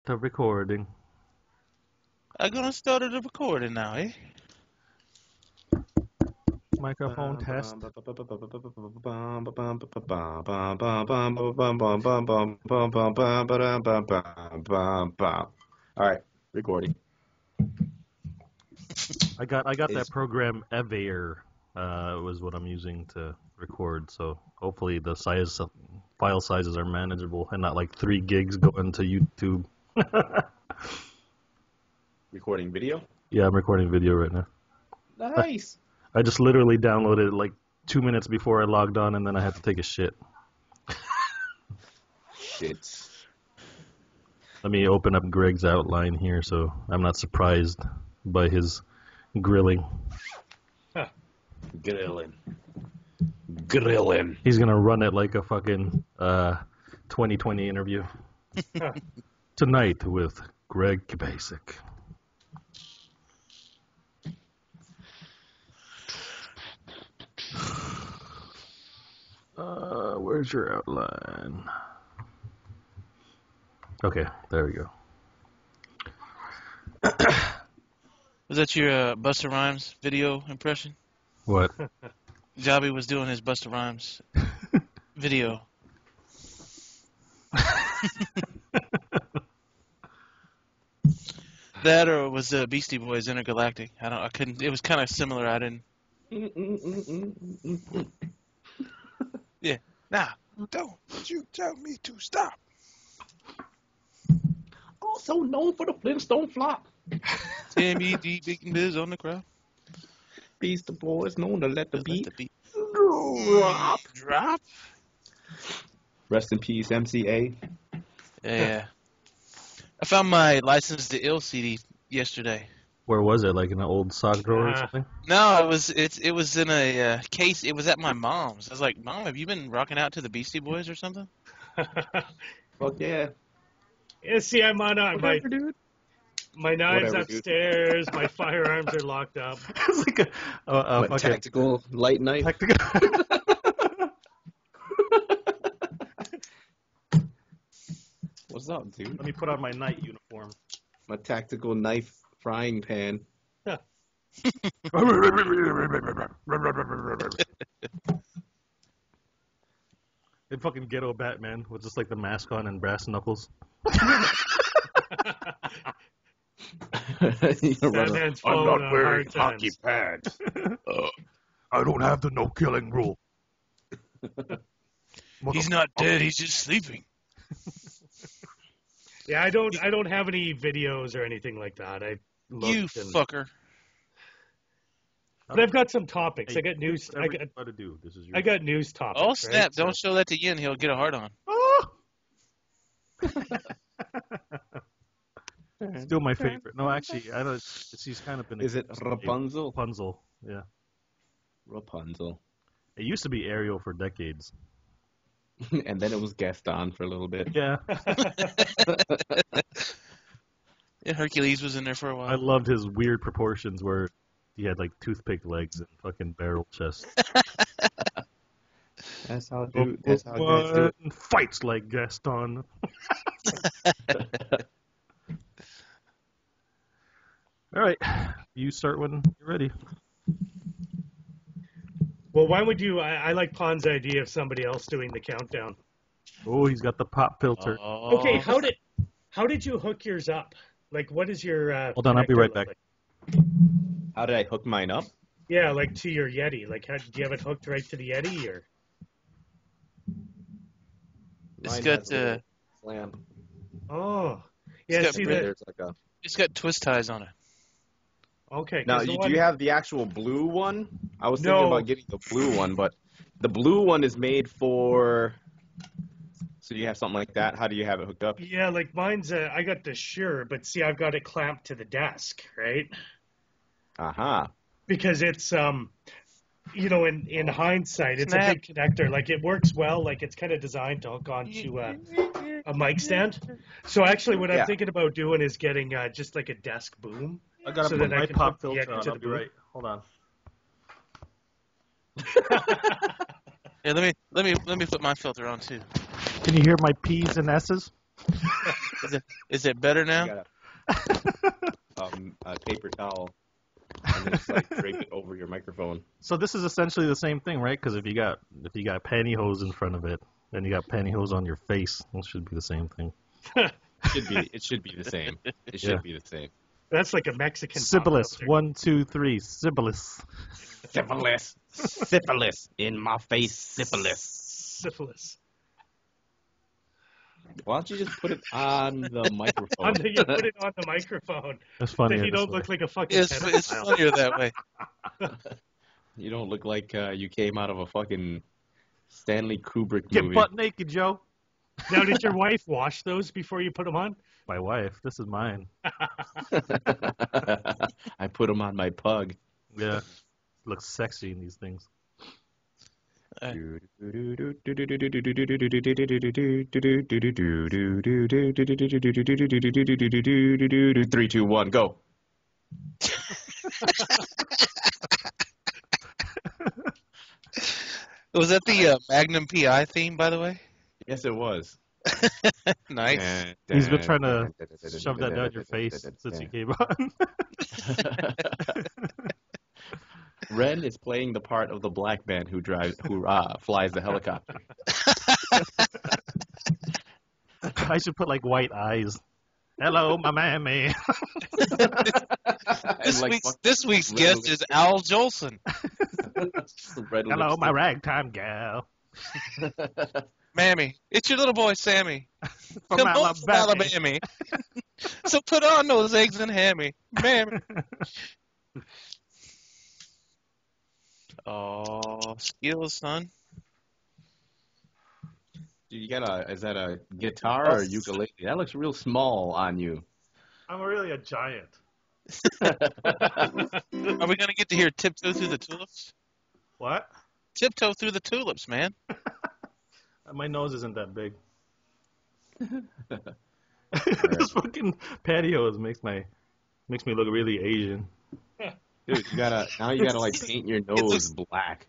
The recording. I'm gonna start the recording now, eh? Microphone test. All right, recording. I got that program Evair. Was what I'm using to record. So hopefully the file sizes are manageable and not like 3 gigs going to YouTube. Recording video. Yeah, I'm recording video right now. Nice. I just literally downloaded it like 2 minutes before I logged on, and then I had to take a shit. Shit. Let me open up Greg's outline here so I'm not surprised by his grilling. Grilling. He's going to run it like a fucking 2020 interview. Tonight with Greg Basic. Where's your outline? Okay, there we go. Was that your Busta Rhymes video impression? What? Jobby was doing his Busta Rhymes video. That or was the Beastie Boys Intergalactic? I couldn't. It was kind of similar. I didn't. Yeah. Nah. Don't you tell me to stop. Also known for the Flintstone flop. Timmy D, Big and Biz on the crowd. Beastie Boys known to let the beat Drop. Rest in peace, MCA. Yeah. I found my License to Ill CD yesterday. Where was it? Like in an old sock drawer or something? No, it was in a case. It was at my mom's. I was like, Mom, have you been rocking out to the Beastie Boys or something? Fuck yeah. Yeah, see, I'm on Whatever, dude. my knives Whatever, dude. upstairs. My firearms are locked up. It's like a What, tactical light knife. What's up, dude? Let me put on my night uniform. My tactical knife frying pan. In fucking ghetto Batman with just like the mask on and brass knuckles. Batman's falling on hard times. pads. I don't have the no killing rule. He's not dead. He's just sleeping. Yeah, I don't have any videos or anything like that. I looked You and, fucker. but I've got some topics. I got news. What to do. This is your. I got news topics. Oh, snap. Right? Don't show that to Yin. He'll get a hard on. Still my favorite. No, actually, I don't. She's kind of been. Is it Rapunzel? Rapunzel. Yeah. Rapunzel. It used to be Ariel for decades. And then it was Gaston for a little bit. Yeah. Yeah, Hercules was in there for a I while. loved his weird proportions where he had like toothpick legs and fucking barrel chest. That's how guys do it. Fights like Gaston. All right, you start when you're ready. Well, why would you? I like Pon's idea of somebody else doing the countdown. Oh, he's got the pop filter. Oh. Okay, how did you hook yours up? Like, what is your? Hold on, I'll be connector right look back. like? How did I hook mine up? Yeah, like to your Yeti. Like, do you have it hooked right to the Yeti, or? It's Mine got has a little clamp. Oh, yeah. got See red that? There's like a. It's got twist ties on it. Okay. Now, 'cause the do one- you have the actual blue one? I was thinking No. about getting the blue one, but the blue one is made for. So you have something like that. How do you have it hooked up? Yeah, like mine's. I got the Shure, but see, I've got it clamped to the desk, right? Aha. Because it's in hindsight, it's Snap. a big connector. Like it works well. Like it's kind of designed to hook onto a mic stand. So actually, what I'm Yeah. thinking about doing is getting just like a desk boom. I gotta So put then I my can pop hook the filter Yeti on. to I'll the be booth. right. Hold on. Yeah, let me put my filter on too. Can you hear my P's and S's? Is it better now? You got a paper towel and then just like drape it over your microphone. So this is essentially the same thing, right? Because if you got pantyhose in front of it, then you got pantyhose on your face. It should be the same thing. It should be the same. It should be the same. That's like a Mexican. Syphilis. 1, 2, 3. Syphilis. Syphilis in my face. Syphilis. Why don't you just put it on the microphone? You put it on the microphone. That's funny. Then you don't look like a fucking. It's funnier that way. You don't look like you came out of a fucking Stanley Kubrick Get movie. butt naked, Joe. Now, did your wife wash those before you put them on? My wife. This is mine. I put them on my pug. Yeah. Looks sexy in these things. 3, 2, 1, go. Was that the Magnum PI theme, by the way? Yes, it was. Nice. He's been trying to shove that down your face since you came on. Ren is playing the part of the black man who flies the helicopter. I should put like white eyes. Hello, my mammy. This week's guest is Al Jolson. Hello, my ragtime gal. Mammy, it's your little boy Sammy. From Come home from Alabama. Alabama. So put on those eggs and hammy, mammy. Oh, skills, son. Dude, is that a guitar or ukulele? That looks real small on you. I'm really a giant. Are we gonna get to hear Tiptoe Through the Tulips? What? Tiptoe Through the Tulips, man. My nose isn't that big. This fucking patio makes me look really Asian. Dude, you gotta like paint your nose black.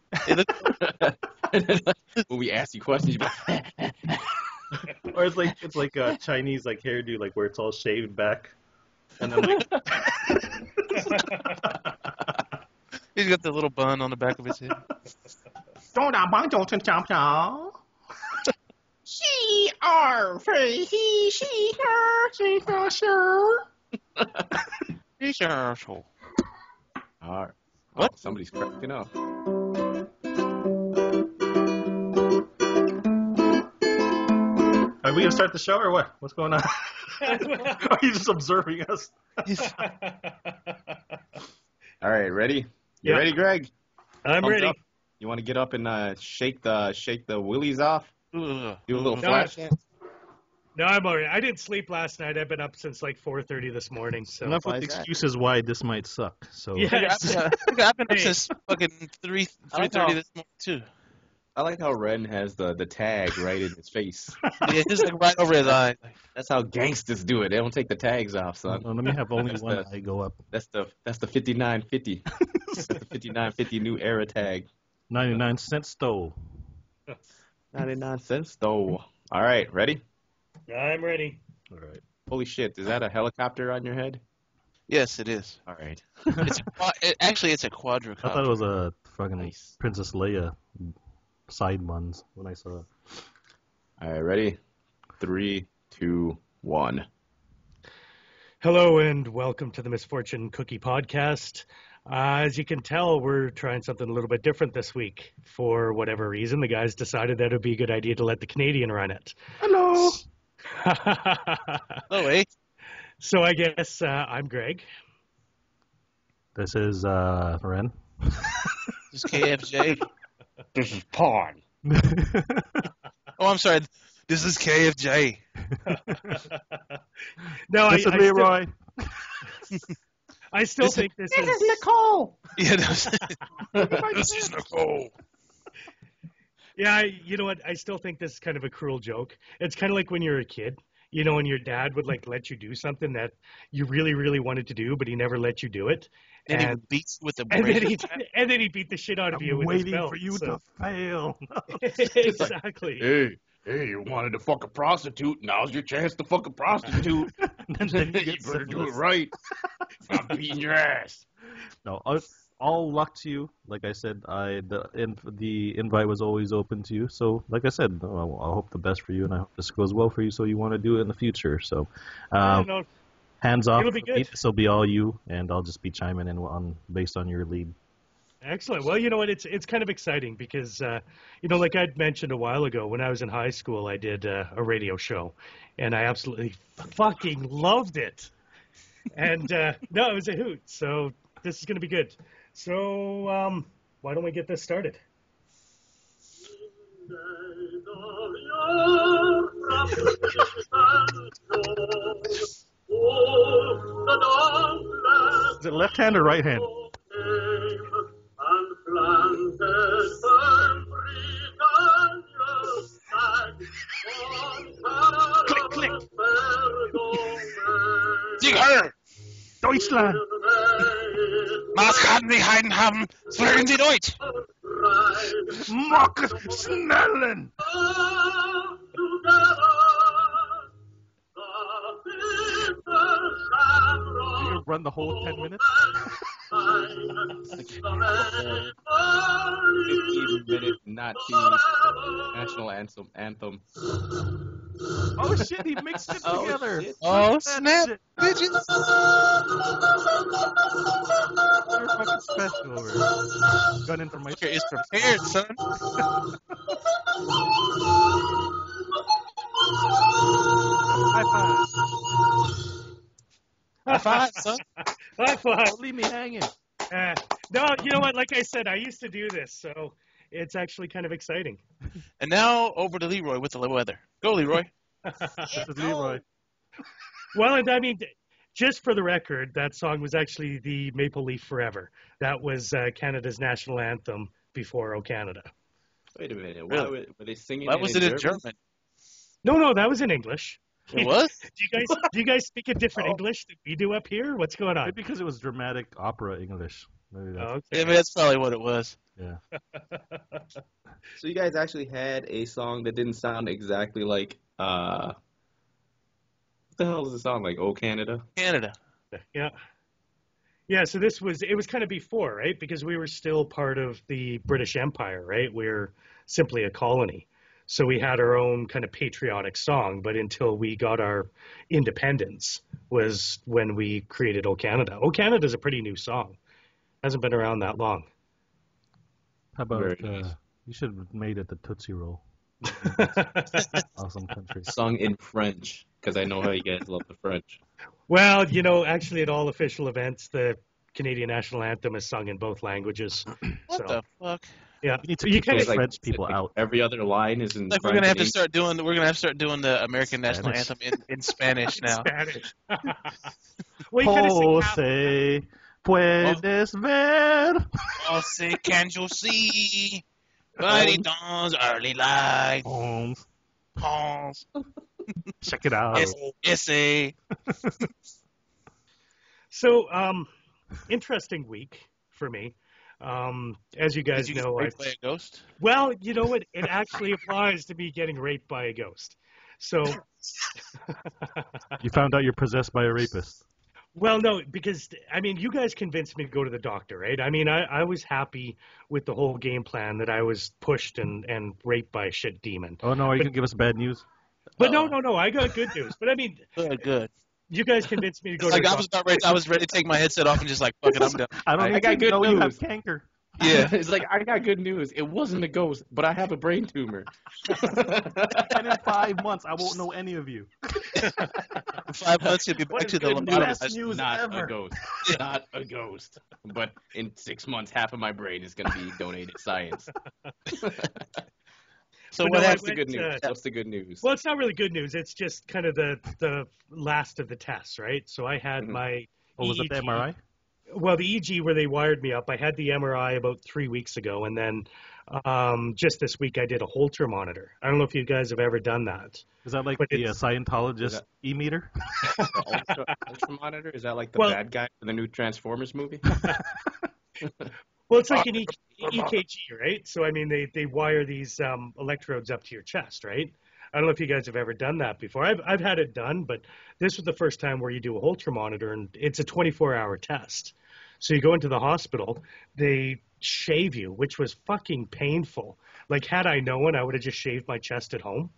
When we ask you questions, you're like, Or it's like a Chinese like hairdo, like where it's all shaved back, and then like He's got the little bun on the back of his head. she, are, he, she, her, she, for sure. He's an asshole. All right. What? Oh, somebody's cracking up. Are we gonna start the show or what? What's going on? Are you just observing us? All right, ready? You Yeah. ready, Greg? I'm Pumped ready. up? You want to get up and shake the willies off? Ugh. Do a little No, flash dance? No, I'm alright. I didn't sleep last night. I've been up since like 4:30 this morning. So Enough why with is that? excuses why this might suck. So Yeah. I've been up since fucking 3:30 this morning too. I like how Ren has the tag right in his face. Yeah, just like right over his eye. That's how gangsters do it. They don't take the tags off, son. let me have only That's one the- eye go up. That's the 5950. That's the 5950 new era tag. 99-cent stove. 99 cents though. All right, ready? I'm ready. All right. Holy shit, is that a helicopter on your head? Yes, it is. All right. Actually, it's a I thought it quadricopter. was a fucking Nice. Princess Leia side buns when I saw it. All right, ready? 3, 2, 1. Hello and welcome to the Misfortune Cookie Podcast. As you can tell, we're trying something a little bit different this week. For whatever reason, the guys decided that it would be a good idea to let the Canadian run it. Hello. Oh, wait. So I guess I'm Greg. This is Ren. This is KFJ. This is Pawn. Oh, I'm sorry. This is KFJ. No, This is Leroy. I still think this is Nicole. Yeah, this is Nicole. Yeah, you know what? I still think this is kind of a cruel joke. It's kind of like when you're a kid, you know, and your dad would like let you do something that you really, really wanted to do, but he never let you do it. And he And, beats with the and then razor. he beat the shit out of you I'm with his waiting belt. for you so. to fail. Exactly. Hey, Hey, you wanted to fuck a prostitute? Now's your chance to fuck a prostitute. And then you You get better do it syphilis. right. I'm beating your ass. No, all luck to you. Like I said, the invite was always open to you. So, like I said, I hope the best for you, and I hope this goes well for you. So you want to do it in the future. So, No, hands off. it'll be good. This will be all you, and I'll just be chiming in based on your lead. excellent. Well, you know what? It's kind of exciting because, like I'd mentioned a while ago, when I was in high school, I did a radio show, and I absolutely fucking loved it. And no, it was a hoot. So this is going to be good. So why don't we get this started? Is it left hand or right hand? Click, click. Sieger! Deutschland! Was kann Sie Heiden haben? Sprechen Sie Deutsch! Marcus Snellen! You gonna run the whole 10 minutes? 15-minute Nazi national anthem. Oh shit, he mixed it Oh, together. shit. Oh, That snap, shit. bitches! You're fucking special over here. Gun information. Fucker is prepared, son. High five. High five, son. High five. Don't leave me hanging. No, you know what? Like I said, I used to do this, so it's actually kind of exciting. And now over to Leroy with the weather. Go, Leroy. This is Leroy. Well, and I mean, just for the record, that song was actually the Maple Leaf Forever. That was Canada's national anthem before "O Canada." Wait a minute. Really? Were they singing Why was it in German? No, that was in English. It was? Do you guys speak a different Oh. English that we do up here? What's going on? Maybe because it was dramatic opera English. Maybe that's, Oh, Yeah, okay. that's probably what it was. yeah. So you guys actually had a song that didn't sound exactly like what the hell does it sound like? Oh Canada? Canada. Yeah, so it was kind of before, right? Because we were still part of the British Empire, right? We're simply a colony. So we had our own kind of patriotic song, but until we got our independence was when we created O Canada. O Canada is a pretty new song. Hasn't been around that long. How about Very nice. you should have made it the Tootsie Roll. Awesome country. Sung in French, because I know how you guys love the French. Well, actually at all official events, the Canadian national anthem is sung in both languages. What So, the fuck? yeah. You need to You kick kinda- those Like, French people like, out. Every other line is in Like French we're gonna have to and start doing the American national Spanish. anthem in Spanish now. Spanish. Well, you kind of sing half. Jose, puedes ver. Oh, say, can you see? Mighty dawn's early light. Holmes, Palms. check it out. Essay. So, interesting week for me. As you guys Did you know, get raped by a ghost? well, you know what? It actually applies to me getting raped by a ghost. So, You found out you're possessed by a rapist. well, no, because, I mean, you guys convinced me to go to the doctor, right? I mean, I was happy with the whole game plan that I was pushed and raped by a shit demon. Oh no, are you gonna give us bad news? But no, I got good news. But I mean, Good. you guys convinced me to go to Like the I was doctor. about ready. I was ready to take my headset off and just like fuck it. I'm done. I don't I even got good know you have news. canker. Yeah. it's like, I got good news. It wasn't a ghost, but I have a brain tumor. And in 5 months, I won't know any of you. In 5 months, you'll be What back is to the good news? lobotomized. Best news Not ever. a ghost. Not a ghost. But in 6 months, half of my brain is going to be donated science. So But what no, I happened? What's the good news? went, What's the good news? Well, it's not really good news. It's just kind of the last of the tests, right? So I had Mhm. my Oh, was it the EEG MRI? Well, the EEG where they wired me up, I had the MRI about 3 weeks ago, and then just this week I did a Holter monitor. I don't know if you guys have ever done that. Is that like But the it's- Scientologist Is that- e-meter? The ultra monitor? Is that like the Well- bad guy for the new Transformers movie? Well, it's like an EKG, right? So, I mean, they wire these electrodes up to your chest, right? I don't know if you guys have ever done that before. I've had it done, but this was the first time where you do a Holter monitor, and it's a 24-hour test. So you go into the hospital, they shave you, which was fucking painful. Like, had I known, I would have just shaved my chest at home.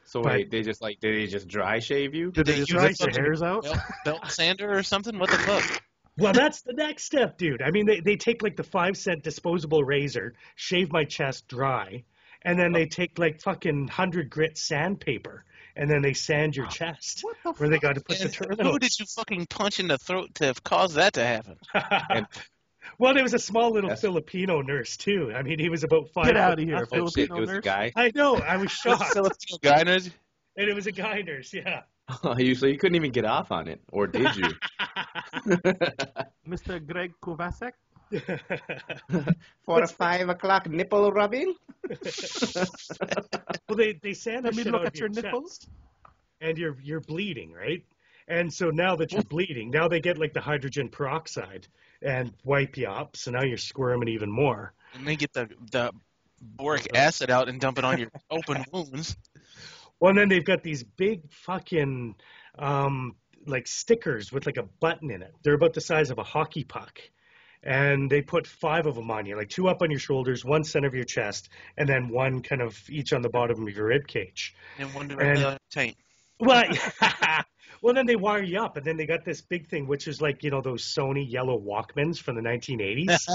So But- wait, did they just dry shave you? Did they just use rip your something- hairs out? Belt sander or something? What the fuck? Well, that's the next step, dude. I mean, they take like the 5-cent disposable razor, shave my chest dry, and then they take like fucking 100 grit sandpaper, and then they sand your chest where they got to put the And terminal. who did you fucking punch in the throat to cause that to happen? Well, there was a small little Yes. Filipino nurse too. I mean, he was about 5 Get out foot of here, nothing. Oh shit, Filipino it was a nurse? guy. I know. I was shocked. Filipino guy knows? And it was a guy nurse, yeah. So you couldn't even get off on it, or did you? Mr. Greg Kovacic? For a 5 o'clock nipple rubbing? Well, they sand the Let me shit look out at of your chest, nipples. and you're bleeding, right? And so now that you're bleeding, now they get like the hydrogen peroxide and wipe you up. So now you're squirming even more. And then get the boric acid out and dump it on your open wounds. Well, and then they've got these big fucking like stickers with like a button in it. They're about the size of a hockey puck. And they put 5 of them on you, like 2 up on your shoulders, 1 center of your chest, and then 1 kind of each on the bottom of your rib cage. And one And- directly on your taint. Well, well, then they wire you up, and then they got this big thing, which is like, you know, those Sony yellow Walkmans from the 1980s.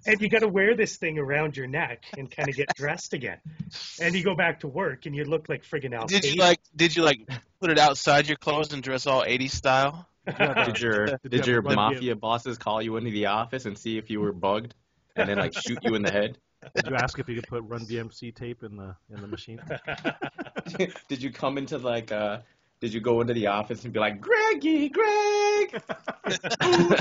And you got to wear this thing around your neck and kind of get dressed again. And you go back to work, and you look like friggin' Al Did you Qaeda. like put it outside your clothes and dress all 80s style? Did your Did you have a mafia bosses call you into the office and see if you were bugged, and then like shoot you in the head? Did you ask if you could put Run DMC tape in the machine? Did you come into did you go into the office and be like, Greg?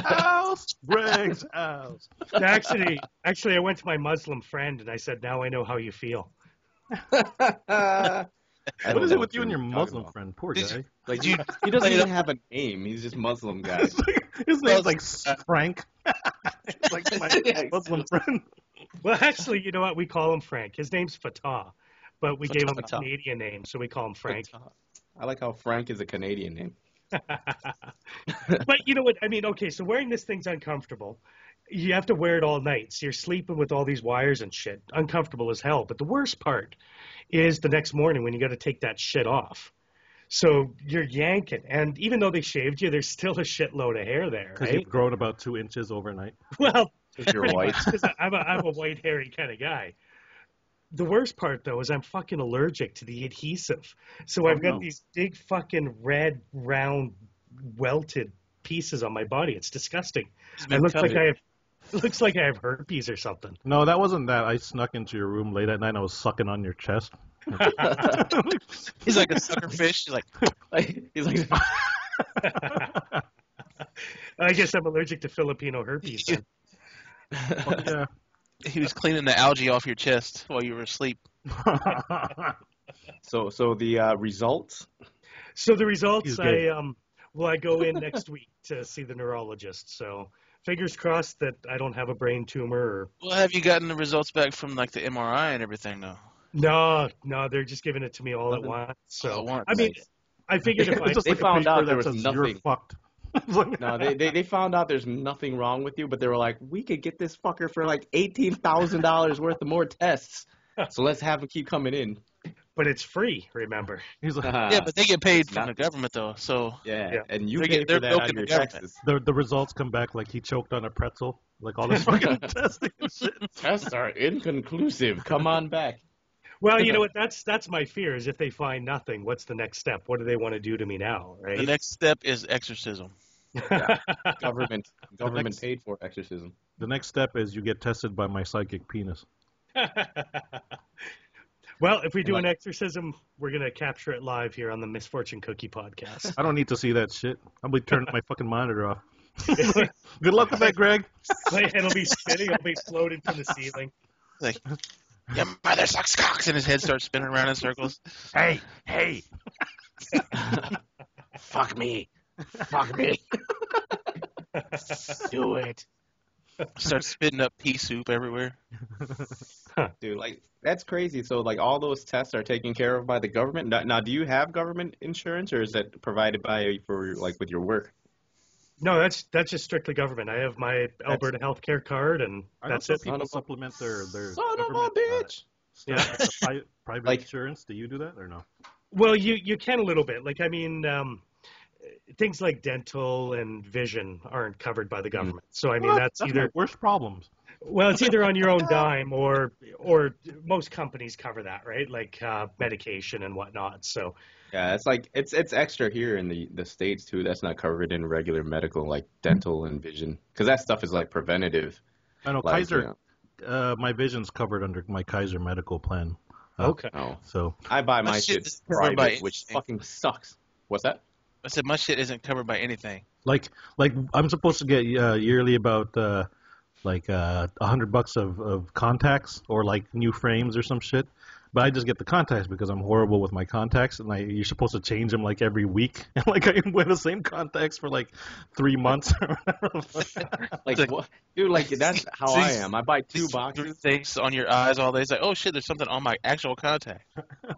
House, Greg's house. Actually, I went to my Muslim friend, and I said, now I know how you feel. What is it with you and your Muslim friend? Poor Did guy. Like you he doesn't play even the- have a name. He's just Muslim guy. His name's like Frank. Like my Muslim friend. Well, actually, you know what? We call him Frank. His name's Fatah, but we gave him a Fatah. Canadian name, so we call him Frank. I like how Frank is a Canadian name. But you know what? I mean, okay, so wearing this thing's uncomfortable. You have to wear it all night. So you're sleeping with all these wires and shit. Uncomfortable as hell. But the worst part is the next morning when you got to take that shit off. So you're yanking. And even though they shaved you, there's still a shitload of hair there, Because right? you've grown about 2 inches overnight. Well, If you're white. because I'm a white, hairy kind of guy. The worst part, though, is I'm fucking allergic to the adhesive. So I've got no. these big fucking red, round, welted pieces on my body. It's disgusting. It looks like I have herpes or something. No, that wasn't that. I snuck into your room late at night and I was sucking on your chest. He's like a sucker fish. He's like, He's like, I guess I'm allergic to Filipino herpes. Then. Yeah. he was cleaning the algae off your chest while you were asleep. so the results. So the results, He's good. I go in next week to see the neurologist. So fingers crossed that I don't have a brain tumor or. Well, have you gotten the results back from like the MRI and everything though? No, they're just giving it to me all at once. So All at once. I mean, I figured if I It's just They like a found out paper there that was says, "You're nothing." fucked." It's like- No, they found out there's nothing wrong with you, but they were like, we could get this fucker for like $18,000 worth of more tests. So let's have him keep coming in. but it's free, remember? He's like, Yeah, but they get paid from Not- the government though. So Yeah, and you They're pay get- they're for that on milking your the government. taxes. the results come back like he choked on a pretzel. Like all this fucking testing and shit. Tests are inconclusive. Come on back. Well, you know what? That's my fear is if they find nothing, what's the next step? What do they want to do to me now, the right? next step is exorcism. Government next- paid for exorcism. The next step is you get tested by my psychic penis. Well, if we do an exorcism, we're going to capture it live here on the Misfortune Cookie Podcast. I don't need to see that shit. I'll be turning my fucking monitor off. Good luck with that, Greg. It'll be spinning. It'll be floating from the ceiling. Like, your mother sucks cocks, and his head starts spinning around in circles. Hey. Fuck me. Fuck me. Do it. Start spitting up pea soup everywhere. Dude, like that's crazy. So like all those tests are taken care of by the government. Now, do you have government insurance, or is that provided by for like with your work? No, that's just strictly government. I have my Alberta healthcare card, and I know that's some it. people supplement their Son of a government bitch. stuff with private Like- insurance. Do you do that or no? Well, you can a little bit. Like, I mean, things like dental and vision aren't covered by the government. So, I mean, that's my either worst problems. well, it's either on your own dime or most companies cover that, right? Like medication and whatnot. So, Yeah, it's like it's extra here in the States too. That's not covered in regular medical, like dental and vision, because that stuff is like preventative. I know Like, Kaiser. My vision's covered under my Kaiser medical plan. okay. Oh, So I buy my My shit shit is covered by private, which anything. fucking sucks. What's that? I said my shit isn't covered by anything. like I'm supposed to get yearly about $100 of contacts or like new frames or some shit. But I just get the contacts because I'm horrible with my contacts, and you're supposed to change them like every week. And like I wear the same contacts for like 3 months. Like, like- what? Dude, like that's how See, I am. I buy two These boxes. things on your eyes all day. It's like, oh shit, there's something on my actual contact.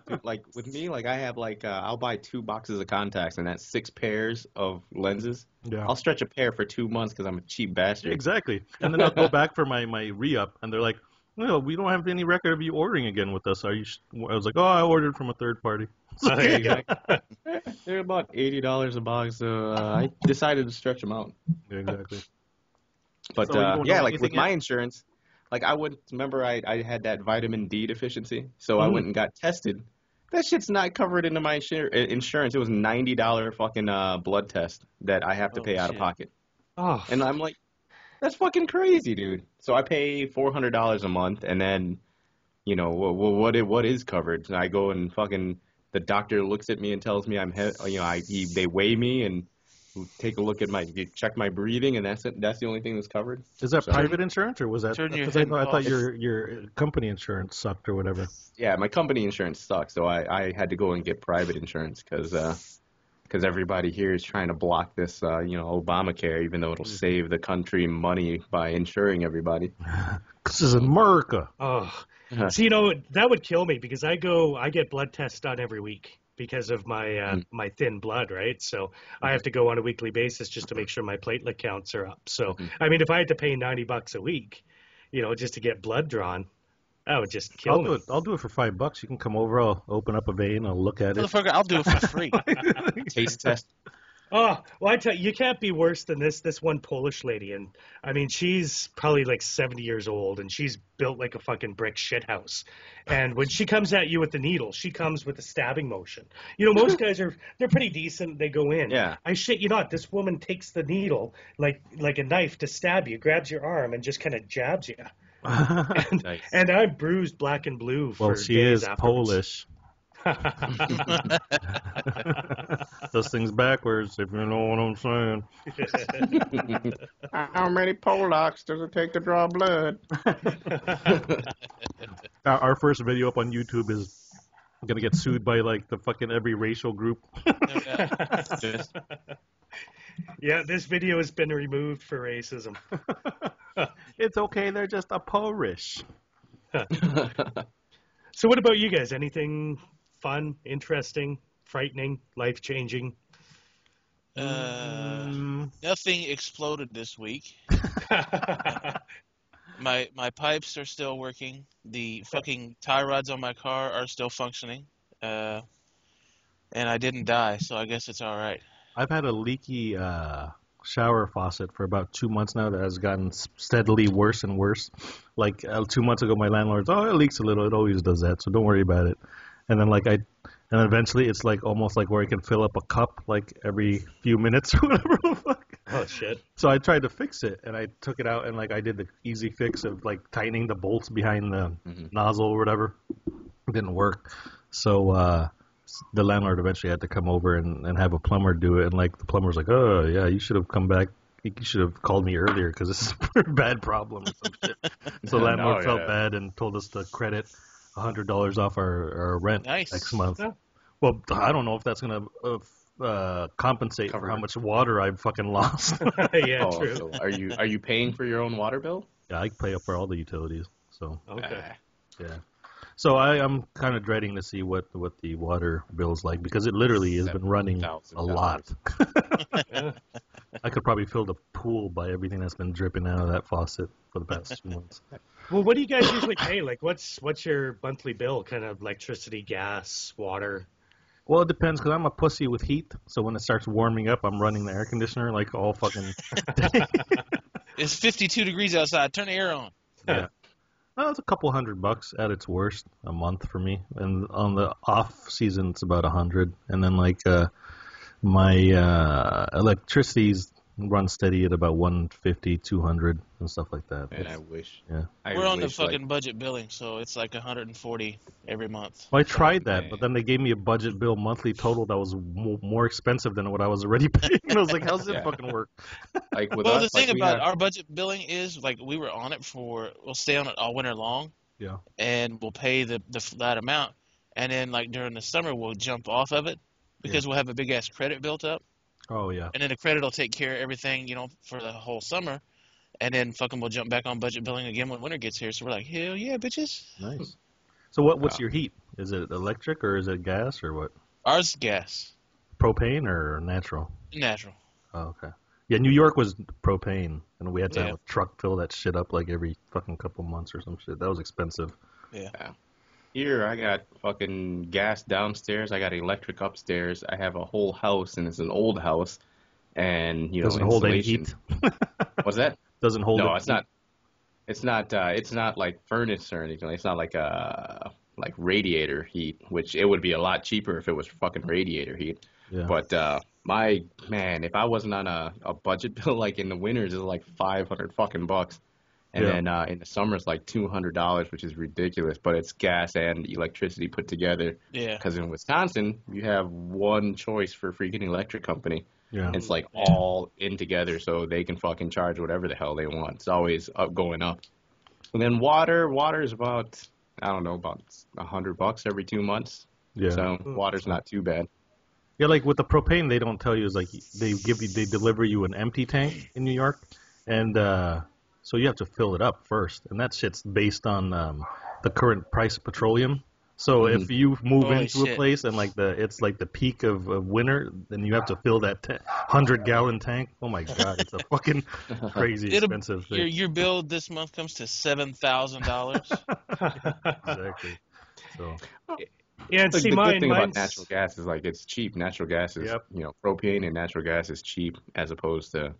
Dude, like with me, like I have like I'll buy 2 boxes of contacts, and that's 6 pairs of lenses. Yeah. I'll stretch a pair for 2 months because I'm a cheap bastard. Exactly. And then I'll go back for my re-up, and they're like, no, we don't have any record of you ordering again with us. Are you? I was like, oh, I ordered from a third party. Oh, there you go. They're about $80 a box, so I decided to stretch them out. Yeah, exactly. But So you don't yeah, know like with anything my yet? insurance, like I wouldn't remember I had that vitamin D deficiency, so I went and got tested. That shit's not covered into my insurance. It was $90 fucking blood test that I have to Oh, pay out of shit. pocket, Oh, and I'm like, that's fucking crazy, dude. So I pay $400 a month, and then, you know, what is covered? And I go and fucking the doctor looks at me and tells me they weigh me and take a look at check my breathing, and that's it. That's the only thing that's covered. Is that So- private insurance or was that? Turn your Because head I thought off. your company insurance sucked or whatever. Yeah, my company insurance sucks, so I had to go and get private insurance because everybody here is trying to block this, Obamacare, even though it'll save the country money by insuring everybody. This is America. oh. So, that would kill me because I get blood tests done every week because of my my thin blood, right? So I have to go on a weekly basis just to make sure my platelet counts are up. So, I mean, if I had to pay $90 a week, just to get blood drawn, that would just kill I'll me. do it. I'll do it for $5. You can come over. I'll open up a vein. I'll look at it. Motherfucker, I'll do it for free. Taste test. Oh, well, I tell you, you can't be worse than this one Polish lady. And I mean, she's probably like 70 years old and she's built like a fucking brick shithouse. And when she comes at you with the needle, she comes with a stabbing motion. Most guys they're pretty decent. They go in. Yeah. I shit you not. This woman takes the needle like a knife to stab you, grabs your arm and just kind of jabs you. Nice. And I'm bruised black and blue for Well, she days is afterwards. Polish. Those things backwards, if you know what I'm saying. How many Polacks does it take to draw blood? Our first video up on YouTube is gonna get sued by like the fucking every racial group. Yeah, this video has been removed for racism. It's okay, they're just a Polish. So what about you guys? Anything fun, interesting, frightening, life-changing? Nothing exploded this week. My pipes are still working. The fucking tie rods on my car are still functioning. And I didn't die, so I guess it's all right. I've had a leaky shower faucet for about 2 months now that has gotten steadily worse and worse. Like 2 months ago, my landlord's, it leaks a little. It always does that, so don't worry about it. And then and eventually it's like almost like where I can fill up a cup like every few minutes or whatever the fuck. Oh, shit. So I tried to fix it, and I took it out, and like I did the easy fix of like tightening the bolts behind the nozzle or whatever. It didn't work. So the landlord eventually had to come over and have a plumber do it, and like the plumber was like, oh yeah, you should have come back. You should have called me earlier because this is a pretty bad problem or some shit. So the landlord felt bad and told us to credit $100 off our rent Nice. next month. Yeah. Well, I don't know if that's gonna compensate for how much water I've fucking lost. Yeah, Oh, true. so are you paying for your own water bill? Yeah, I pay up for all the utilities. So Okay. yeah. So I'm kind of dreading to see what the water bill's like because it literally has been running a lot. Yeah. I could probably fill the pool by everything that's been dripping out of that faucet for the past 2 months. Well, what do you guys usually pay? Like, what's your monthly bill? Kind of electricity, gas, water? Well, it depends because I'm a pussy with heat. So when it starts warming up, I'm running the air conditioner like all fucking day. It's 52 degrees outside. Turn the air on. Yeah. Well, it's a couple $100 at its worst a month for me, and on the off season it's about 100. And then my electricity's run steady at about 150, 200, and stuff like that. And I wish. Yeah. We're on the fucking budget billing, so it's like 140 every month. Well, I tried that, but then they gave me a budget bill monthly total that was more expensive than what I was already paying. I was like, how's it fucking work? Like with Well, us, the thing like about our budget billing is, like, we were on it we'll stay on it all winter long. Yeah. And we'll pay the flat amount. And then, like, during the summer, we'll jump off of it because we'll have a big-ass credit built up. Oh, yeah. And then the credit will take care of everything, for the whole summer. And then fucking we'll jump back on budget billing again when winter gets here. So we're like, hell yeah, bitches. Nice. So what's your heat? Is it electric or is it gas or what? Ours is gas. Propane or natural? Natural. Oh, okay. Yeah, New York was propane, and we had to Yeah. have a truck fill that shit up like every fucking couple months or some shit. That was expensive. Yeah. Here, I got fucking gas downstairs. I got electric upstairs. I have a whole house, and it's an old house. And, Doesn't hold any insulation. heat. What's that? Doesn't hold No, any it's not. It's not like furnace or anything. It's not like like radiator heat, which it would be a lot cheaper if it was fucking radiator heat. Yeah. But man, if I wasn't on a budget bill, like in the winters, it's like 500 fucking bucks. And then in the summer, it's like $200, which is ridiculous. But it's gas and electricity put together. Yeah. Because in Wisconsin, you have one choice for freaking electric company. Yeah. It's like all in together, so they can fucking charge whatever the hell they want. It's always going up. And then water is about, I don't know, about $100 every 2 months. Yeah. So water's not too bad. Yeah, like with the propane, they don't tell you is like they deliver you an empty tank in New York, and so you have to fill it up first, and that shit's based on the current price of petroleum. So if you move Holy into a shit. place and it's like the peak of winter, then you have to fill that 100-gallon tank. Oh my god, it's a fucking crazy expensive thing. Your bill this month comes to $7,000. Exactly. So Yeah, and The see, good thing about mine's natural gas is like it's cheap. Natural gas is, Yep. propane and natural gas is cheap as opposed to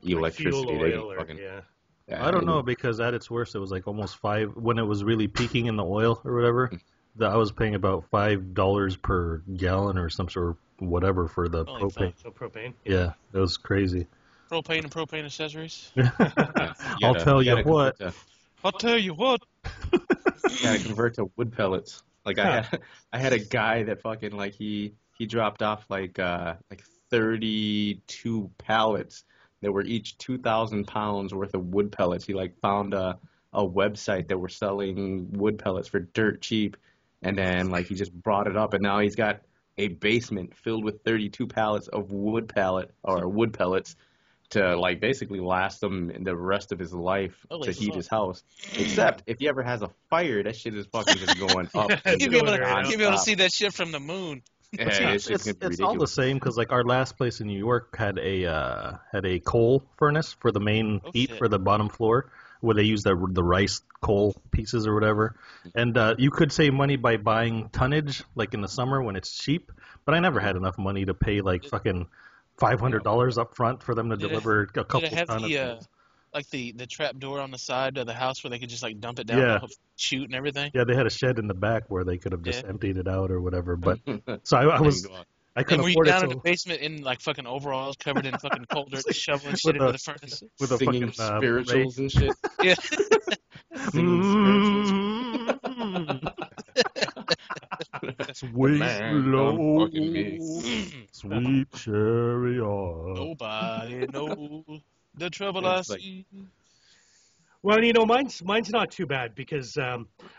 electricity. fuel They oil can or, fucking, yeah. yeah, I don't know because at its worst it was like almost when it was really peaking in the oil or whatever. I was paying about $5 per gallon or some sort of whatever for the Holy propane. So propane. Yeah, it was crazy. Propane and propane accessories. I'll tell you what. I'll tell you what. Gotta convert to wood pellets. Like I had a guy that fucking like he dropped off like 32 pallets that were each 2,000 pounds worth of wood pellets. He like found a website that were selling wood pellets for dirt cheap, and then like he just brought it up, and now he's got a basement filled with 32 pallets of wood pellets to like basically last him the rest of his life Holy to heat fuck. his house. Except if he ever has a fire, that shit is fucking just going up. and You'll be able going to nonstop. see that shit from the moon. Yeah, It's, it's just gonna be it's all the ridiculous. same because like our last place in New York had a coal furnace for the main Oh, heat shit. for the bottom floor where they use the rice coal pieces or whatever. And you could save money by buying tonnage like in the summer when it's cheap. But I never had enough money to pay like fucking $500 up front for them to Did it- deliver a couple Did it have tons. the trap door on the side of the house where they could just like dump it down Yeah. and shoot and everything? Yeah, they had a shed in the back where they could have just Yeah. emptied it out or whatever. But so I And couldn't were you afford down it in the so, basement in like fucking overalls covered in fucking coal dirt, shoveling shit With into a- the furnace? with a Singing fucking spirituals and shit. Yeah. Singing spirituals. Sweet Man, come fucking me. sweet chariot. Nobody knows the trouble I It's like- see. Well, mine's not too bad because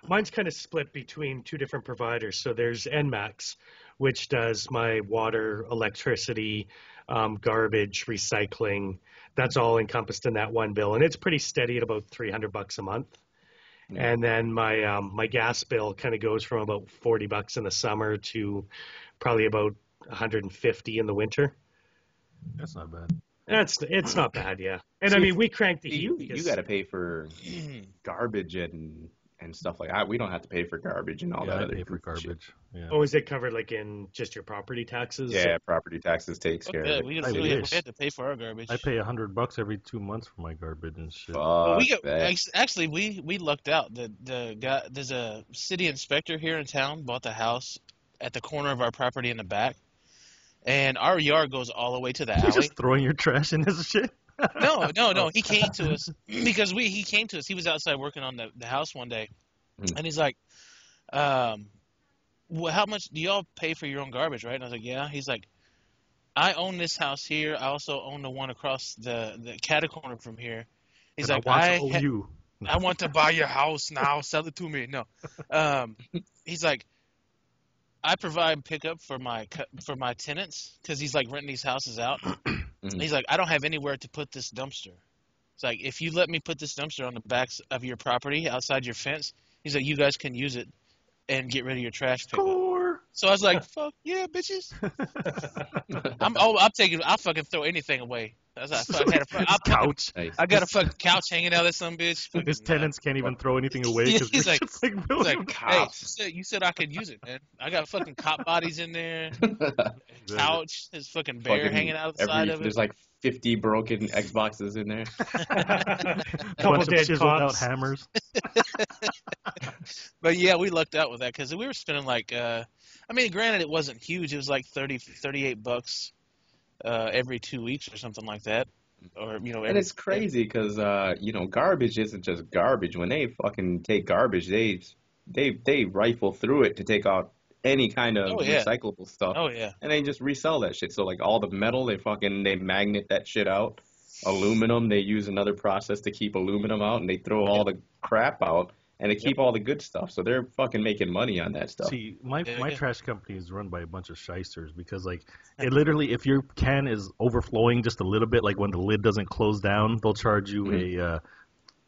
mine's kind of split between two different providers. So there's NMAX, which does my water, electricity, garbage, recycling. That's all encompassed in that one bill, and it's pretty steady at about $300 a month. Yeah. And then my gas bill kind of goes from about $40 in the summer to probably about $150 in the winter. That's not bad. It's not bad, yeah. And I mean, we crank the heat. You got to pay for garbage and stuff like that. We don't have to pay for garbage and all that. I other pay for garbage. Shit. Yeah. Oh, is it covered like in just your property taxes? Yeah, property taxes takes care of it. We have to pay for our garbage. I pay $100 every 2 months for my garbage and shit. Actually, we lucked out. The guy, there's a city inspector here in town bought the house at the corner of our property in the back, and our yard goes all the way to the alley. You're just throwing your trash in his shit? No. He came to us because he came to us. He was outside working on the house one day, and he's like, how much do y'all pay for your own garbage, right? And I was like, yeah. He's like, I own this house here. I also own the one across the catty corner from here. He's like, I want to buy your house now. Sell it to me. No. He's like, I provide pickup for my tenants because he's like renting these houses out. He's like, I don't have anywhere to put this dumpster. It's like, if you let me put this dumpster on the backs of your property outside your fence, he's like, you guys can use it and get rid of your trash pickup. So I was like, fuck yeah, bitches. I'll fucking throw anything away. I got a fucking couch hanging out of some bitch. His tenants can't even throw anything away because he's like, hey, you said I could use it, man. I got fucking cop bodies in there. Couch, there's fucking bear hanging out of the side of it. There's like 50 broken Xboxes in there. Couple dead cops. Hammers. But yeah, we lucked out with that because we were spending like, granted it wasn't huge. It was like $38 every 2 weeks or something like that. Or and it's crazy because garbage isn't just garbage. When they fucking take garbage, they rifle through it to take out any kind of recyclable stuff. Oh yeah. And they just resell that shit. So like all the metal, they magnet that shit out. Aluminum, they use another process to keep aluminum out, and they throw all the crap out, and they keep all the good stuff. So they're fucking making money on that stuff. See, my trash company is run by a bunch of shysters because, like, it literally, if your can is overflowing just a little bit, like when the lid doesn't close down, they'll charge you a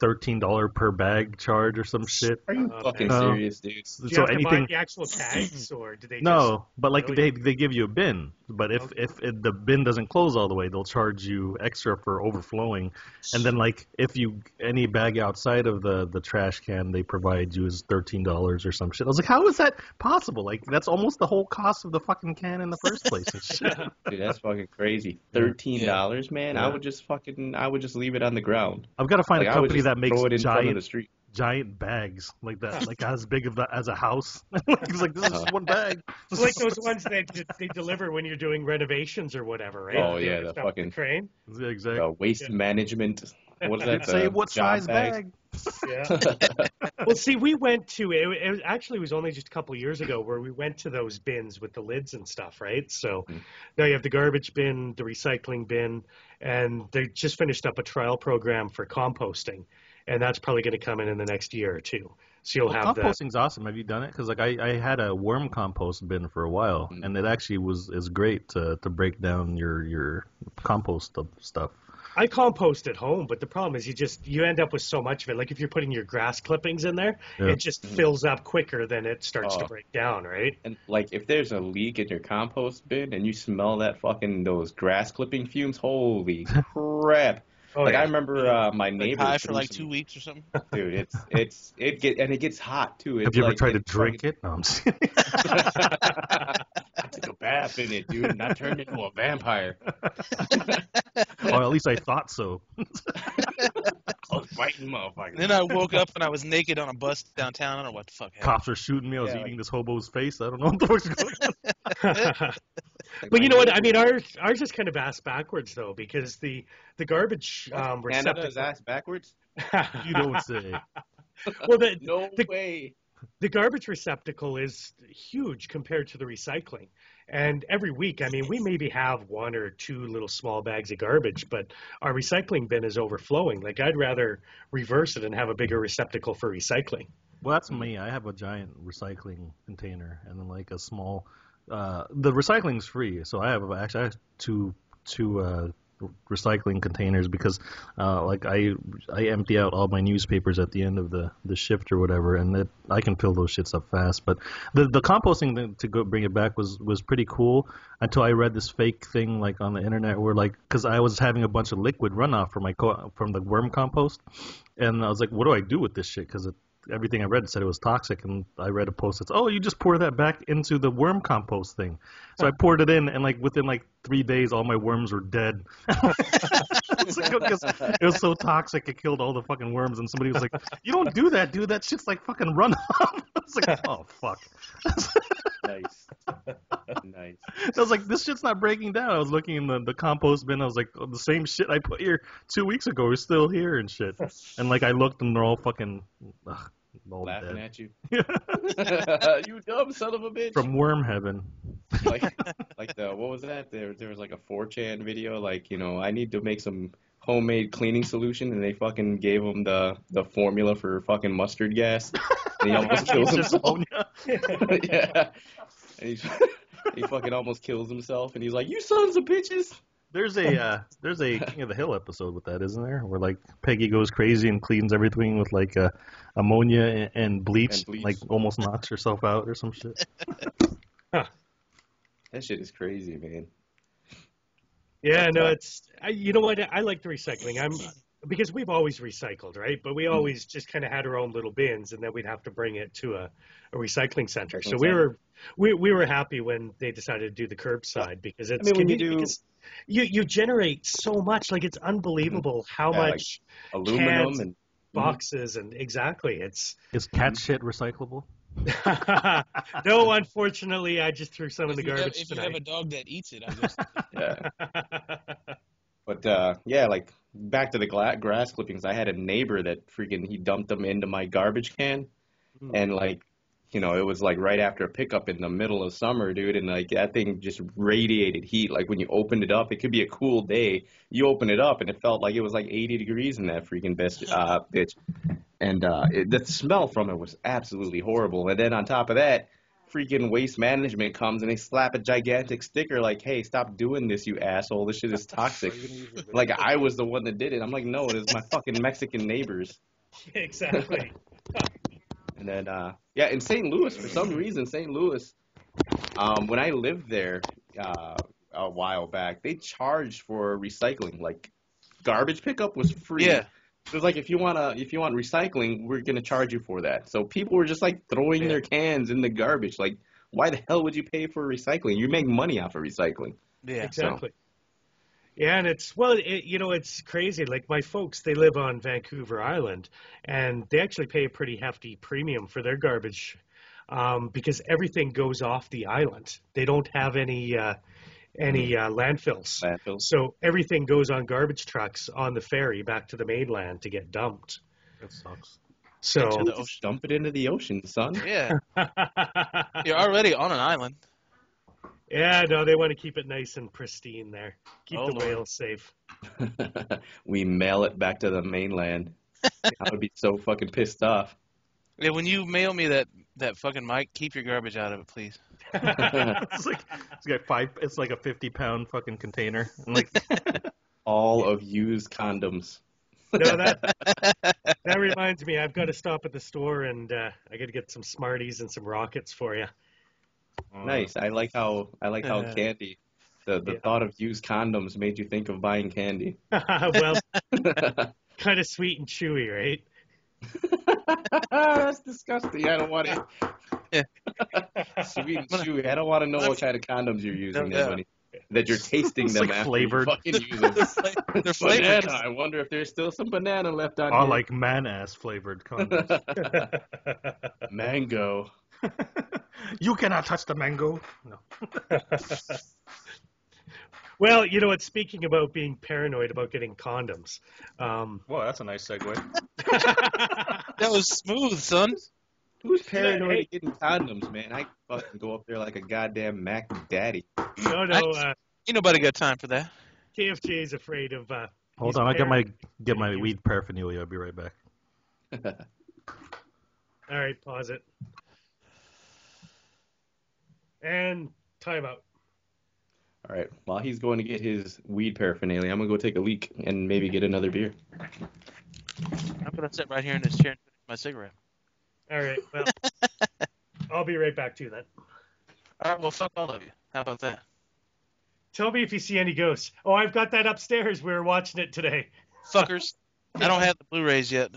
$13 per bag charge or some shit. Are you fucking serious, dude? Do you have to buy the actual tags, or do they? No, but like they give you a bin. But if the bin doesn't close all the way, they'll charge you extra for overflowing. And then like if any bag outside of the trash can they provide you is $13 or some shit. I was like, how is that possible? Like that's almost the whole cost of the fucking can in the first place. Dude, that's fucking crazy. $13, man. Yeah. I would just leave it on the ground. I've got to find a company that makes giant bags like that, like as big as a house. It's like, this is just one bag. It's like those ones that they deliver when you're doing renovations or whatever, right? Oh yeah, the fucking crane. Yeah, exactly. Waste management. What is that? Say what size bag? Yeah. Well, see, we went to it. Actually was only just a couple of years ago where we went to those bins with the lids and stuff, right? So now you have the garbage bin, the recycling bin, and they just finished up a trial program for composting. And that's probably going to come in the next year or two. So you'll have composting's awesome. Have you done it? Because like I had a worm compost bin for a while, and it actually is great to break down your compost stuff. I compost at home, but the problem is you end up with so much of it. Like if you're putting your grass clippings in there, it just fills up quicker than it starts to break down, right? And like if there's a leak in your compost bin and you smell those grass clipping fumes, holy crap! I remember my neighbor high for like 2 weeks or something. Dude, it gets hot too. Have you ever tried to drink it? No, I'm just kidding. I took a bath in it, dude, and I turned into a vampire. Or at least I thought so. I was biting motherfuckers. Then I woke up and I was naked on a bus downtown. I don't know what the fuck happened. Cops are shooting me. I was eating this hobo's face. I don't know what the fuck's going on. But you know what? I mean, ours is kind of ass backwards though, because the garbage receptacle. Canada's ass backwards? You don't say. Well, no way. The garbage receptacle is huge compared to the recycling. And every week, I mean, we maybe have 1 or 2 little small bags of garbage, but our recycling bin is overflowing. Like, I'd rather reverse it and have a bigger receptacle for recycling. Well, that's me. I have a giant recycling container and then like a small. The recycling's free, so I have two recycling containers because like I empty out all my newspapers at the end of the shift or whatever, and I can fill those shits up fast. But the composting thing, to go bring it back, was pretty cool until I read this fake thing like on the internet where like, because I was having a bunch of liquid runoff from the worm compost, and I was like, what do I do with this shit? Because everything I read said it was toxic, and I read a post that's, you just pour that back into the worm compost thing. So I poured it in, and like within like 3 days, all my worms were dead. It's like, 'cause it was so toxic, it killed all the fucking worms. And somebody was like, "You don't do that, dude. That shit's like fucking runoff." I was like, "Oh fuck." Nice. Nice. I was like, "This shit's not breaking down." I was looking in the compost bin. I was like, the same shit I put here 2 weeks ago is still here and shit. And like I looked, and they're all fucking all Laughing dead. at you. You dumb son of a bitch. From worm heaven. like what was that? There was like a 4chan video, like, I need to make some homemade cleaning solution, and they fucking gave him the formula for fucking mustard gas, and he almost kills himself. Yeah, and he fucking almost kills himself, and he's like, "You sons of bitches." There's a King of the Hill episode with that, isn't there? Where like Peggy goes crazy and cleans everything with like ammonia and bleach, like almost knocks herself out or some shit. That shit is crazy, man. Yeah, no, you know what? I like the recycling. Because we've always recycled, right? But we always just kind of had our own little bins, and then we'd have to bring it to a recycling center. So we were happy when they decided to do the curbside, because it's convenient, because you generate so much. Like, it's unbelievable how much like aluminum and boxes and exactly. Is cat shit recyclable? No, unfortunately, I just threw some in the garbage If tonight. you have a dog that eats it, I guess. yeah. But like back to the grass clippings. I had a neighbor that freaking he dumped them into my garbage can, and like, it was like right after a pickup in the middle of summer, dude, and like that thing just radiated heat. Like when you opened it up, it could be a cool day. You open it up and it felt like it was like 80 degrees in that freaking bitch. And the smell from it was absolutely horrible. And then on top of that, freaking Waste Management comes and they slap a gigantic sticker like, "Hey, stop doing this, you asshole. This shit is toxic." Like I was the one that did it. I'm like, no, it is my fucking Mexican neighbors. Exactly. And then, in St. Louis, for some reason, when I lived there a while back, they charged for recycling. Like, garbage pickup was free. Yeah. It was like, if you want recycling, we're gonna charge you for that. So people were just like throwing their cans in the garbage. Like, why the hell would you pay for recycling? You make money off of recycling. Yeah. Exactly. Yeah, and it's crazy. Like, my folks, they live on Vancouver Island, and they actually pay a pretty hefty premium for their garbage, because everything goes off the island. They don't have any landfills. So everything goes on garbage trucks on the ferry back to the mainland to get dumped. That sucks. So just dump it into the ocean, son. Yeah. You're already on an island. Yeah, no, they want to keep it nice and pristine there. Keep the whales safe. We mail it back to the mainland. I would be so fucking pissed off. Yeah, when you mail me that fucking mic, keep your garbage out of it, please. It's like a 50-pound fucking container. And like all of used condoms. No, that reminds me. I've got to stop at the store, and I got to get some Smarties and some rockets for you. Nice. I like how candy. The thought of used condoms made you think of buying candy. Well, kind of sweet and chewy, right? That's disgusting. I don't want it. Sweet and chewy. I don't want to know what kind of condoms you're using, that you're tasting them like after flavored. you fucking use them. They're flavored. Banana. I wonder if there's still some banana left on Oh, here. like man-ass flavored condoms. Mango. You cannot touch the mango. No. Well, speaking about being paranoid about getting condoms. Well, that's a nice segue. That was smooth, son. Who's paranoid getting condoms, man? I fucking go up there like a goddamn Mac Daddy. No, Ain't nobody got time for that. KFJ is afraid of. Hold on, I get my weed paraphernalia. I'll be right back. All right, pause it. And timeout. All right, while he's going to get his weed paraphernalia, I'm going to go take a leak and maybe get another beer. I'm going to sit right here in this chair and finish my cigarette. All right, well, I'll be right back too then. All right, well, fuck all of you. How about that? Tell me if you see any ghosts. Oh, I've got that upstairs. We were watching it today. Fuckers. I don't have the Blu-rays yet.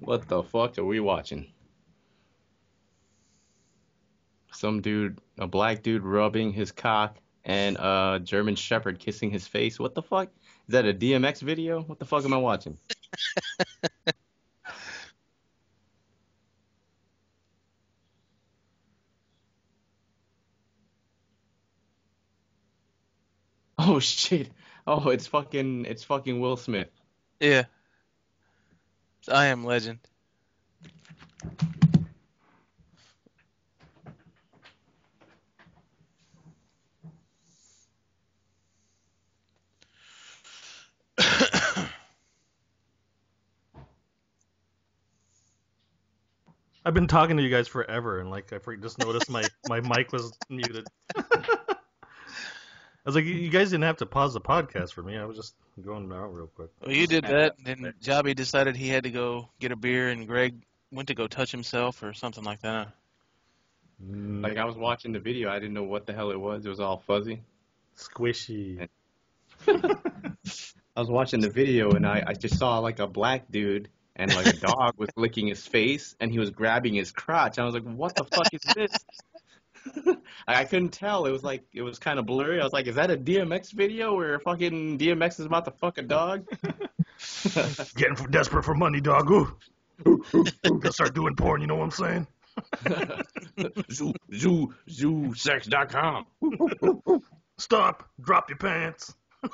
What the fuck are we watching? Some dude, a black dude rubbing his cock and a German Shepherd kissing his face. What the fuck? Is that a DMX video? What the fuck am I watching? Oh shit. Oh, it's fucking Will Smith. Yeah. I Am Legend. I've been talking to you guys forever, and like I just noticed my mic was muted. I was like, you guys didn't have to pause the podcast for me. I was just going out real quick. Well, you did that, and then Jobby decided he had to go get a beer, and Greg went to go touch himself or something like that. Like, I was watching the video. I didn't know what the hell it was. It was all fuzzy. Squishy. I was watching the video, and I just saw, like, a black dude, and, like, a dog was licking his face, and he was grabbing his crotch. I was like, what the fuck is this? I couldn't tell. It was kind of blurry. I was like, is that a DMX video where fucking DMX is about to fuck a dog? Getting desperate for money, dog. Ooh. Gonna start doing porn, you know what I'm saying? Zoosex.com. Stop. Drop your pants. God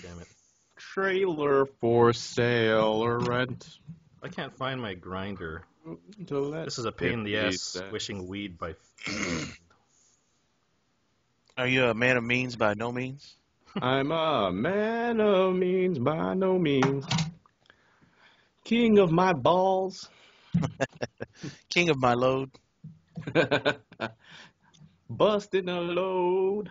damn it. Trailer for sale or rent. I can't find my grinder. This is a pain in the ass squishing weed by... Are you a man of means by no means? I'm a man of means by no means. King of my balls. King of my load. Busting a load.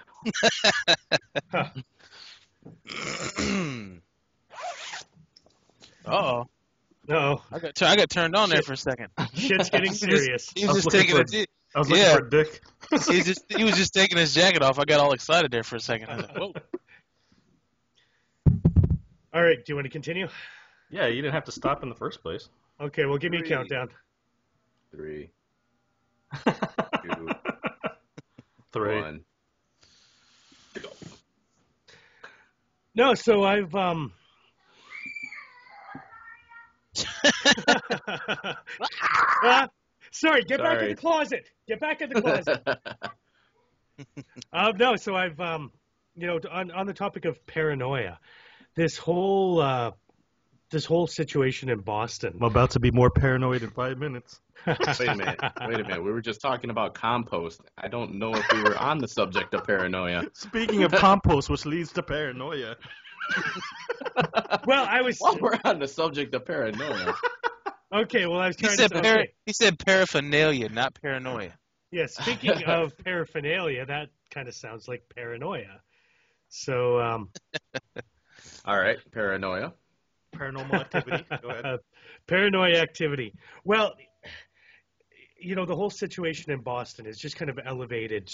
Uh-oh. No. I got turned on there for a second. Shit's getting serious. He was just taking I was looking for a dick. he was just taking his jacket off. I got all excited there for a second. I was like, whoa. All right, do you want to continue? Yeah, you didn't have to stop in the first place. Okay, well, give me a countdown. 3, 2, 3. 1. Go. No, so I've sorry, get back in the closet. Get back in the closet. No, so I've on the topic of paranoia, this whole situation in Boston. I'm about to be more paranoid in 5 minutes. Wait a minute. We were just talking about compost. I don't know if we were on the subject of paranoia. Speaking of compost, which leads to paranoia. Well, I was... While we're on the subject of paranoia. Okay, well, I was He trying said to... Okay. he said paraphernalia, not paranoia. Yeah, speaking of paraphernalia, that kind of sounds like paranoia. So, All right, paranoia. Paranormal activity. Go ahead. Paranoia activity. Well, the whole situation in Boston has just kind of elevated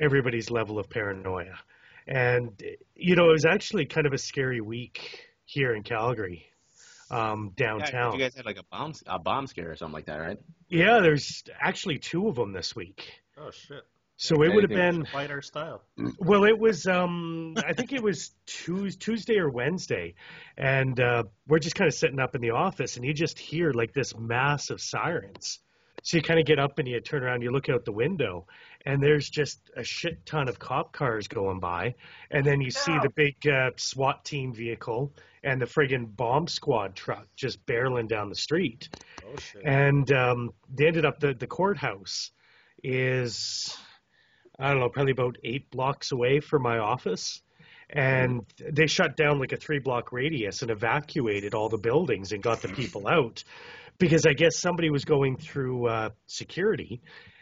everybody's level of paranoia. And, it was actually kind of a scary week here in Calgary, downtown. Yeah, you guys had like a bomb scare or something like that, right? Yeah, there's actually 2 of them this week. Oh, shit. So it would have been... Quite our style. Well, it was, I think it was Tuesday or Wednesday, and we're just kind of sitting up in the office, and you just hear like this mass of sirens. So you kind of get up and you turn around, you look out the window, and there's just a shit ton of cop cars going by, and then you see the big SWAT team vehicle and the friggin' bomb squad truck just barreling down the street. Oh, shit. And they ended up, the courthouse is... I don't know, probably about 8 blocks away from my office. And they shut down like a 3-block radius and evacuated all the buildings and got the people out. Because I guess somebody was going through security.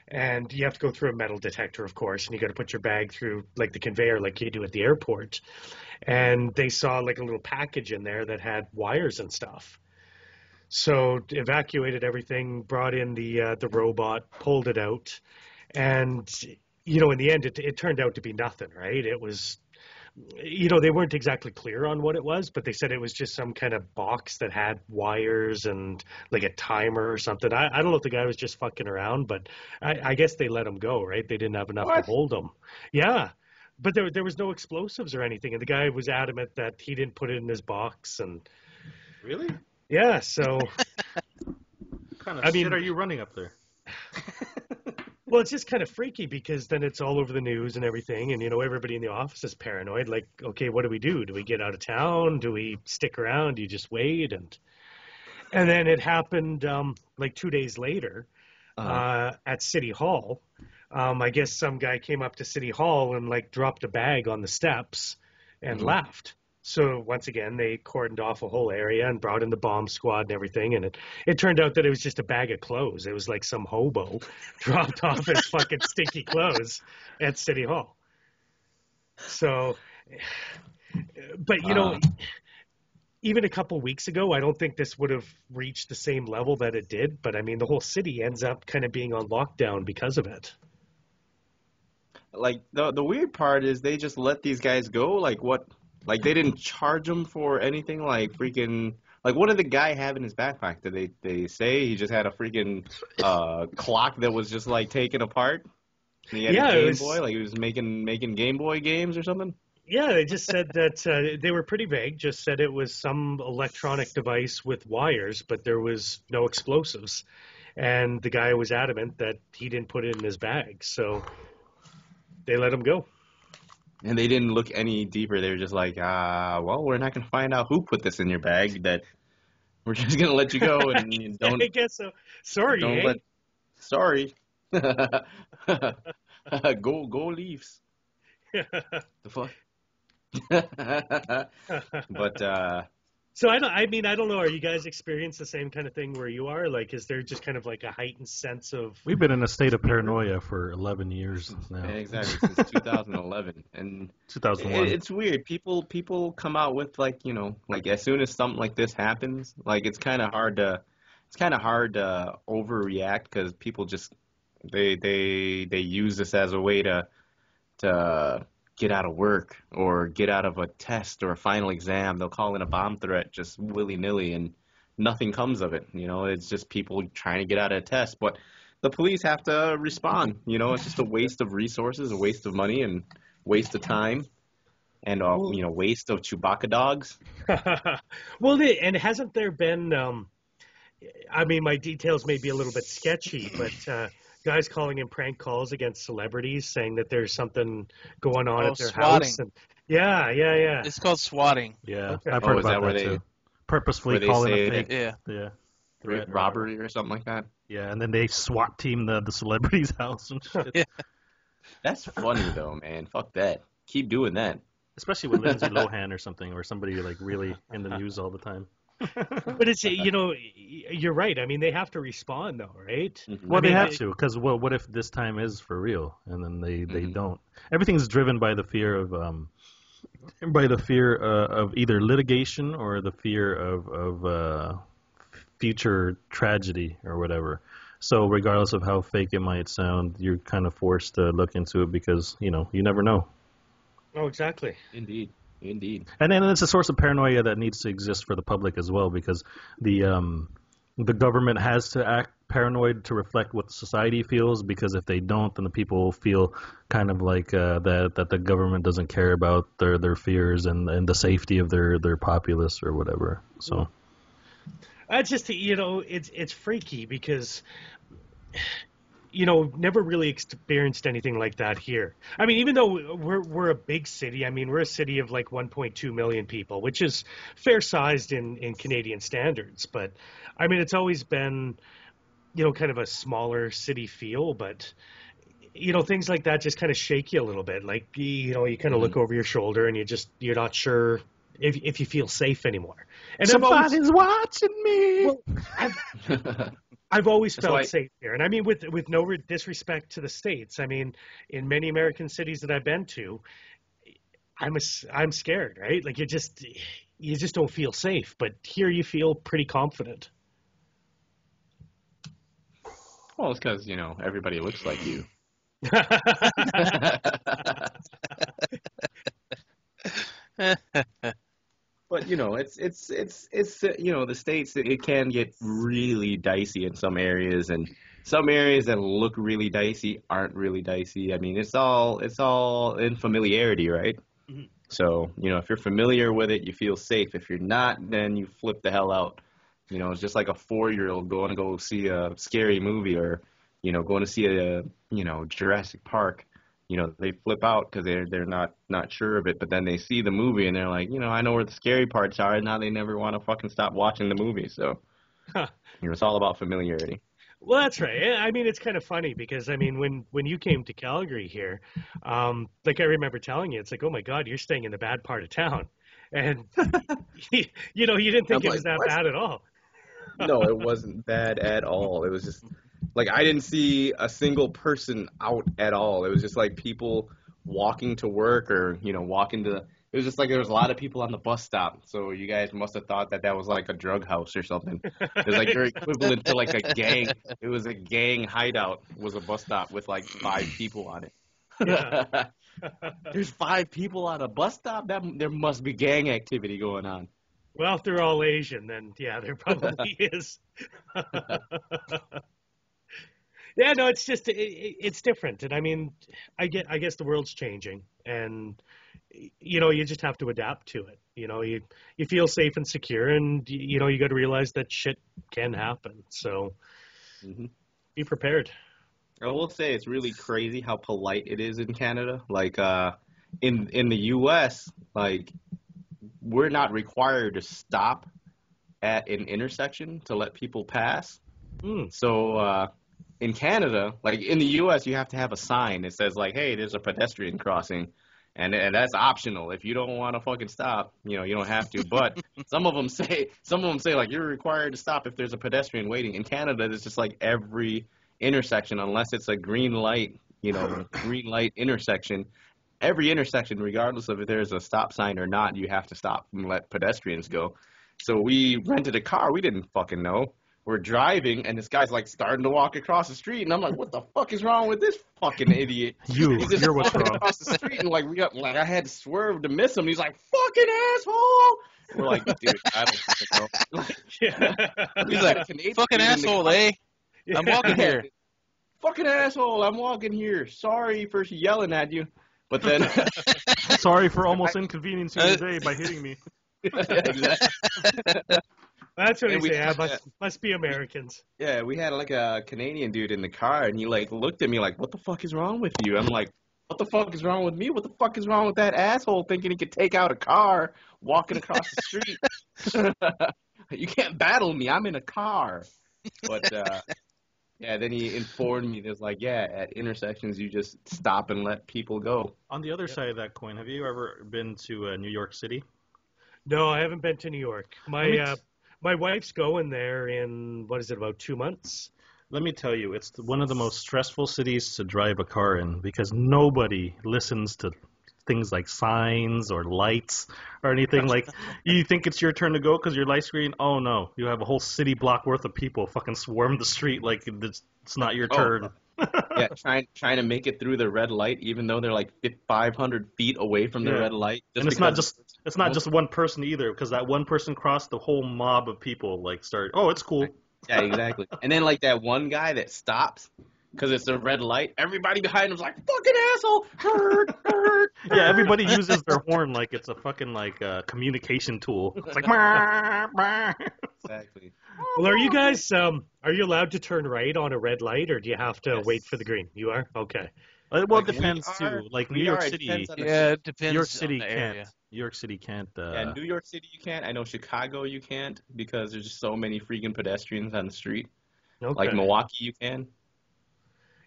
And you have to go through a metal detector, of course. And you got to put your bag through like the conveyor like you do at the airport. And they saw like a little package in there that had wires and stuff. So evacuated everything, brought in the robot, pulled it out. And... in the end, it turned out to be nothing, right? It was, they weren't exactly clear on what it was, but they said it was just some kind of box that had wires and like a timer or something. I don't know if the guy was just fucking around, but I guess they let him go, right? They didn't have enough to hold him. Yeah. But there was no explosives or anything, and the guy was adamant that he didn't put it in his box. And Really? Yeah, so... What kind of shit are you running up there? Well, it's just kind of freaky because then it's all over the news and everything, and everybody in the office is paranoid. Like, okay, what do we do? Do we get out of town? Do we stick around? Do you just wait? And then it happened like 2 days later at City Hall. I guess some guy came up to City Hall and like dropped a bag on the steps and left. So once again, they cordoned off a whole area and brought in the bomb squad and everything. And it turned out that it was just a bag of clothes. It was like some hobo dropped off his fucking stinky clothes at City Hall. So, but even a couple weeks ago, I don't think this would have reached the same level that it did. But I mean, the whole city ends up kind of being on lockdown because of it. Like the weird part is they just let these guys go. Like what? Like, they didn't charge him for anything, like, freaking... Like, what did the guy have in his backpack? Did they say he just had a freaking clock that was just, like, taken apart? And he had a Game Boy? Like, he was making Game Boy games or something? Yeah, they just said that they were pretty vague, just said it was some electronic device with wires, but there was no explosives. And the guy was adamant that he didn't put it in his bag, so they let him go. And they didn't look any deeper. They were just like, well, we're not going to find out who put this in your bag. That we're just going to let you go and you don't. I guess so. Sorry, Sorry. Go Leafs. The fuck. But so I don't know. Are you guys experience the same kind of thing where you are? Like, is there just kind of like a heightened sense of? We've been in a state of paranoia for 11 years now. Exactly, since 2011 and 2001. It's weird. People come out with like like as soon as something like this happens, like it's kind of hard to overreact because people just they use this as a way to get out of work or get out of a test or a final exam. They'll call in a bomb threat just willy-nilly and nothing comes of it. It's just people trying to get out of a test. But the police have to respond. It's just a waste of resources, a waste of money, and waste of time. And, waste of Chewbacca dogs. Well, and hasn't there been, I mean, my details may be a little bit sketchy, but guys calling in prank calls against celebrities saying that there's something going on at their swatting. house. And, yeah. It's called swatting. Yeah, Okay. I've heard about where that they too. Purposefully they calling say a fake. Yeah. Robbery or something like that. Yeah, and then they SWAT team the celebrity's house and shit. Yeah. That's funny though, man. Fuck that. Keep doing that. Especially with Lindsay Lohan or something, or somebody like really in the news all the time. But it's, you're right. I mean, they have to respond though, right? Mm-hmm. Well, they have to, because what if this time is for real, and then they don't? Everything's driven by the fear of either litigation or the fear of future tragedy or whatever. So regardless of how fake it might sound, you're kind of forced to look into it because you never know. Oh, exactly. Indeed. And then it's a source of paranoia that needs to exist for the public as well, because the government has to act paranoid to reflect what society feels, because if they don't, then the people feel kind of like that the government doesn't care about their fears and the safety of their populace or whatever. So It's just, it's freaky because, never really experienced anything like that here. I mean, even though we're a big city, I mean, we're a city of like 1.2 million people, which is fair sized in Canadian standards. But I mean, it's always been, kind of a smaller city feel, but things like that just kind of shake you a little bit. Like, you kind of look over your shoulder and you're not sure if you feel safe anymore. And somebody's watching me. Well, I've always felt safe here. And I mean, with no disrespect to the States, I mean, in many American cities that I've been to, I'm scared, right? Like you just don't feel safe, but here you feel pretty confident. Well, it's because, everybody looks like you. But it's the States, it can get really dicey in some areas, and some areas that look really dicey aren't really dicey. I mean, it's all in familiarity, right? Mm-hmm. So, if you're familiar with it, you feel safe. If you're not, then you flip the hell out. It's just like a 4-year-old going to go see a scary movie, or going to see a Jurassic Park. They flip out because they're not sure of it, but then they see the movie and they're like, I know where the scary parts are, and now they never want to fucking stop watching the movie. So, it's all about familiarity. Well, that's right. I mean, it's kind of funny because, I mean, when you came to Calgary here, like I remember telling you, it's like, oh my God, you're staying in the bad part of town. And, you didn't think it was that bad at all. No, it wasn't bad at all. It was just, like, I didn't see a single person out at all. It was just like people walking to work or, walking to it was just like there was a lot of people on the bus stop. So you guys must have thought that was like a drug house or something. It was like your equivalent to like a gang. It was a gang hideout, was a bus stop with like 5 people on it. Yeah. There's 5 people on a bus stop? There must be gang activity going on. Well, if they're all Asian, then yeah, there probably is. Yeah, no, it's just it's different, and I mean, I guess the world's changing, and you just have to adapt to it. You feel safe and secure, and you got to realize that shit can happen. So be prepared. I will say it's really crazy how polite it is in Canada. Like in the U.S., like we're not required to stop at an intersection to let people pass. So in Canada, like in the U.S., you have to have a sign that says like, "Hey, there's a pedestrian crossing," and that's optional. If you don't want to fucking stop, you don't have to. But some of them say like you're required to stop if there's a pedestrian waiting. In Canada, there's just like every intersection, unless it's a green light, green light intersection. Every intersection, regardless of if there's a stop sign or not, you have to stop and let pedestrians go. So we rented a car. We didn't fucking know. We're driving, and this guy's like starting to walk across the street, and I'm like, "What the fuck is wrong with this fucking idiot?" You're what's wrong. Across the street, and I had to swerve to miss him. He's like, "Fucking asshole!" We're like, "Dude, I don't fucking know." He's like, "Fucking asshole, eh? I'm walking here." Fucking asshole, I'm walking here. Sorry for yelling at you, but then sorry for almost inconveniencing your day by hitting me. Yeah, exactly. That's what he said. Must be Americans. Yeah, we had like a Canadian dude in the car, and he like looked at me like, "What the fuck is wrong with you?" I'm like, "What the fuck is wrong with me? What the fuck is wrong with that asshole thinking he could take out a car walking across the street? You can't battle me. I'm in a car." But Yeah, then he informed me. There's like, yeah, at intersections you just stop and let people go. On the other side of that coin, have you ever been to New York City? No, I haven't been to New York. My wife's going there in, what is it, about 2 months? Let me tell you, it's one of the most stressful cities to drive a car in because nobody listens to things like signs or lights or anything. Like, you think it's your turn to go because your light screen. Oh no, you have a whole city block worth of people fucking swarm the street like it's not your turn. Yeah, trying to make it through the red light, even though they're like 500 feet away from the red light. And it's not just one person either, because that one person crossed, the whole mob of people like start. Oh, it's cool. Yeah, exactly. And then like that one guy that stops because it's a red light. Everybody behind him's like, "Fucking asshole!" Hurt. Yeah, everybody uses their horn like it's a fucking communication tool. It's like. Exactly. Well, are you guys are you allowed to turn right on a red light, or do you have to wait for the green? You are? Okay. Well, it depends too. Like New York City. Yeah, it depends. New York City on the can't. area. New York City can't. Yeah, New York City you can't. I know Chicago you can't because there's just so many freaking pedestrians on the street. Okay. Like Milwaukee you can.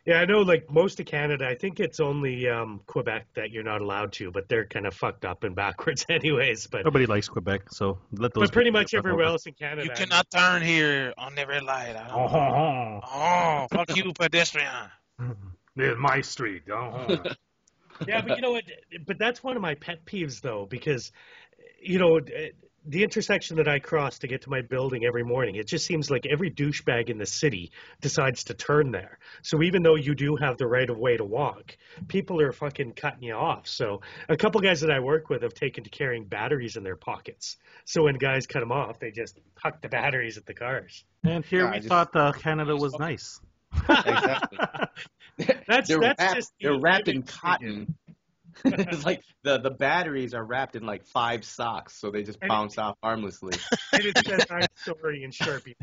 Yeah, I know, like, most of Canada, I think it's only Quebec that you're not allowed to, but they're kind of fucked up and backwards anyways. But nobody likes Quebec, so let those. But pretty much everywhere else in Canada. You cannot turn here on the red light. Oh, fuck you, pedestrian. This is my street. Yeah, but you know what? But that's one of my pet peeves, though, because, you know, the intersection that I cross to get to my building every morning, it just seems like every douchebag in the city decides to turn there. So even though you do have the right of way to walk, people are fucking cutting you off. So a couple guys that I work with have taken to carrying batteries in their pockets. So when guys cut them off, they just huck the batteries at the cars. And here we thought Canada was nice. Exactly. They're wrapped in cotton. It's like the batteries are wrapped in like 5 socks, so they just bounce off harmlessly. And it says I'm sorry in Sharpie.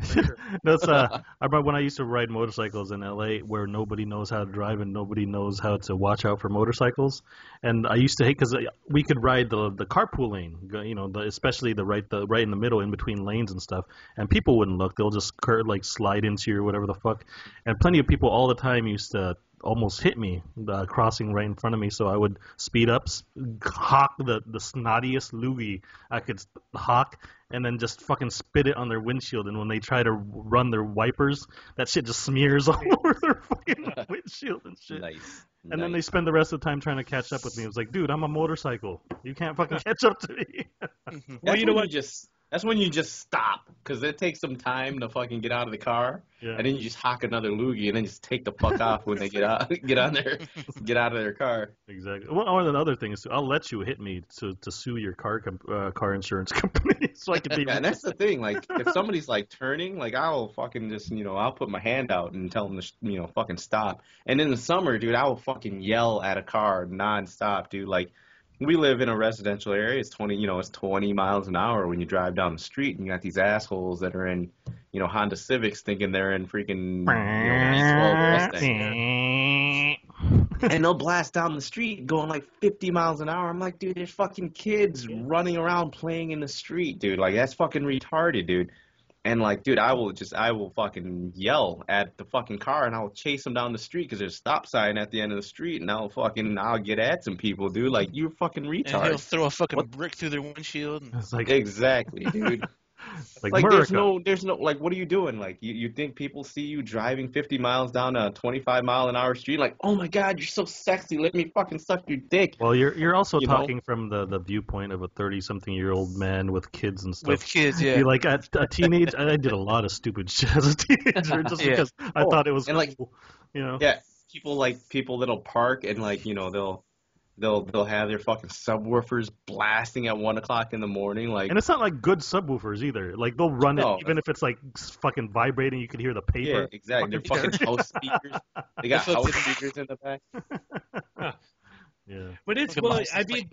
That's I remember when I used to ride motorcycles in LA, where nobody knows how to drive and nobody knows how to watch out for motorcycles. And I used to hate because we could ride the carpool lane, you know, especially the right in the middle, in between lanes and stuff. And people wouldn't look; they'll just slide into you or whatever the fuck. And plenty of people all the time used to almost hit me crossing right in front of me, so I would speed up, hawk the snottiest loogie I could hawk, and then just fucking spit it on their windshield. And when they try to run their wipers, that shit just smears all over their fucking windshield and shit. Nice. And then they spend the rest of the time trying to catch up with me. It was like, dude, I'm a motorcycle. You can't fucking catch up to me. Well, you know what? That's when you just stop, because it takes some time to fucking get out of the car, and then you just hawk another loogie, and then just take the fuck off when they get out of their car. Exactly. Well, one of the other things, I'll let you hit me to sue your car insurance company, so I can be. Yeah, and that's the thing. Like, if somebody's like turning, like I'll fucking just, I'll put my hand out and tell them to, fucking stop. And in the summer, dude, I will fucking yell at a car nonstop, dude. Like, we live in a residential area. It's 20 miles an hour when you drive down the street, and you got these assholes that are in, Honda Civics thinking they're in freaking, and they'll blast down the street going like 50 miles an hour. I'm like, dude, there's fucking kids running around playing in the street, dude. Like, that's fucking retarded, dude. And like, dude, I will fucking yell at the fucking car, and I'll chase them down the street because there's a stop sign at the end of the street, and I'll get at some people, dude. Like, you're fucking retard. And he'll throw a fucking brick through their windshield. It's like, exactly, dude. Like there's no, like, what are you doing? Like, you think people see you driving 50 miles down a 25-mile-an-hour street? Like, oh my God, you're so sexy. Let me fucking suck your dick. Well, you're also talking from the viewpoint of a 30-something-year-old man with kids and stuff. With kids, yeah. You're like a teenage. I did a lot of stupid shit as a teenager just because I thought it was and cool. Yeah, people that'll park and like, They'll have their fucking subwoofers blasting at 1 o'clock in the morning, like. And it's not like good subwoofers either. Like, they'll run it even if it's like fucking vibrating. You can hear the paper. Yeah, exactly. They're fucking house speakers. They got house speakers in the back. Yeah. But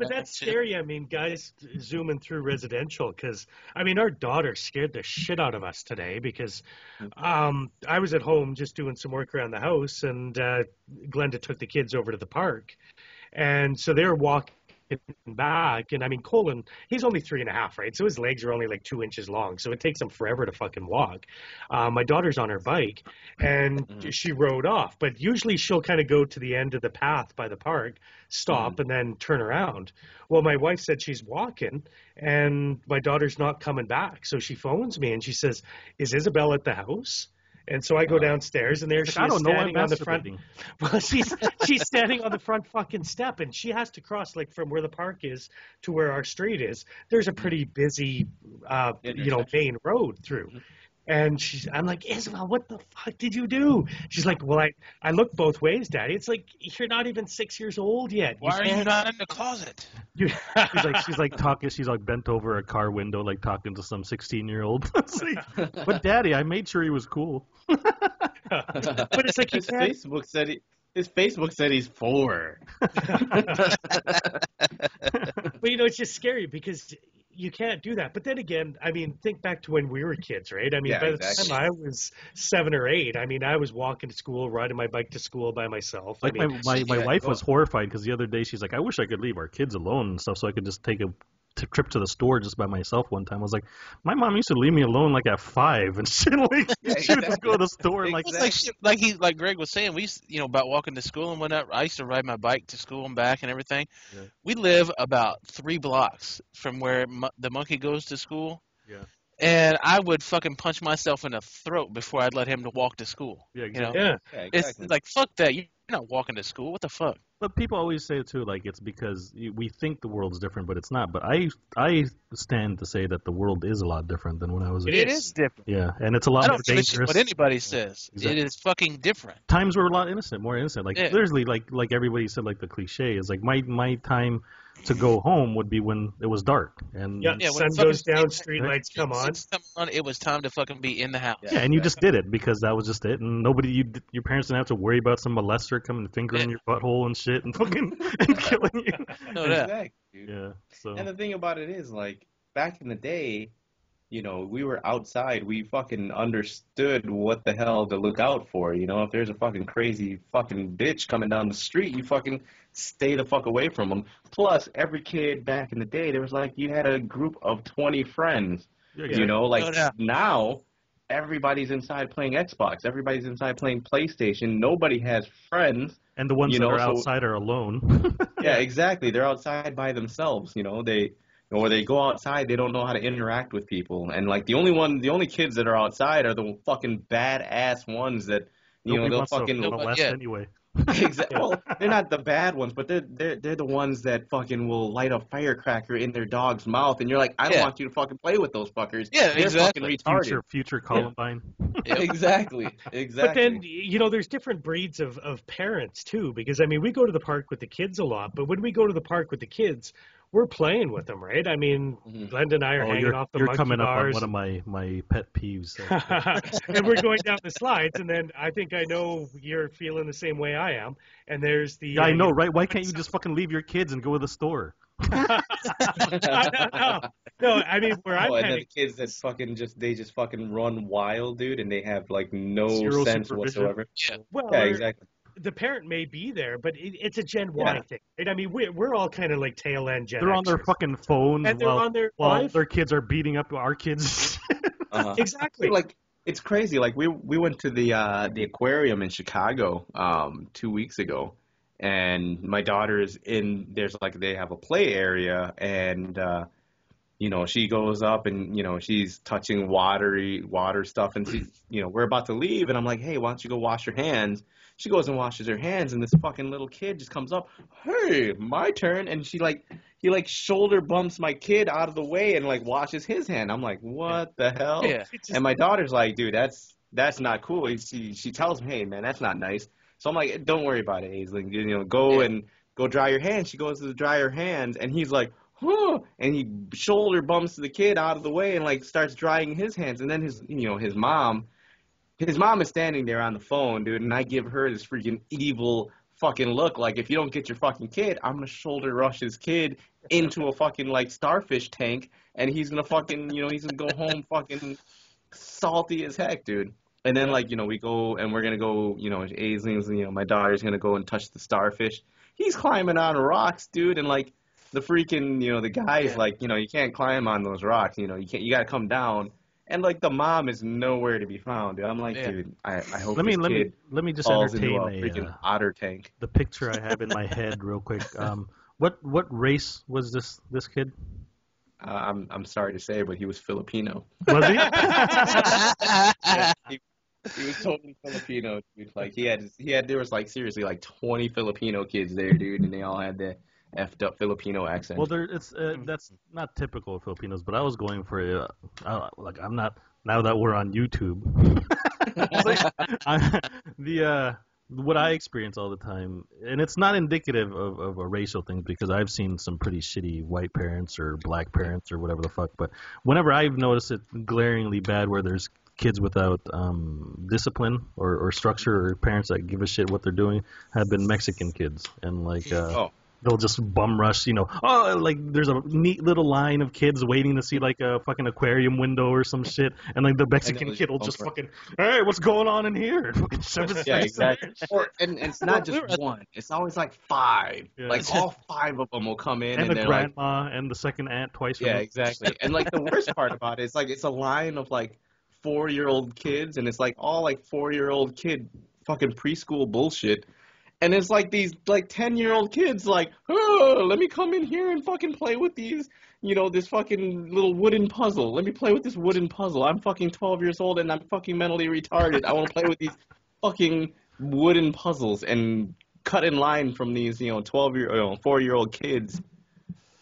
that's scary. I mean, guys zooming through residential, because our daughter scared the shit out of us today because I was at home just doing some work around the house, and Glenda took the kids over to the park. And so they were walking back. And I mean, Colin, he's only 3.5, right? So his legs are only like 2 inches long. So it takes him forever to fucking walk. My daughter's on her bike and she rode off, but usually she'll kind of go to the end of the path by the park, stop and then turn around. Well, my wife said she's walking and my daughter's not coming back. So she phones me and she says, "Is Isabel at the house?" And so I go downstairs, and there she is standing on the front. Well, she's standing on the front fucking step, and she has to cross like from where the park is to where our street is. There's a pretty busy, main road through. And I'm like, "Isabel, what the fuck did you do?" She's like, "Well, I looked both ways, Daddy." It's like, you're not even 6 years old yet. Why are you not in the closet? She's like talking. She's like bent over a car window, like talking to some 16-year-old. But Daddy, I made sure he was cool. But it's like his Facebook said he's 4. But it's just scary because you can't do that. But then again, I mean, think back to when we were kids, right? I mean, by the time I was 7 or 8, I mean, I was walking to school, riding my bike to school by myself. Like my wife was horrified because the other day she's like, "I wish I could leave our kids alone and stuff so I could just take a trip to the store just by myself." One time I was like, my mom used to leave me alone like at 5 and shit. Like she would just go to the store and like Greg was saying, we used, about walking to school and whatnot. I used to ride my bike to school and back and everything. Yeah. We live about 3 blocks from where the monkey goes to school. Yeah. And I would fucking punch myself in the throat before I'd let him to walk to school. Yeah, exactly. Yeah, exactly. It's like, fuck that. You're not walking to school. What the fuck? But people always say, too, like, it's because we think the world's different, but it's not. But I stand to say that the world is a lot different than when I was a kid. It is different. Yeah, and it's a lot more dangerous. I don't what anybody says. Exactly. It is fucking different. Times were a lot more innocent. Like, literally, like everybody said, like, the cliche is, like, my time to go home would be when it was dark. And sun goes down, street lights come on. It was time to fucking be in the house. Yeah, and you just did it because that was just it. And your parents didn't have to worry about some molester coming fingering your butthole and shit and fucking and killing you. No, that. Exactly, dude. Yeah. So. And the thing about it is, like, back in the day, we were outside. We fucking understood what the hell to look out for. If there's a fucking crazy fucking bitch coming down the street, you fucking stay the fuck away from them. Plus, every kid back in the day, there was like, you had a group of 20 friends. Yeah, now, everybody's inside playing Xbox. Everybody's inside playing PlayStation. Nobody has friends. And the ones that are outside are alone. Yeah, exactly. They're outside by themselves. Or they go outside, they don't know how to interact with people. And like the only kids that are outside are the fucking badass ones that they'll fucking molest anyway. Exactly. Well, they're not the bad ones, but they're the ones that fucking will light a firecracker in their dog's mouth, and you're like, I don't want you to fucking play with those fuckers. Yeah, they're exactly. Fucking retarded. Future Columbine. Yeah. Exactly. But then there's different breeds of parents too, because I mean we go to the park with the kids a lot, but when we go to the park with the kids, we're playing with them, right? I mean, Glenda and I are hanging off the monkey bars. You're coming up on one of my pet peeves. So. And we're going down the slides, and then I think I know you're feeling the same way I am. And there's the... Yeah, I know, right? Why can't you just fucking leave your kids and go to the store? No, I mean, where I'm and heading... the kids that fucking just fucking run wild, dude, and they have, like, no sense whatsoever. Yeah. Well, yeah, exactly. The parent may be there, but it's a Gen Y thing. Right? I mean, we're all kind of like tail end Gen Xers. They're on their fucking phones and while their kids are beating up our kids. Exactly. Like, it's crazy. Like, we went to the aquarium in Chicago 2 weeks ago, and my daughter is they have a play area, and she goes up and she's touching water stuff, and she we're about to leave, and I'm like, hey, why don't you go wash your hands? She goes and washes her hands, and this fucking little kid just comes up, hey, my turn, and he shoulder bumps my kid out of the way and like washes his hand. I'm like, what the hell? Yeah. And my daughter's like, dude, that's not cool. She tells me, hey man, that's not nice. So I'm like, don't worry about it, Aisling. Go dry your hands. She goes to dry her hands, and he's like, huh, and he shoulder bumps the kid out of the way and like starts drying his hands, and then his mom is standing there on the phone, dude, and I give her this freaking evil fucking look, like, if you don't get your fucking kid, I'm gonna shoulder rush his kid into a fucking, like, starfish tank, and he's gonna fucking, he's gonna go home fucking salty as heck, dude. And then, like, we go, and we're gonna go, Aisling's, my daughter's gonna go and touch the starfish. He's climbing on rocks, dude, and, like, the freaking, the guy's like, you can't climb on those rocks. You got to come down. And like the mom is nowhere to be found. Dude. I'm like, dude, I hope let me just falls entertain into a freaking otter tank. The picture I have in my head real quick. What race was this kid? I'm sorry to say, but he was Filipino. Was he? Yeah, he was totally Filipino, dude. Like there was like seriously like 20 Filipino kids there, dude, and they all had the effed up Filipino accent. Well, that's not typical of Filipinos, but I was going for I'm not, now that we're on YouTube. What I experience all the time, and it's not indicative of a racial thing because I've seen some pretty shitty white parents or black parents or whatever the fuck, but whenever I've noticed it glaringly bad where there's kids without discipline or structure or parents that give a shit what they're doing have been Mexican kids. And like they'll just bum rush, like there's a neat little line of kids waiting to see like a fucking aquarium window or some shit, and like the Mexican kid will just fucking, hey, what's going on in here? Yeah, exactly. And it's not just one; it's always like five. Yeah. Like all five of them will come in, and the grandma and the second aunt twice. Yeah, exactly. And like the worst part about it is like it's a line of like 4-year-old kids, and it's like all like 4-year-old kid fucking preschool bullshit. And it's like these like 10-year-old kids like, oh, let me come in here and fucking play with these, this fucking little wooden puzzle. Let me play with this wooden puzzle. I'm fucking 12 years old and I'm fucking mentally retarded. I want to play with these fucking wooden puzzles and cut in line from these, 4-year-old kids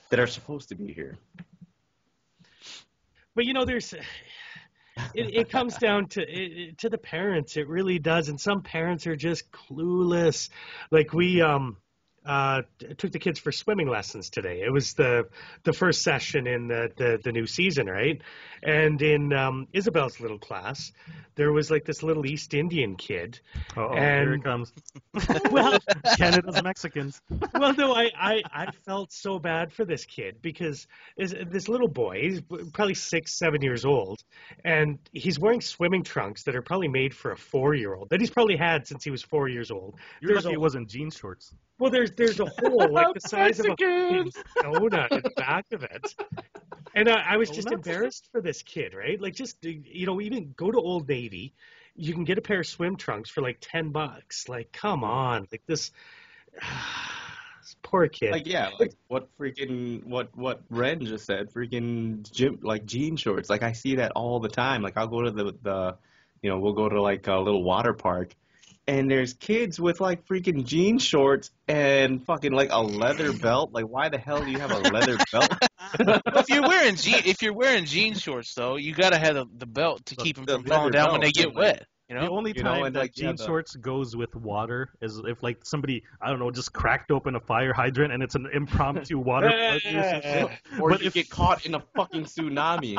that are supposed to be here. But there's. It comes down to the parents. It really does. And some parents are just clueless. Like we took the kids for swimming lessons today. It was the first session in the new season, right? And in Isabel's little class, there was like this little East Indian kid. And here it comes. Well, Canada's Mexicans. Well, no, I felt so bad for this kid because this little boy, he's probably 6-7 years old, and he's wearing swimming trunks that are probably made for a 4-year-old that he's probably had since he was 4 years old. You're lucky it wasn't jean shorts. Well, there's a hole like the size of a donut in the back of it. And I was just embarrassed for this kid, right? Like just, even go to Old Navy. You can get a pair of swim trunks for like $10. Like, come on. Like this poor kid. Like, yeah, like what Ren just said, freaking jean shorts. Like I see that all the time. Like I'll go to we'll go to like a little water park. And there's kids with like freaking jean shorts and fucking like a leather belt. Like, why the hell do you have a leather belt? If you're wearing jean shorts though, you gotta have the belt to keep them from falling down when they get wet. The only time that jean shorts goes with water is if like somebody, I don't know, just cracked open a fire hydrant and it's an impromptu water plug or you get caught in a fucking tsunami.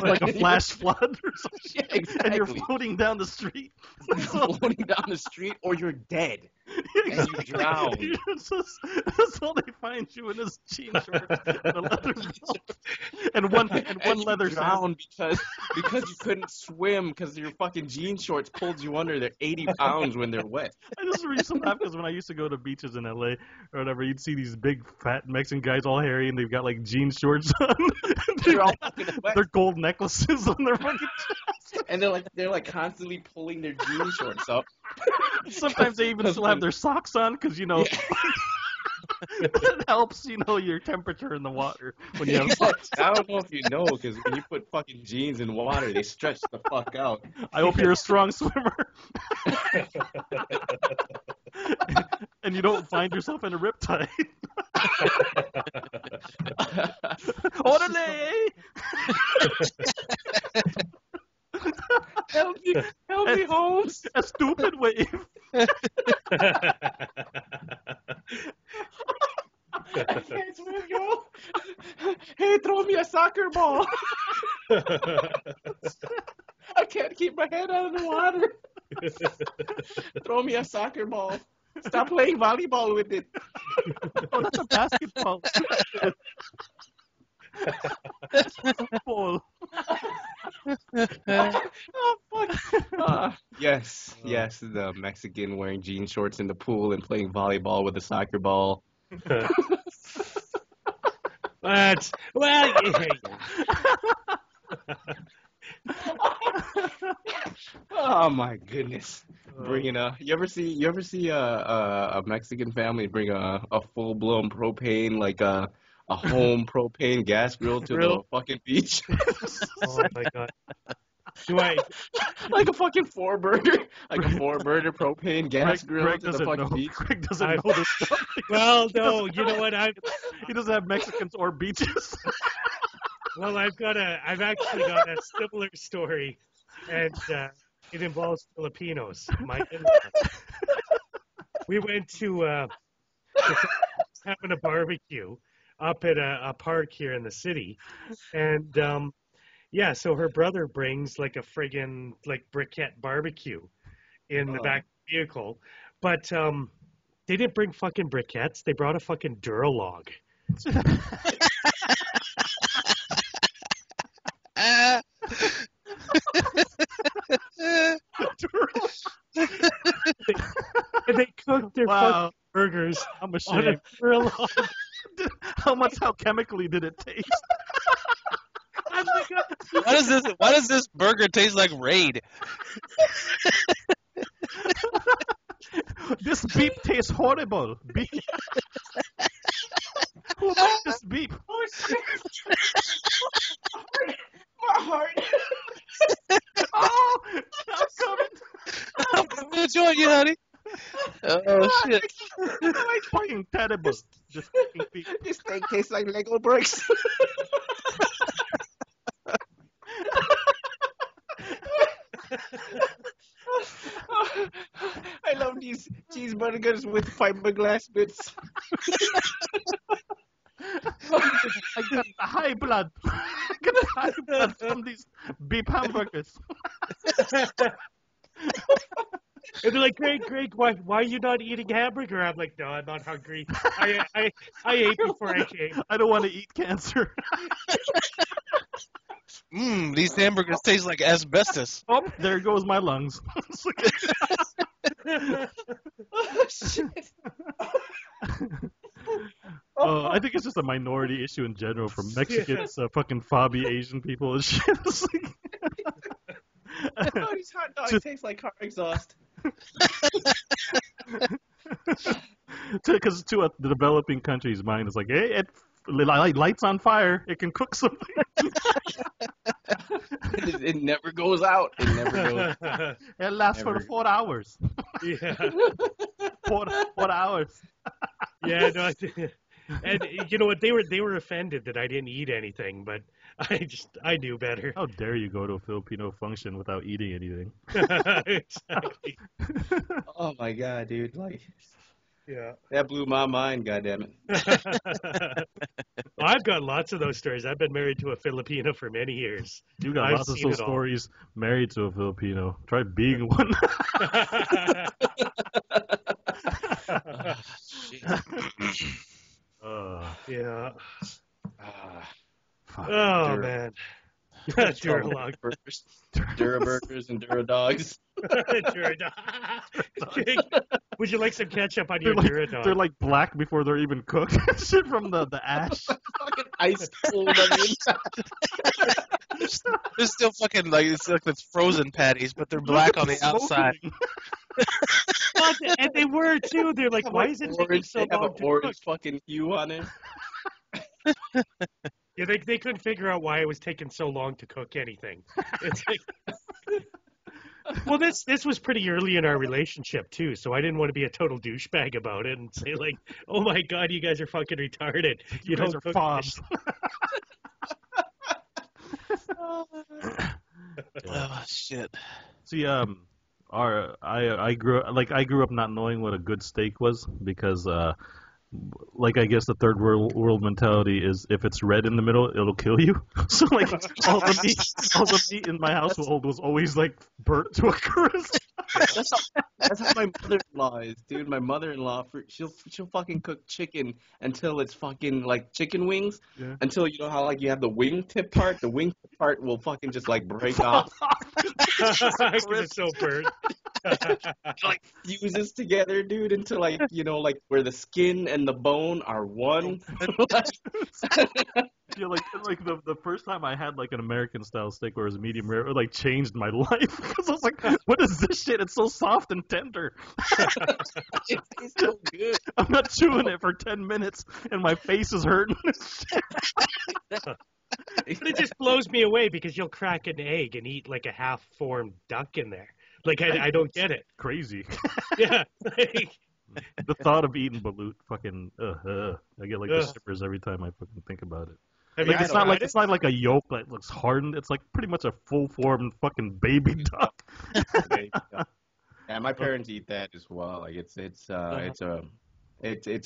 Like a flash flood or something. Yeah, exactly. And you're floating down the street. Or you're dead. And you drown. That's all they find you in is jean shorts and a leather belt. And one leather drown because you couldn't swim because your fucking jean shorts pulled you under. They're 80 pounds when they're wet. I just used to laugh because when I used to go to beaches in LA or whatever, you'd see these big fat Mexican guys all hairy and they've got like jean shorts on. They're all fucking wet. They're gold necklaces on their fucking chest. And they're like constantly pulling their jean shorts up. Sometimes they even still have their socks on because it helps, your temperature in the water when you have socks. I don't know if you know, because when you put fucking jeans in water, they stretch the fuck out. I hope you're a strong swimmer. And you don't find yourself in a riptide. Orale! Help me, Holmes. A stupid wave. I can't swim, yo. Hey, throw me a soccer ball. I can't keep my head out of the water. Throw me a soccer ball. Stop playing volleyball with it. Oh, that's a basketball. Football. Oh, fuck. Yes, the Mexican wearing jean shorts in the pool and playing volleyball with a soccer ball. Well, yeah. Oh my goodness! Bringing you ever see a Mexican family bring a full blown propane like a home propane gas grill to the fucking beach? Oh my God. Do I? Like a fucking four burner propane gas grill to the fucking beach. Greg doesn't know this stuff. Well, no, you know what? He doesn't have Mexicans or beaches. Well, I've actually got a similar story, and it involves Filipinos. My in-laws. We went to having a barbecue up at a park here in the city, and yeah, so her brother brings like a friggin' like briquette barbecue in the back of the vehicle, but they didn't bring fucking briquettes. They brought a fucking Duralog. And they cooked their fucking burgers I'm on ashamed. a Duralog. How chemically did it taste? Why does this burger taste like Raid? This beef tastes horrible. Beef. Who made this beef? Oh shit! My heart. Oh, I'm coming. Which one, you honey? Oh shit! It's fucking terrible. Just fucking beef. This thing tastes like Lego bricks. I love these cheeseburgers with fiberglass bits. I got the high blood. I got the high blood from these beef hamburgers. And they're like, Greg, why are you not eating hamburger? I'm like, no, I'm not hungry. I ate before I came. I don't want to eat cancer. These hamburgers taste like asbestos. Oh, there goes my lungs. Oh shit! I think it's just a minority issue in general for Mexicans, fucking fobby Asian people and shit. It's like- Oh, these hot dogs taste like car exhaust. Because to the developing country's mind, it's like, hey, it lights on fire. It can cook something. It never goes out. It never goes. It lasts for 4 hours. Yeah. 4 hours. Yeah, no, and you know what? They were offended that I didn't eat anything, but I knew better. How dare you go to a Filipino function without eating anything? Exactly. Oh my god, dude! Like, Yeah. that blew my mind. Goddamn it! I've got lots of those stories. I've been married to a Filipino for many years. You got I've lots of seen those it all. stories married to a Filipino. Try being one. Yeah. Fuck. Oh, man. Duralog. Burgers, Duraburgers and Duradogs. Would you like some ketchup on your Duradog? They're like black before they're even cooked. Shit from the ash. Fucking ice cold on the inside. They're still fucking like it's frozen patties, but they're black on the outside. And they were too. They're like, why is it taking so They have long an to orange cook? fucking hue on it. Yeah, they couldn't figure out why it was taking so long to cook anything. It's like, well, this was pretty early in our relationship too, so I didn't want to be a total douchebag about it and say like, "Oh my god, you guys are fucking retarded. You guys are cook fobs." Oh shit! See, I grew up not knowing what a good steak was because like I guess the third world mentality is if it's red in the middle, it'll kill you. So like all the meat in my household was always like burnt to a crisp. That's how my mother-in-law is, dude. My mother-in-law, she'll fucking cook chicken until it's fucking like chicken wings. Yeah. Until you know how like you have the wingtip part. The wingtip part will fucking just like break off. Because it's so burnt. like fuses together, dude, into like like where the skin and the bone are one. Yeah, like the first time I had like an American style steak where it was medium rare, it like changed my life because I was like, what is this shit? It's so soft and tender. It tastes so good. I'm not chewing it for 10 minutes and my face is hurting. But it just blows me away because you'll crack an egg and eat like a half-formed duck in there. Like, I don't get it. Crazy. Yeah. Like, The thought of eating balut, fucking, I get like the shivers every time I fucking think about it. have Like you tried it? it's not like a yolk that looks hardened. It's like pretty much a full formed fucking baby duck. Yeah, my parents eat that as well. Like it's a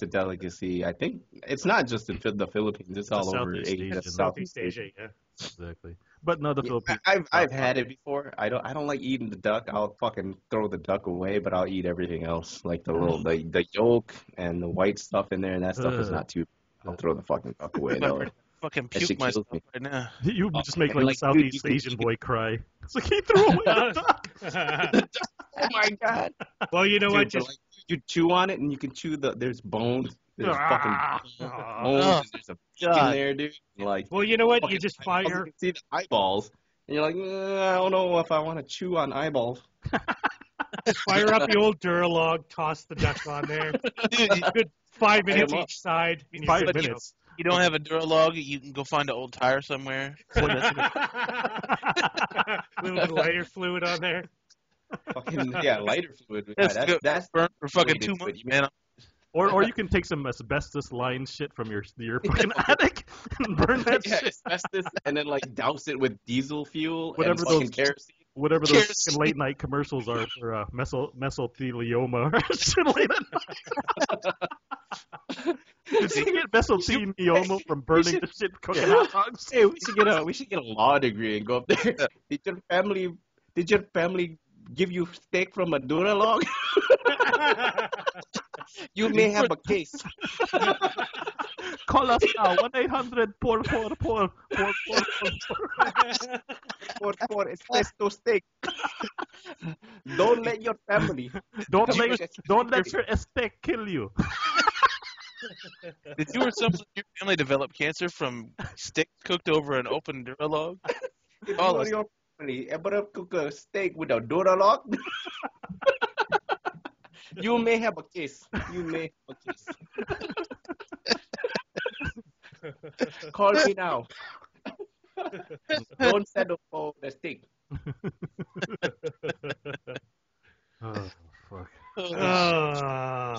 delicacy. I think it's not just in the Philippines. It's all over Asia. Southeast Asia, yeah. Exactly. But no, the Philippines. I've had it before. I don't like eating the duck. I'll fucking throw the duck away, but I'll eat everything else, like the yolk and the white stuff in there, and that stuff is not too. I'll throw the fucking duck away though. Fucking That shit puke kills myself me. right now. You just make man, like like, Southeast dude, Asian boy cry. It's like he threw away the duck. Oh my god! Well, you know Dude, what? but, Just like, you chew on it and you can chew there's bones. There's fucking bones. Oh, And there's a pig in there, dude. Like, well, you know what? You fucking just eyeballs, fire. You can see the eyeballs, and you're like, I don't know if I want to chew on eyeballs. Fire up the old Duralog, toss the duck on there. Good 5 minutes each side. And 5 good to minutes. you don't have a Duralog, you can go find an old tire somewhere. go. Little bit of lighter fluid on there. Fucking lighter fluid. That's Yeah, good. that's Burn for fucking way to 2 do it. months, You man. Or you can take some asbestos line shit from your fucking attic and burn that shit. asbestos, and then like douse it with diesel fuel Whatever and fucking those- kerosene. Whatever those Kerosene. fucking late night commercials are for mesothelioma or shit like that. Did you get mesothelioma from burning the shit cooking hot dogs? Hey, we should get a law degree and go up there. Did your family give you steak from a Duralog? You may have a case. Call us now, 1-800-444-4444. For espresso steak. Don't let your family. Don't let your steak kill you. Did you or someone in your family develop cancer from sticks cooked over an open Duralog? If All you or us- your family ever cook a steak with a Duralog, you may have a case. You may have a case. Call me now. Don't settle for the steak. Oh, fuck. It's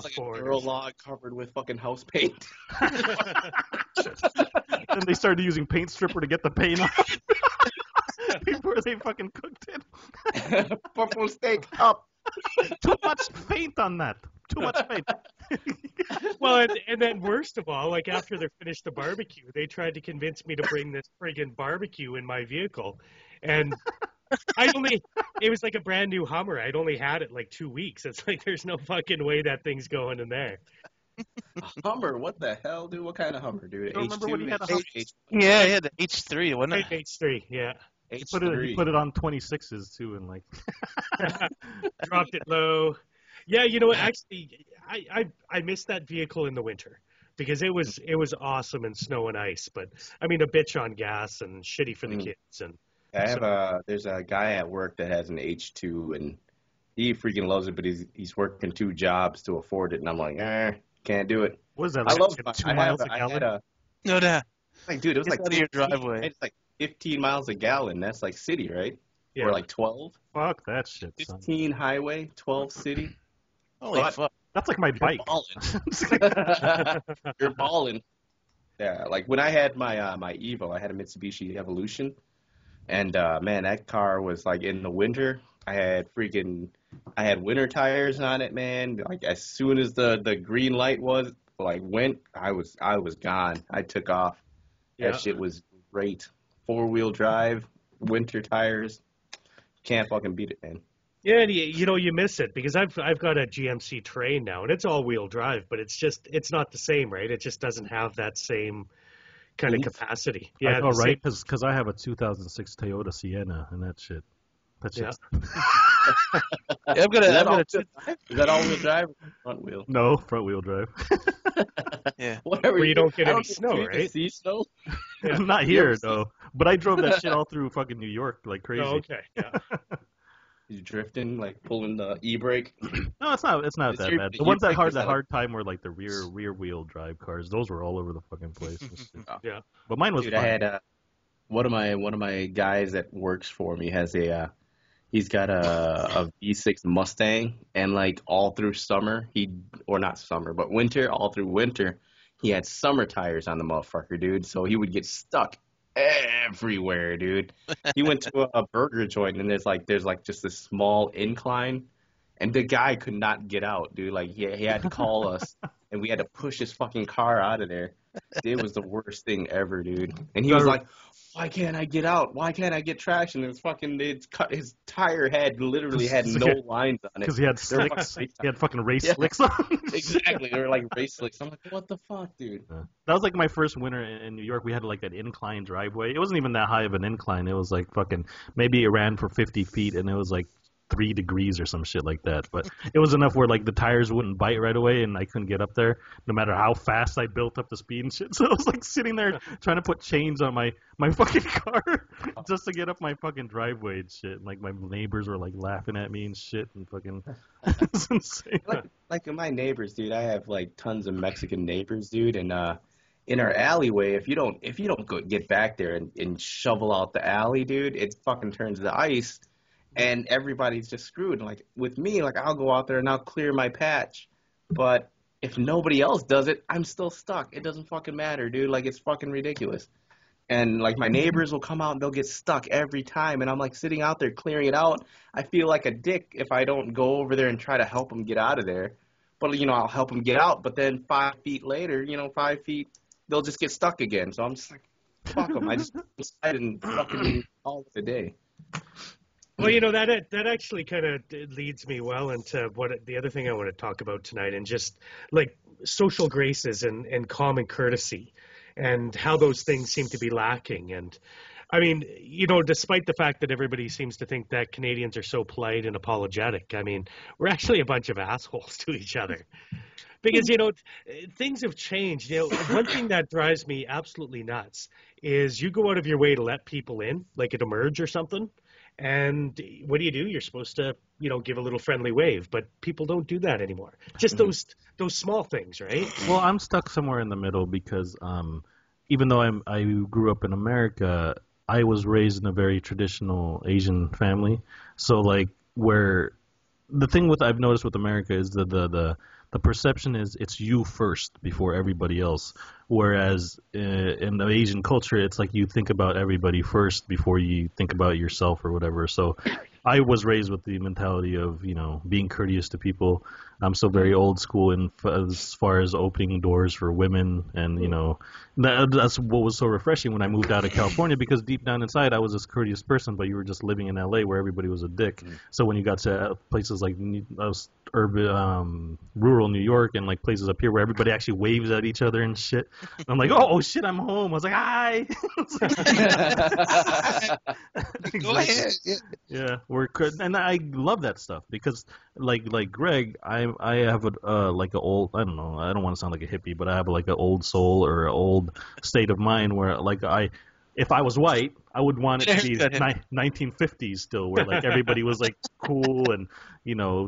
like a Foreigners. Duralog covered with fucking house paint. Then they started using paint stripper to get the paint off before they fucking cooked it. Purple steak up. Too much paint on that. Too much paint. Well, and then worst of all, like after they finished the barbecue, they tried to convince me to bring this friggin' barbecue in my vehicle. And it was like a brand new Hummer. I'd only had it like 2 weeks. It's like, there's no fucking way that thing's going in there. Hummer, what the hell, dude? What kind of Hummer, dude? You don't remember when he had a H2? Hummer? Yeah, he had the H3, wasn't it? H3, yeah. He H3. put it on 26s too, and like Dropped it low. Yeah, you know what? Actually, I missed that vehicle in the winter because it was awesome in snow and ice. But I mean, a bitch on gas and shitty for the kids. And There's a guy at work that has an H2, and he freaking loves it, but he's working 2 jobs to afford it, and I'm like, can't do it. what is that? I Like love 2 miles a gallon. No, that. Like, dude, it was It's like out of your 15 driveway. It's like 15 miles a gallon. That's like city, right? yeah. Or like 12. Fuck that shit, son. 15 highway, 12 city. Holy What? fuck. That's like my bike. You're balling. Yeah, like when I had my my Evo, I had a Mitsubishi Evolution, and man, that car was like in the winter. I had winter tires on it, man. Like as soon as the green light went, I was gone. I took off. Yeah. That shit was great. 4-wheel drive, winter tires. Can't fucking beat it, man. Yeah, and you miss it because I've got a GMC Terrain now, and it's all-wheel drive, but it's not the same, right? It just doesn't have that same kind of capacity. Yeah, I know, the right? Because I have a 2006 Toyota Sienna, and that shit. Yeah. I'm gonna. Is that all-wheel drive or front wheel? No, front wheel drive. Yeah. Whatever. Where you don't get any snow, right? See snow? Yeah. Not here, though. But I drove that shit all through fucking New York like crazy. Oh, okay. Yeah. You drifting, like pulling the e-brake? No, it's not. It's not that bad. The you ones that think had it's the like- hard time were like the rear wheel drive cars. Those were all over the fucking place. And shit. Yeah. But mine was Dude, fine. I had one of my guys that works for me has he's got a V6 Mustang, and like all through summer winter, all through winter, he had summer tires on the motherfucker, dude. So he would get stuck everywhere, dude. He went to a burger joint, and there's like just this small incline, and the guy could not get out, dude. Like he had to call us, and we had to push his fucking car out of there. It was the worst thing ever, dude. And he was like, "Why can't I get out? Why can't I get traction?" It's cut. His tire literally had no lines on it. Because he had slicks. He had fucking race slicks on. Exactly. They were like race slicks. I'm like, what the fuck, dude? That was like my first winter in New York. We had like an incline driveway. It wasn't even that high of an incline. It was like fucking, maybe it ran for 50 feet, and it was like 3 degrees or some shit like that. But it was enough where like the tires wouldn't bite right away, and I couldn't get up there no matter how fast I built up the speed and shit. So I was like sitting there trying to put chains on my fucking car just to get up my fucking driveway and shit. And like my neighbors were like laughing at me and shit, and fucking it's insane. Like my neighbors, dude. I have like tons of Mexican neighbors, dude, and in our alleyway, if you don't get back there and shovel out the alley, dude, it fucking turns to ice. And everybody's just screwed. Like with me, like I'll go out there and I'll clear my patch, but if nobody else does it, I'm still stuck. It doesn't fucking matter, dude. Like it's fucking ridiculous. And like my neighbors will come out and they'll get stuck every time, and I'm like sitting out there clearing it out. I feel like a dick if I don't go over there and try to help them get out of there. But I'll help them get out. But then 5 feet later, 5 feet, they'll just get stuck again. So I'm just like, fuck them. I just decide and fucking all the day. Well, that actually kind of leads me well into the other thing I want to talk about tonight, and just like social graces and common courtesy, and how those things seem to be lacking. And I mean, despite the fact that everybody seems to think that Canadians are so polite and apologetic, I mean, we're actually a bunch of assholes to each other. Because, things have changed. One thing that drives me absolutely nuts is you go out of your way to let people in, like at a merge or something. And what do? You're supposed to, give a little friendly wave, but people don't do that anymore. Just those small things, right? Well, I'm stuck somewhere in the middle because even though I grew up in America, I was raised in a very traditional Asian family. So like where the thing I've noticed with America is the perception is it's you first before everybody else. Whereas in the Asian culture, it's like you think about everybody first before you think about yourself or whatever. So I was raised with the mentality of, being courteous to people. I'm still very old school as far as opening doors for women. And, that's what was so refreshing when I moved out of California, because deep down inside, I was this courteous person, but you were just living in LA where everybody was a dick. So when you got to places like urban, rural New York and like places up here where everybody actually waves at each other and shit, I'm like, oh shit, I'm home. I was like, hi. Go ahead. Yeah, and I love that stuff because, like Greg, I have like an old, I don't know, I don't want to sound like a hippie, but I have like an old soul or an old state of mind where like if I was white, I would want it to be 1950s still, where like everybody was like cool and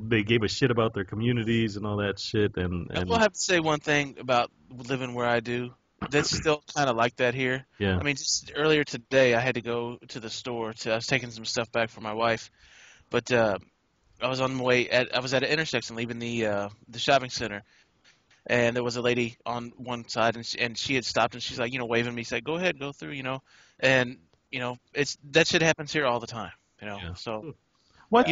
they gave a shit about their communities and all that shit. And I will have to say one thing about living where I do. That's still kind of like that here. Yeah. I mean, just earlier today, I had to go to the store. I was taking some stuff back for my wife, but I was on my way. I was at an intersection leaving the shopping center, and there was a lady on one side, and she had stopped, and she's like, waving me, said, "Go ahead, go through," and it's that shit happens here all the time, Yeah. So. What?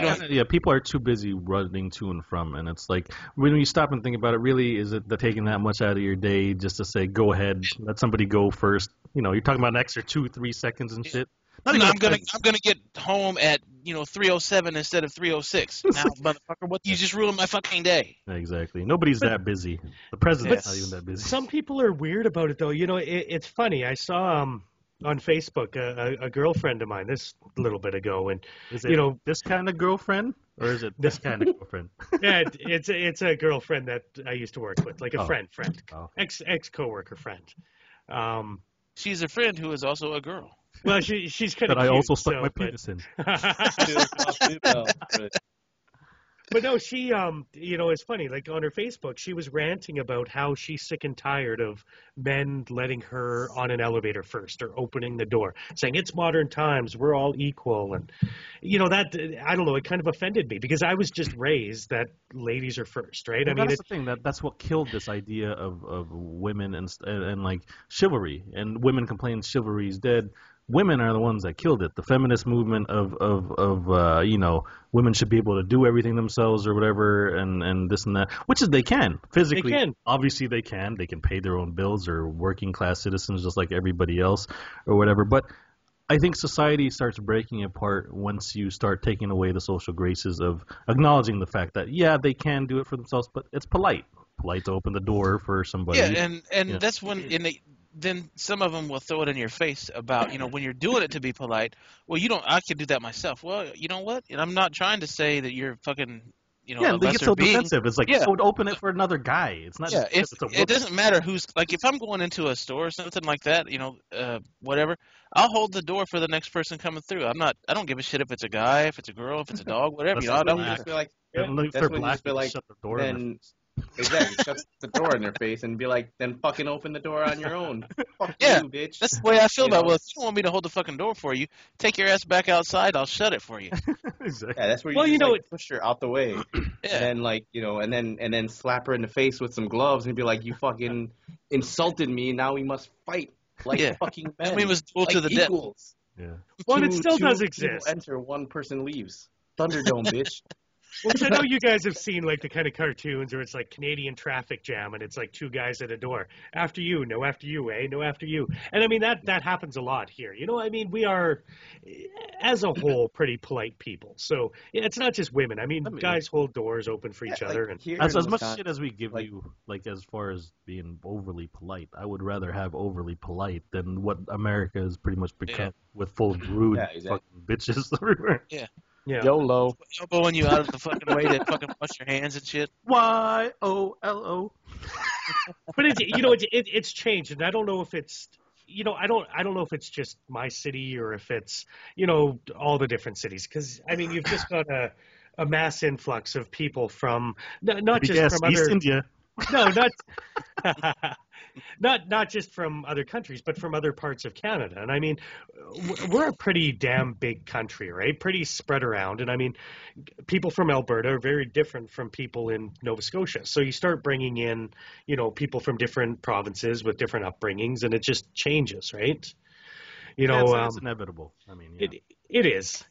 People are too busy running to and from, and it's like when you stop and think about it, really, is it taking that much out of your day just to say, go ahead, let somebody go first? You're talking about an extra 2-3 seconds and shit. I'm gonna get home at 3:07 instead of 3:06. Now, motherfucker, what? You just ruined my fucking day. Exactly. Nobody's that busy. The president's not even that busy. Some people are weird about it, though. It's funny. I saw on Facebook a girlfriend of mine this little bit ago, and is it this kind of girlfriend? Or is it this kind of girlfriend? Yeah, it's a girlfriend that I used to work with, like a friend, Oh. ex coworker friend. She's a friend who is also a girl. Well, she's kind of But cute. I also stuck my but- penis in. But no, she, it's funny. Like on her Facebook, she was ranting about how she's sick and tired of men letting her on an elevator first or opening the door, saying it's modern times, we're all equal, and that I don't know. It kind of offended me because I was just raised that ladies are first, right? Well, I mean, that's the thing. That's what killed this idea of women and like chivalry. And women complain chivalry is dead. Women are the ones that killed it. The feminist movement of women should be able to do everything themselves or whatever, and this and that, which is they can physically. They can. Obviously, they can. They can pay their own bills or working class citizens just like everybody else or whatever. But I think society starts breaking apart once you start taking away the social graces of acknowledging the fact that they can do it for themselves, but it's polite to open the door for somebody. Yeah, and that's when then some of them will throw it in your face about, when you're doing it to be polite, well, I can do that myself. Well, you know what? And I'm not trying to say that you're fucking, a they get lesser so being. defensive. It's like, open it for another guy. It's not. Yeah, just it doesn't matter who's, like, if I'm going into a store or something like that, whatever, I'll hold the door for the next person coming through. I don't give a shit if it's a guy, if it's a girl, if it's a dog, whatever. I don't. Just feel like, That's when you just feel like, shut the door. Then exactly, shut the door in their face and be like, then fucking open the door on your own. Fuck you, bitch. That's the way I feel about it. Well, if you don't want me to hold the fucking door for you, take your ass back outside. I'll shut it for you. Exactly. Yeah, that's where you push her out the way, and then and then slap her in the face with some gloves and be like, you fucking insulted me. Now we must fight like fucking men. We must duel to the death. Equals. Yeah. Well, it still does Two exist. people enter, one person leaves. Thunderdome, bitch. Well, 'cause I know you guys have seen like the kind of cartoons where it's like Canadian traffic jam and it's like two guys at a door. After you, no after you, no after you. And I mean, that happens a lot here. I mean, we are, as a whole, pretty polite people. So it's not just women. I mean, guys hold doors open for each other. And as much shit as we give you, like as far as being overly polite, I would rather have overly polite than what America has pretty much become with full rude fucking bitches everywhere. Yeah. Yeah. YOLO. Elbowing you out of the fucking way to fucking wash your hands and shit. YOLO. But it's changed, and I don't know if it's I don't know if it's just my city or if it's all the different cities, because I mean you've just got a mass influx of people from not just from East other India. No, not just from other countries, but from other parts of Canada. And I mean, we're a pretty damn big country, right? Pretty spread around. And I mean, people from Alberta are very different from people in Nova Scotia. So you start bringing in, people from different provinces with different upbringings, and it just changes, right? It's inevitable. I mean, it is.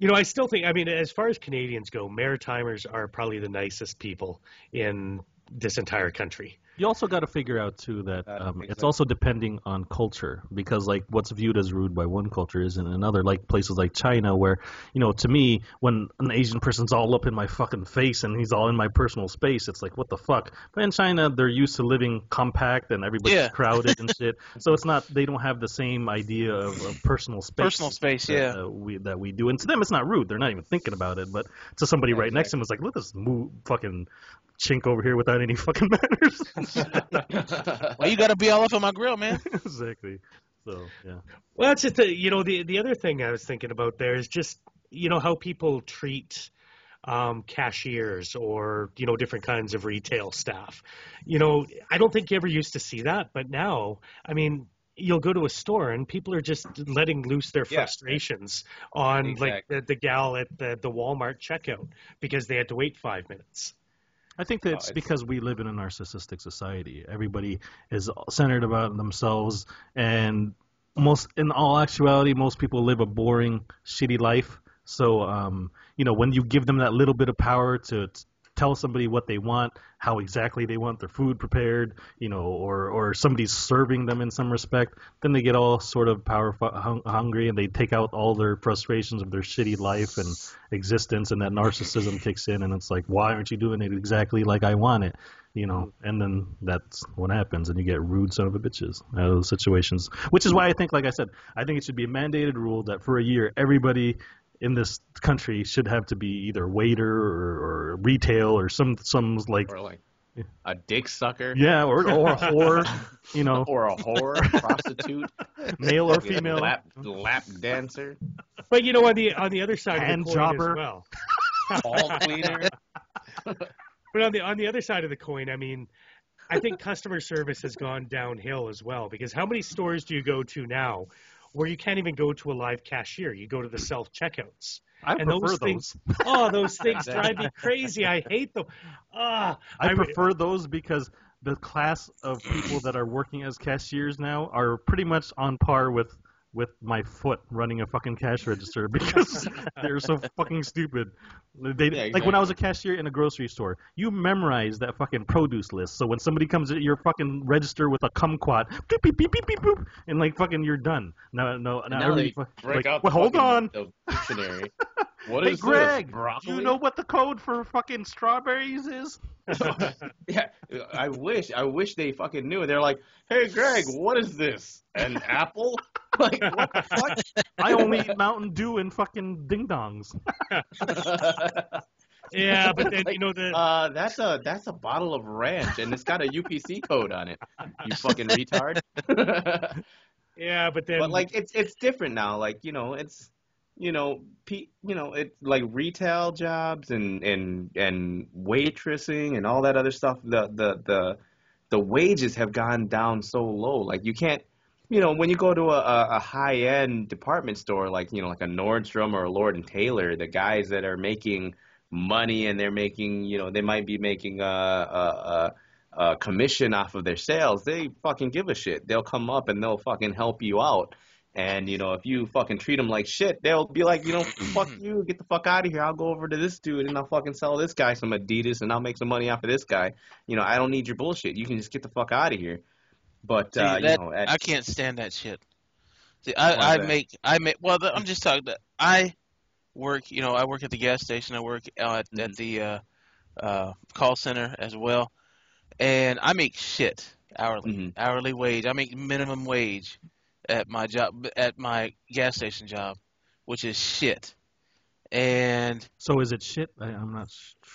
Yeah. I still think, I mean, as far as Canadians go, Maritimers are probably the nicest people in this entire country. You also got to figure out too that it's also depending on culture, because like what's viewed as rude by one culture isn't another. Like places like China, where to me, when an Asian person's all up in my fucking face and he's all in my personal space, it's like what the fuck. But in China, they're used to living compact and everybody's crowded and shit. So it's not, they don't have the same idea of personal space. Personal space, that we do. And to them, it's not rude. They're not even thinking about it. But to somebody right next to them, it's like, look at this fucking chink over here without any fucking manners. Well, you got to be all up on my grill, man. Exactly. So, yeah. Well, that's just the other thing I was thinking about there is just how people treat cashiers or different kinds of retail staff. I don't think you ever used to see that, but now, I mean, you'll go to a store and people are just letting loose their frustrations on like the gal at the Walmart checkout because they had to wait 5 minutes. I think that's because we live in a narcissistic society. Everybody is centered about themselves, and in all actuality, most people live a boring, shitty life. So, when you give them that little bit of power to tell somebody what they want, how exactly they want their food prepared, or somebody's serving them in some respect, then they get all sort of hungry and they take out all their frustrations of their shitty life and existence, and that narcissism kicks in, and it's like, why aren't you doing it exactly like I want it? And then that's what happens, and you get rude son of a bitches out of those situations, which is why I think, like I said, I think it should be a mandated rule that for a year everybody in this country should have to be either waiter or retail or some like or like a dick sucker. Yeah, or a whore, or a whore, prostitute, male or female, lap dancer. But on the other side of hand the coin jobber. as well. Ball cleaner. But on the other side of the coin, I mean, I think customer service has gone downhill as well, because how many stores do you go to now where you can't even go to a live cashier? You go to the self-checkouts. I prefer those. Those things drive me crazy. I hate them. I prefer those because the class of people that are working as cashiers now are pretty much on par with my foot running a fucking cash register because they're so fucking stupid. Exactly. Like when I was a cashier in a grocery store, you memorize that fucking produce list. So when somebody comes at your fucking register with a kumquat, beep, beep, beep, beep, beep, boop, and like fucking you're done. Now they break out hold on. The dictionary. What hey, is Greg, this? do you know what the code for fucking strawberries is? Yeah, I wish they fucking knew. They're like, hey, Greg, what is this? An apple? Like, what the fuck? I only eat Mountain Dew and fucking ding-dongs. Yeah, but then, that's a bottle of ranch, and it's got a UPC code on it. You fucking retard. Yeah, but then... But, like, it's different now. Like, it's... it's like retail jobs and waitressing and all that other stuff. The wages have gone down so low. Like you can't, when you go to a high end department store like like a Nordstrom or a Lord and Taylor, the guys that are making money and they're making they might be making a commission off of their sales. They fucking give a shit. They'll come up and they'll fucking help you out. And, if you fucking treat them like shit, they'll be like, fuck you, get the fuck out of here. I'll go over to this dude and I'll fucking sell this guy some Adidas and I'll make some money off of this guy. I don't need your bullshit. You can just get the fuck out of here. But, see, I can't stand that shit. See, I'm just talking that I work, I work at the gas station. I work at the call center as well. And I make shit hourly wage. I make minimum wage at my job, at my gas station job, which is shit. And so is it shit? I'm not.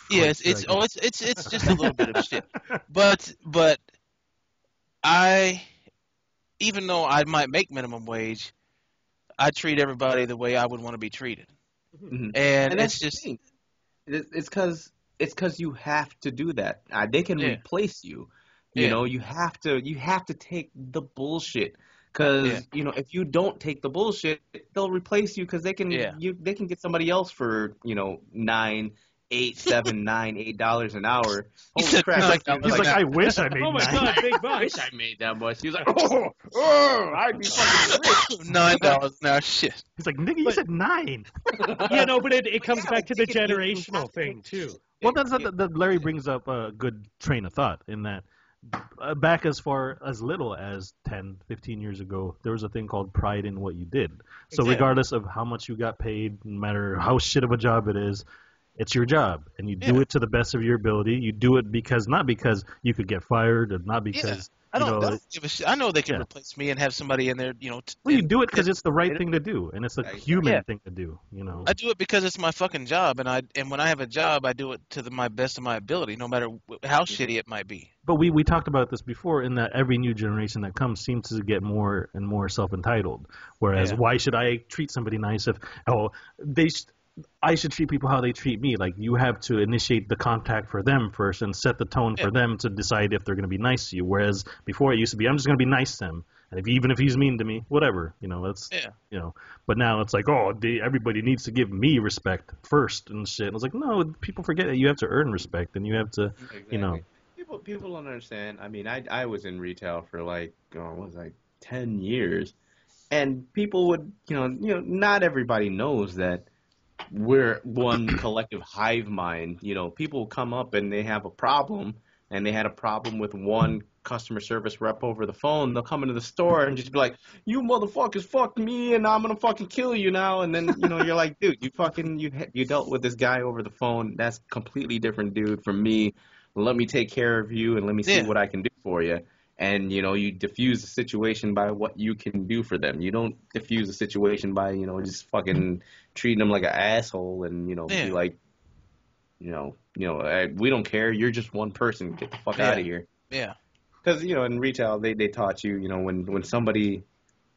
Yes, it's just a little bit of shit. But even though I might make minimum wage, I treat everybody the way I would want to be treated. Mm-hmm. And it's just it's because you have to do that. They can replace you. You have to take the bullshit. Because if you don't take the bullshit, they'll replace you because they can get somebody else for $9, $8, $7, $9, $8 an hour. Holy crap! He's like, I wish I made. Oh my god, big bucks! I wish I made that much. He's like, I'd be fucking rich. $9 an hour, shit. He's like, nigga, you said 9. But it comes back to the generational thing too. Well, that Larry brings up a good train of thought in that. Back as far as little as 10, 15 years ago, there was a thing called pride in what you did. So regardless of how much you got paid, no matter how shit of a job it is, it's your job. And you do it to the best of your ability. You do it not because you could get fired, or not because... I don't give a shit. I know they can replace me and have somebody in there, Well, you do it because it's the right thing to do, and it's a human thing to do, I do it because it's my fucking job, and when I have a job, I do it to my best of my ability, no matter how shitty it might be. But we talked about this before, in that every new generation that comes seems to get more and more self-entitled. Whereas, why should I treat somebody nice if I should treat people how they treat me? Like, you have to initiate the contact for them first and set the tone for them to decide if they're going to be nice to you. Whereas before it used to be, I'm just going to be nice to him. And even if he's mean to me, whatever, But now it's like, everybody needs to give me respect first and shit. And it's like, no, people forget that you have to earn respect and you have to, People don't understand. I mean, I was in retail for 10 years. And people would, not everybody knows that we're one collective hive mind. People come up and they have a problem, and they had a problem with one customer service rep over the phone. They'll come into the store and just be like, "You motherfuckers fucked me, and I'm gonna fucking kill you now." And then you're like, "Dude, you dealt with this guy over the phone. That's completely different, dude, from me. Let me take care of you and let me see what I can do for you." And, you diffuse the situation by what you can do for them. You don't diffuse the situation by, just fucking treating them like an asshole and, be like, we don't care. You're just one person. Get the fuck out of here. Yeah. Because, in retail, they taught you, when somebody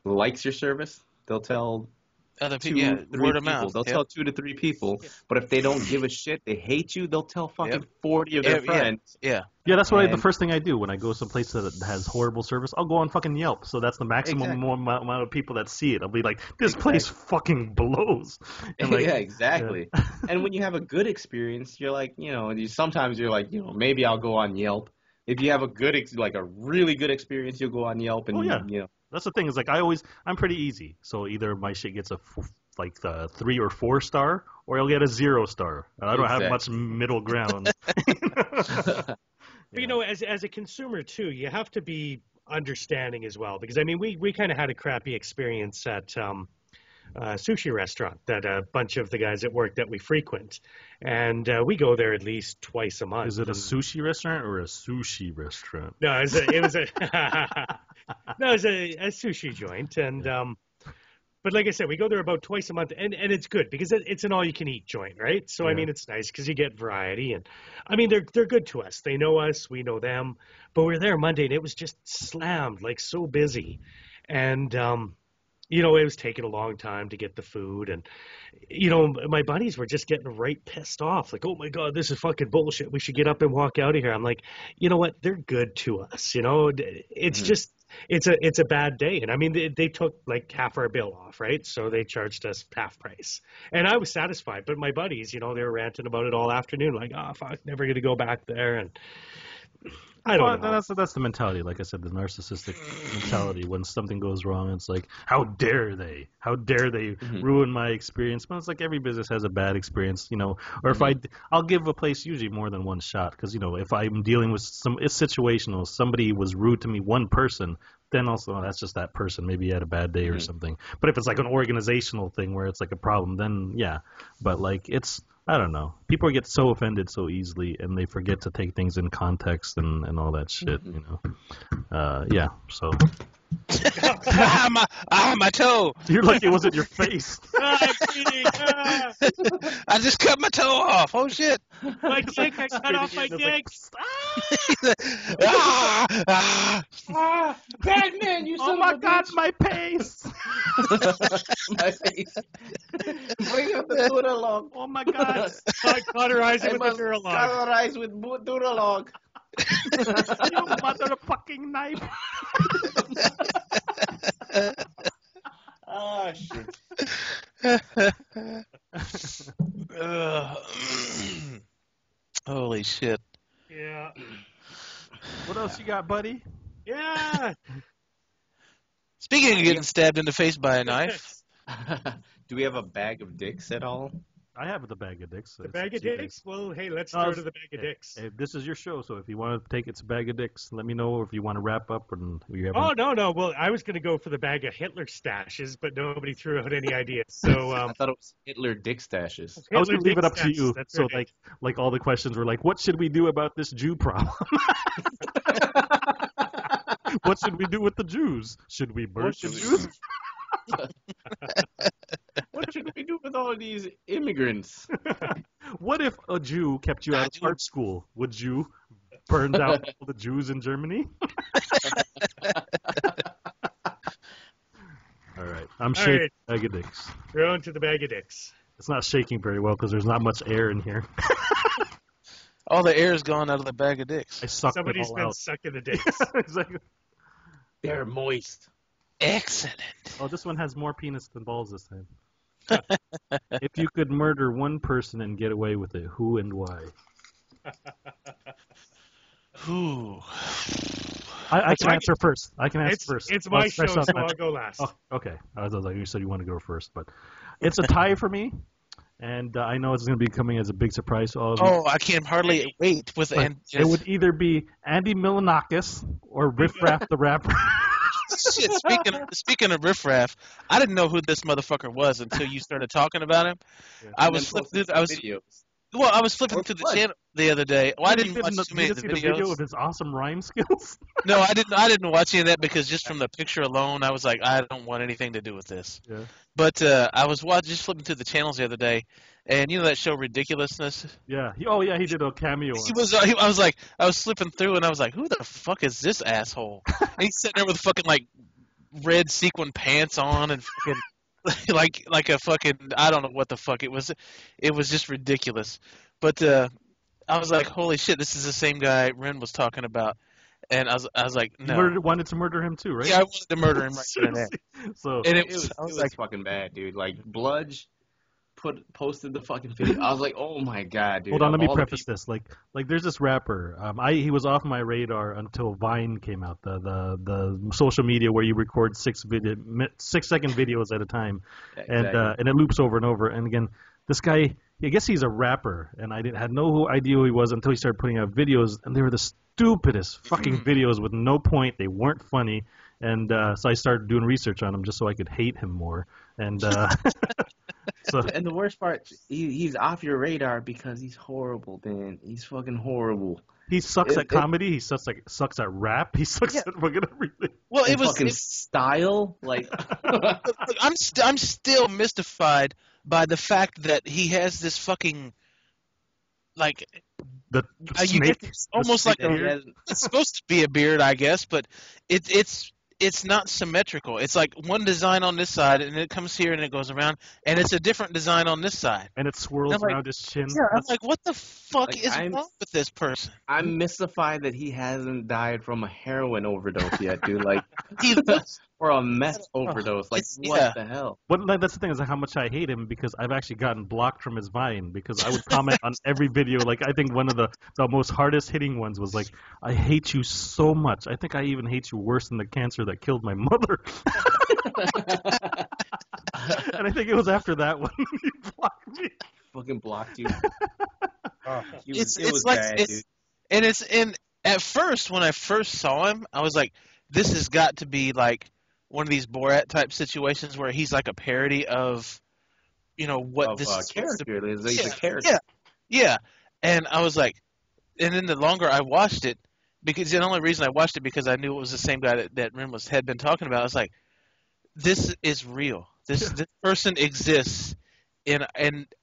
likes your service, they'll tell other two, people, three word of people. mouth. They'll tell 2 to 3 people. But if they don't give a shit, they hate you, they'll tell fucking 40 of their friends. Yeah. Yeah, that's the first thing I do when I go someplace that has horrible service. I'll go on fucking Yelp. So that's the maximum amount of people that see it. I'll be like, this place fucking blows. And like, yeah, exactly. Yeah. And when you have a good experience, you're like, sometimes you're like, maybe I'll go on Yelp. If you have a really good experience, you'll go on Yelp and That's the thing is like I'm pretty easy. So either my shit gets the 3 or 4 star, or I'll get a 0 star. I don't have much middle ground. But as a consumer too, you have to be understanding as well, because I mean we kind of had a crappy experience at a sushi restaurant that a bunch of the guys at work that we frequent, and we go there at least twice a month. Is it a sushi restaurant or a sushi restaurant? No, it was a sushi joint, and but like I said, we go there about twice a month, and it's good because it's an all-you-can-eat joint, right? So, I mean, it's nice because you get variety, and, I mean, they're good to us. They know us, we know them, but we're there Monday, and it was just slammed, like, so busy, and, it was taking a long time to get the food, and, my buddies were just getting right pissed off, like, oh, my God, this is fucking bullshit. We should get up and walk out of here. I'm like, you know what? They're good to us, It's just... It's a bad day. And I mean, they took like half our bill off, right? So they charged us half price. And I was satisfied. But my buddies, they were ranting about it all afternoon. Like, oh, fuck, never going to go back there. And I don't know. That's the mentality. Like I said, the narcissistic mentality. When something goes wrong, it's like, how dare they? How dare they ruin my experience? But it's like every business has a bad experience, Or if I'll give a place usually more than one shot. Because, if I'm dealing with it's situational. Somebody was rude to me, one person, then also that's just that person. Maybe he had a bad day or something. But if it's like an organizational thing where it's like a problem, then yeah. But like I don't know. People get so offended so easily, and they forget to take things in context and all that shit, Yeah, so. my toe. You're like it wasn't your face. I just cut my toe off. Oh, shit. My dick, I cut off my dick. Batman, you son of a bitch. God, my face. My face. Bring up the Duralog. Oh, my God. Cauterize it with the Duralog. Cauterize with Duralog. You motherfucking knife. Oh, shit. Holy shit. Yeah. What else you got, buddy? Yeah. Speaking of getting stabbed in the face by a knife. Do we have a bag of dicks at all? I have the bag of dicks. The bag of dicks? Well, hey, let's throw to the bag of dicks. Hey, this is your show, so if you want to take it to bag of dicks, let me know. Or if you want to wrap up, and we have. Oh no! Well, I was going to go for the bag of Hitler stashes, but nobody threw out any ideas. So I thought it was Hitler dick stashes. I was going to leave it up to you. That's so right. like all the questions were like, what should we do about this Jew problem? What should we do with the Jews? Should we burn the Jews? What should we do with all these immigrants? What if a Jew kept you out of art school? Would you burn down all the Jews in Germany? All right. I'm shaking the bag of dicks. Throw into the bag of dicks. It's not shaking very well because there's not much air in here. All the air is gone out of the bag of dicks. Somebody's been sucking the dicks. Exactly. They're moist. Excellent. Oh, this one has more penis than balls this time. If you could murder one person and get away with it, who and why? Who? I can answer first. It's my show, so I'll go last. Oh, okay. I was like, you said you want to go first, but it's a tie for me, and I know it's going to be coming as a big surprise to all of you. Oh, I can hardly wait. It would either be Andy Milonakis or Riff Raff the rapper. Shit, speaking of Riff Raff, I didn't know who this motherfucker was until you started talking about him. Yeah. I was flipping through. Well, I was flipping through the channel the other day. Well, I didn't watch too many of the videos. The video of his awesome rhyme skills? No, I didn't watch any of that because just from the picture alone, I was like, I don't want anything to do with this. Yeah. But I was just flipping through the channels the other day, and you know that show Ridiculousness? Yeah. He did a cameo. I was flipping through, and I was like, who the fuck is this asshole? And he's sitting there with fucking like red sequin pants on and fucking. like a fucking, I don't know what the fuck it was. It was just ridiculous. But I was like, holy shit, this is the same guy Ren was talking about. And I was like, no. You wanted to murder him too, right? Yeah, I wanted to murder him right then and there. So and it was like fucking bad, dude. Like Bludge posted the fucking video. I was like, oh my god, dude. Hold on, let me preface this. Like there's this rapper. He was off my radar until Vine came out, the social media where you record 6-second videos at a time, and it loops over and over. And again, this guy, I guess he's a rapper, and I had no idea who he was until he started putting out videos, and they were the stupidest fucking videos with no point. They weren't funny, and so I started doing research on him just so I could hate him more. And and the worst part, he's off your radar because he's horrible, man. He's fucking horrible. He sucks at comedy. He sucks at rap. He sucks at fucking everything. Well, it was fucking style. Like, I'm still mystified by the fact that he has this fucking like almost like it's supposed to be a beard, I guess, but it's not symmetrical. It's like one design on this side, and it comes here and it goes around, and it's a different design on this side. And it swirls around his chin. Yeah, I'm like, what the fuck is wrong with this person? I'm mystified that he hasn't died from a heroin overdose yet, dude. Like, or a meth overdose. Like, what the hell? But that's the thing, is how much I hate him, because I've actually gotten blocked from his Vine, because I would comment on every video. Like, I think one of the most hardest hitting ones was like, I hate you so much. I think I even hate you worse than the cancer that killed my mother. And I think it was after that one he blocked me. Fucking blocked you. It was bad, dude. And at first, when I first saw him, I was like, this has got to be like one of these Borat type situations where he's like a parody of, what this is. Character. He's a character. Yeah. And I was like, and then the longer I watched it, because the only reason I watched it because I knew it was the same guy that Ren had been talking about. I was like, this is real. This person exists in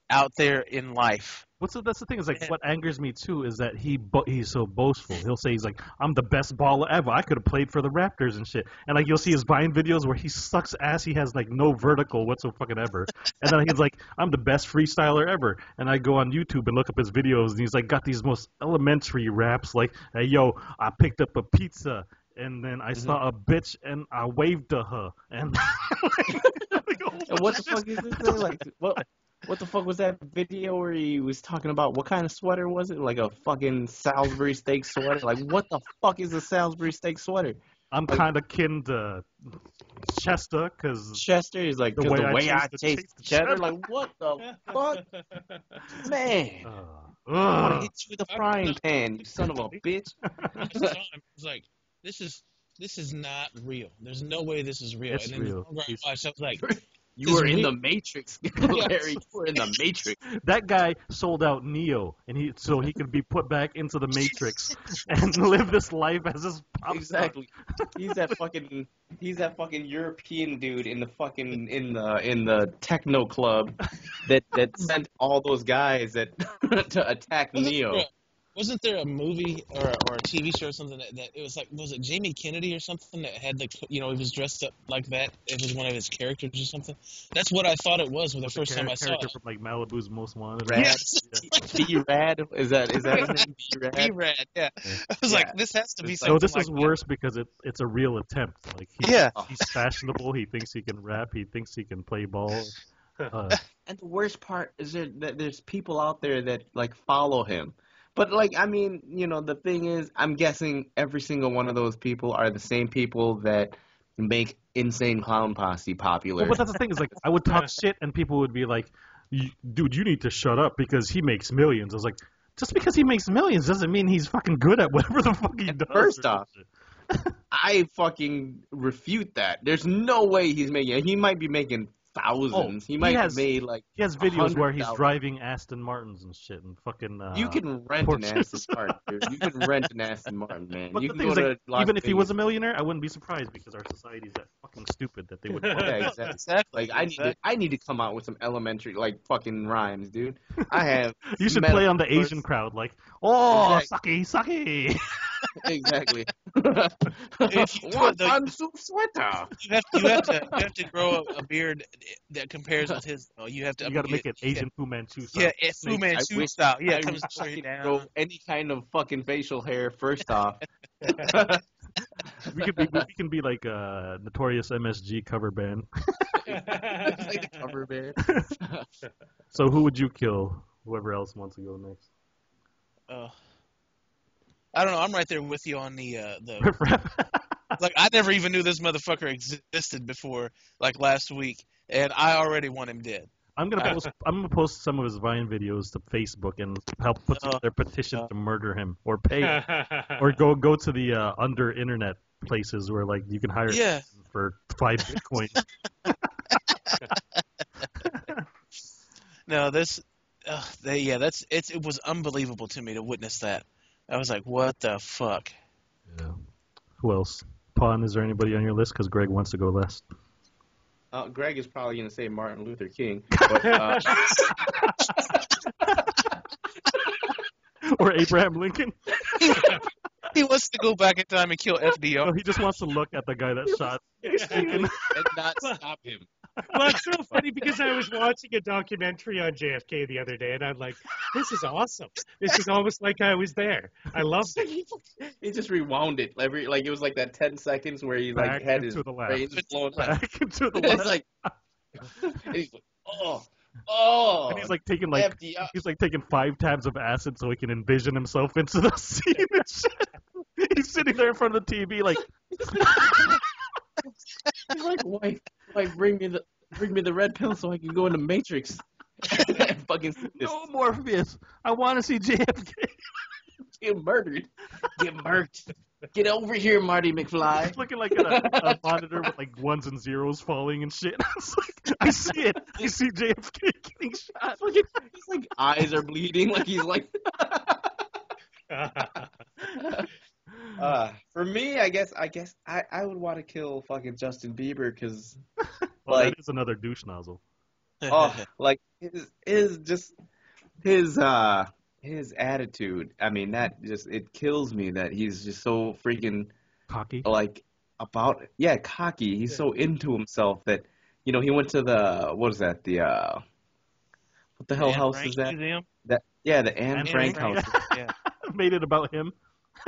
out there in life. That's the thing, is like, what angers me too is that he's so boastful. He'll say he's like, I'm the best baller ever. I could have played for the Raptors and shit. And like, you'll see his Vine videos where he sucks ass. He has like no vertical whatsoever. And then he's like, I'm the best freestyler ever. And I go on YouTube and look up his videos, and he's like got these most elementary raps like, hey yo, I picked up a pizza, and then I saw a bitch and I waved to her. And and what the fuck is this thing? Like, what the fuck was that video where he was talking about what kind of sweater was it? Like a fucking Salisbury steak sweater? Like, what the fuck is a Salisbury steak sweater? I'm kind of kin to Chester, because Chester is like, the way I taste cheddar. Like, what the fuck? Man. I want to hit you with a frying pan, you son of a bitch. It's like, this is not real. There's no way this is real. It's and then real. I was like, you were in the Matrix, Larry. You were in the Matrix. That guy sold out Neo, and so he could be put back into the Matrix and live this life as his pop Exactly. He's that fucking European dude in the techno club that sent all those guys to attack Neo. Wasn't there a movie or a TV show or something that it was like, was it Jamie Kennedy or something that had he was dressed up like that? It was one of his characters or something. That's what I thought it was the first time I saw it. From like Malibu's Most Wanted. Rad. Yes. B-Rad. Is that his name? B-Rad? B-Rad, yeah. I was like, this has to be so something. This like is worse because it's a real attempt. Like he's fashionable. He thinks he can rap. He thinks he can play ball. And the worst part is that there's people out there that like follow him. But, like, I mean, the thing is, I'm guessing every single one of those people are the same people that make Insane Clown Posse popular. Well, but that's the thing, is, like, I would talk shit and people would be like, dude, you need to shut up because he makes millions. I was like, just because he makes millions doesn't mean he's fucking good at whatever the fuck he does. First off, I fucking refute that. There's no way he's making it. He might be making thousands. He might have made like. He has videos where he's 100,000. driving Aston Martins and shit and fucking. You can rent Porsches. an Aston Martin, dude. You can rent an Aston Martin, man. But You the can thing go is, to like, Las even if he Vegas. was a millionaire, I wouldn't be surprised because our society's that fucking stupid that they would. Yeah, exactly. Like I need to come out with some elementary like fucking rhymes, dude. I have. You should play on the Asian crowd, like, oh, sucky, sucky. Exactly. If you do One it, though, pantsuit sweater. you have to grow a beard that compares with his. Oh, you have to. You got to make it Asian Fu Manchu style. Yeah, it's Fu Manchu style. Yeah, it comes I straight could down. grow any kind of fucking facial hair first off. We can be like a Notorious MSG cover band. Like a cover band. So who would you kill? Whoever else wants to go next. I don't know. I'm right there with you on the Riff Raff. like. I never even knew this motherfucker existed before like last week, and I already want him dead. I'm gonna post some of his Vine videos to Facebook and help put together a petition to murder him or pay or go to the under internet places where like you can hire him for 5 Bitcoin. No, it was unbelievable to me to witness that. I was like, what the fuck? Yeah. Who else? Pawn, is there anybody on your list? Because Greg wants to go last. Greg is probably going to say Martin Luther King. But, Or Abraham Lincoln. He wants to go back in time and kill FDR. No, he just wants to look at the guy that shot Lincoln. and not stop him. Well, it's so funny because I was watching a documentary on JFK the other day, and I'm like, this is awesome. This is almost like I was there. I loved it. He just rewound it. It was like that 10 seconds where he like had his brains blown out. Back into the It's left. like, he's like, oh. And he's like taking 5 tabs of acid so he can envision himself into the scene and shit. He's sitting there in front of the TV like He's like, wife, bring me the red pill so I can go into Matrix. Fucking no Morpheus. I want to see JFK. get murdered. Get murked. Get over here, Marty McFly. He's looking like at a monitor with like ones and zeros falling and shit. It's like, I see it. I see JFK getting shot. His like eyes are bleeding. Like he's like. For me, I guess I would want to kill fucking Justin Bieber because that is another douche nozzle. like his attitude. I mean, that just it kills me that he's just so freaking cocky. Like cocky. He's so into himself that he went to the what the hell house Frank is that? Museum? The Anne Frank house. Yeah. Made it about him.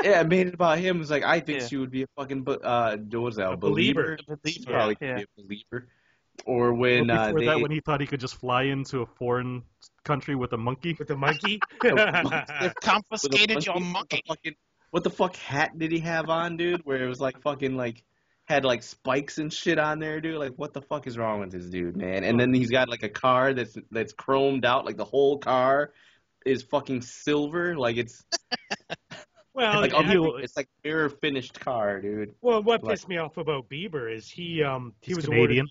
Yeah, it made it about him. It was like, I think she would be a fucking believer. She'd probably be a believer. Or when when he thought he could just fly into a foreign country with a monkey. With a monkey? They've confiscated your monkey. What the fuck hat did he have on, dude? Where it was like fucking like had like spikes and shit on there, dude. Like, what the fuck is wrong with this dude, man? And then he's got like a car that's chromed out, like the whole car is fucking silver, like it's. Well, like, it's like mirror finished car, dude. Well, what pissed me off about Bieber is he was Canadian.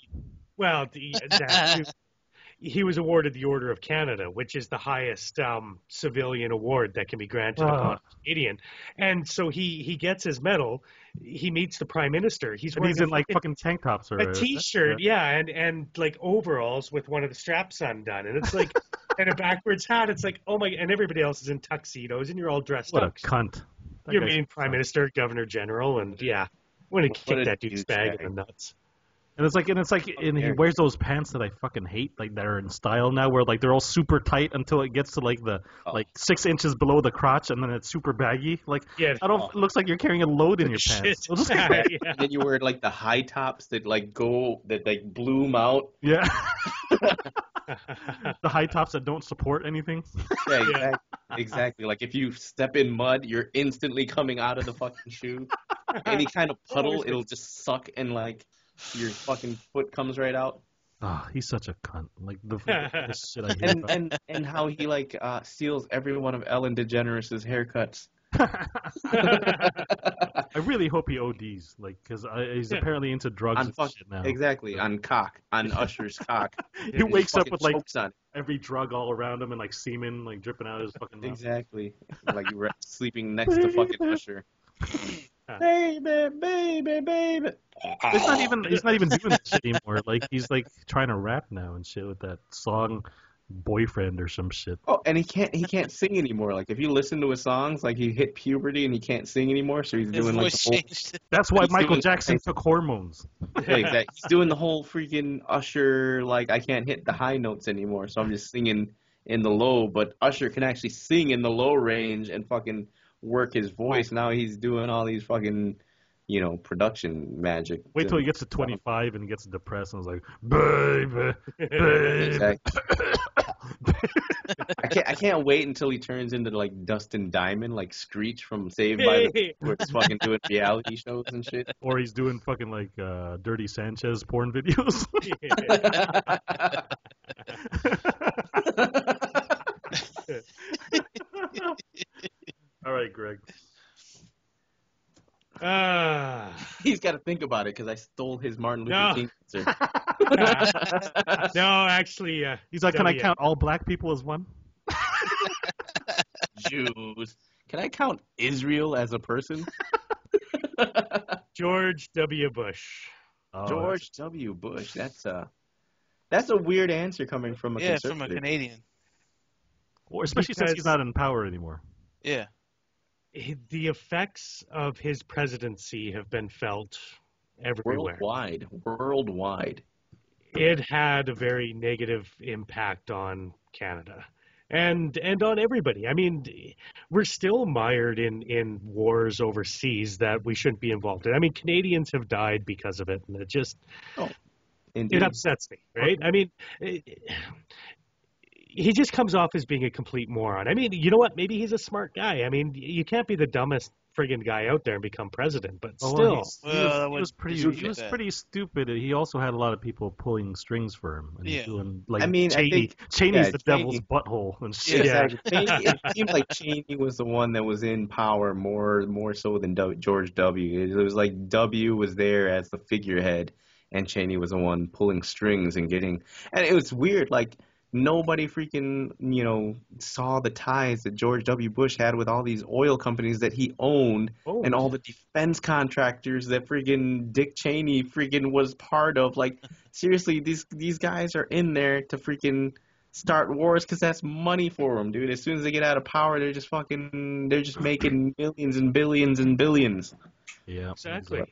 He was awarded the Order of Canada, which is the highest civilian award that can be granted upon a Canadian. And so he gets his medal. He meets the Prime Minister. He's in like fucking tank tops or a T-shirt, and like overalls with one of the straps undone, and it's like and a backwards hat. It's like, oh my! And everybody else is in tuxedos, and you're all dressed up. What a cunt! You're being Prime Minister, Governor General, and I want to kick that dude's bag in the nuts. And he wears those pants that I fucking hate, like that are in style now, where like they're all super tight until it gets to like the like 6 inches below the crotch, and then it's super baggy. Like it looks like you're carrying a load in your pants. And then you wear like the high tops that like bloom out. Yeah. The high tops that don't support anything. Yeah, exactly. Like if you step in mud, you're instantly coming out of the fucking shoe. Any kind of puddle, it'll just suck and like. Your fucking foot comes right out. Oh, he's such a cunt. Like the shit I hate. And how he like steals every one of Ellen DeGeneres' haircuts. I really hope he ODs, like, because he's apparently into drugs and shit now. Exactly, on Usher's cock. He wakes up with like chokes on it. every drug all around him and like semen like dripping out of his fucking mouth. Exactly, like you were sleeping next to fucking Usher. Baby, baby, baby. He's not even doing that shit anymore. Like he's like trying to rap now and shit with that song Boyfriend or some shit. Oh, and he can't sing anymore. Like if you listen to his songs, like he hit puberty and he can't sing anymore, so he's doing like the whole... That's why Michael Jackson took hormones. Yeah, exactly. He's doing the whole freaking Usher, like I can't hit the high notes anymore, so I'm just singing in the low, but Usher can actually sing in the low range and fucking work his voice. Now he's doing all these fucking, production magic. Wait till he gets to 25 and gets depressed and is like, baby, baby. Exactly. I can't wait until he turns into like Dustin Diamond, like Screech from Saved by the where he's fucking doing reality shows and shit. Or he's doing fucking like Dirty Sanchez porn videos. All right, Greg. He's got to think about it because I stole his Martin Luther King answer. No, actually, he's like, can I count all black people as one? Jews. Can I count Israel as a person? George W. Bush. Oh, George W. Bush. That's a weird answer coming from a conservative. From a Canadian. Or especially since he's not in power anymore. Yeah. The effects of his presidency have been felt everywhere. Worldwide. It had a very negative impact on Canada and on everybody. I mean, we're still mired in wars overseas that we shouldn't be involved in. I mean, Canadians have died because of it, and it just it upsets me, right? I mean, he just comes off as being a complete moron. I mean, you know what? Maybe he's a smart guy. I mean, you can't be the dumbest friggin' guy out there and become president, but still. He was pretty stupid. He also had a lot of people pulling strings for him. And doing, like, Cheney's the devil's butthole and shit. Yeah. It seemed like Cheney was the one that was in power more so than George W. It was like W was there as the figurehead, and Cheney was the one pulling strings and getting... And it was weird, like... Nobody freaking, saw the ties that George W. Bush had with all these oil companies that he owned and all the defense contractors that freaking Dick Cheney freaking was part of. Like, seriously, these guys are in there to freaking start wars because that's money for them, dude. As soon as they get out of power, they're just making millions and billions and billions. Yeah, exactly.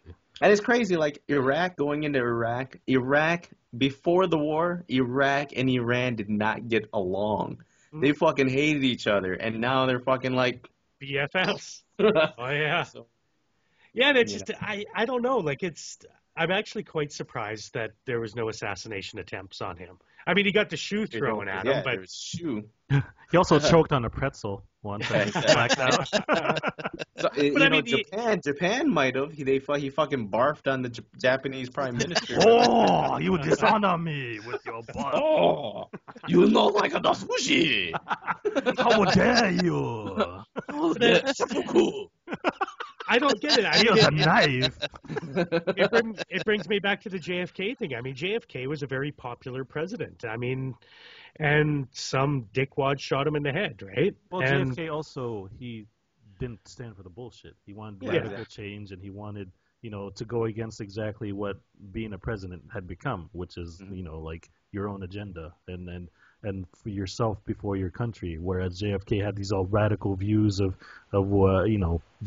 And it's crazy, like going into Iraq, before the war, Iraq and Iran did not get along. They fucking hated each other, and now they're fucking like... BFFs. Oh, yeah. Yeah, it's just, I don't know, like I'm actually quite surprised that there was no assassination attempts on him. I mean, he got the shoe thrown at him, but... shoe. He also choked on a pretzel once. Blacked out. So, Japan might have. He fucking barfed on the Japanese prime minister. Oh, you dishonor me with your butt. Oh, you know like a sushi. How dare you? I don't get it. I mean, a knife. It brings me back to the JFK thing. I mean, JFK was a very popular president. I mean, and some dickwad shot him in the head, right? Well, JFK also, he didn't stand for the bullshit. He wanted radical change, and he wanted, to go against exactly what being a president had become, which is, like your own agenda and for yourself before your country. Whereas JFK had these all radical views of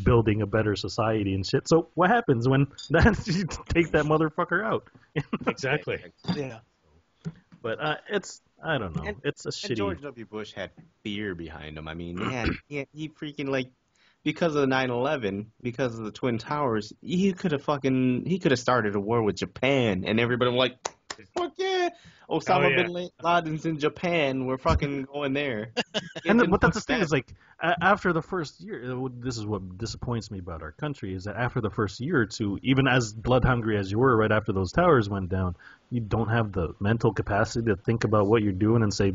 building a better society and shit. So what happens when you take that motherfucker out? Exactly. Yeah. But I don't know. It's a shitty. And George W. Bush had fear behind him. I mean, he freaking like, because of the 9/11, because of the Twin Towers, he could have started a war with Japan, and everybody was like, fuck yeah, Osama bin Laden's in Japan, we're fucking going there. But that's the thing is, like, after the first year, this is what disappoints me about our country, is that after the first year or two, even as blood hungry as you were right after those towers went down, you don't have the mental capacity to think about what you're doing and say,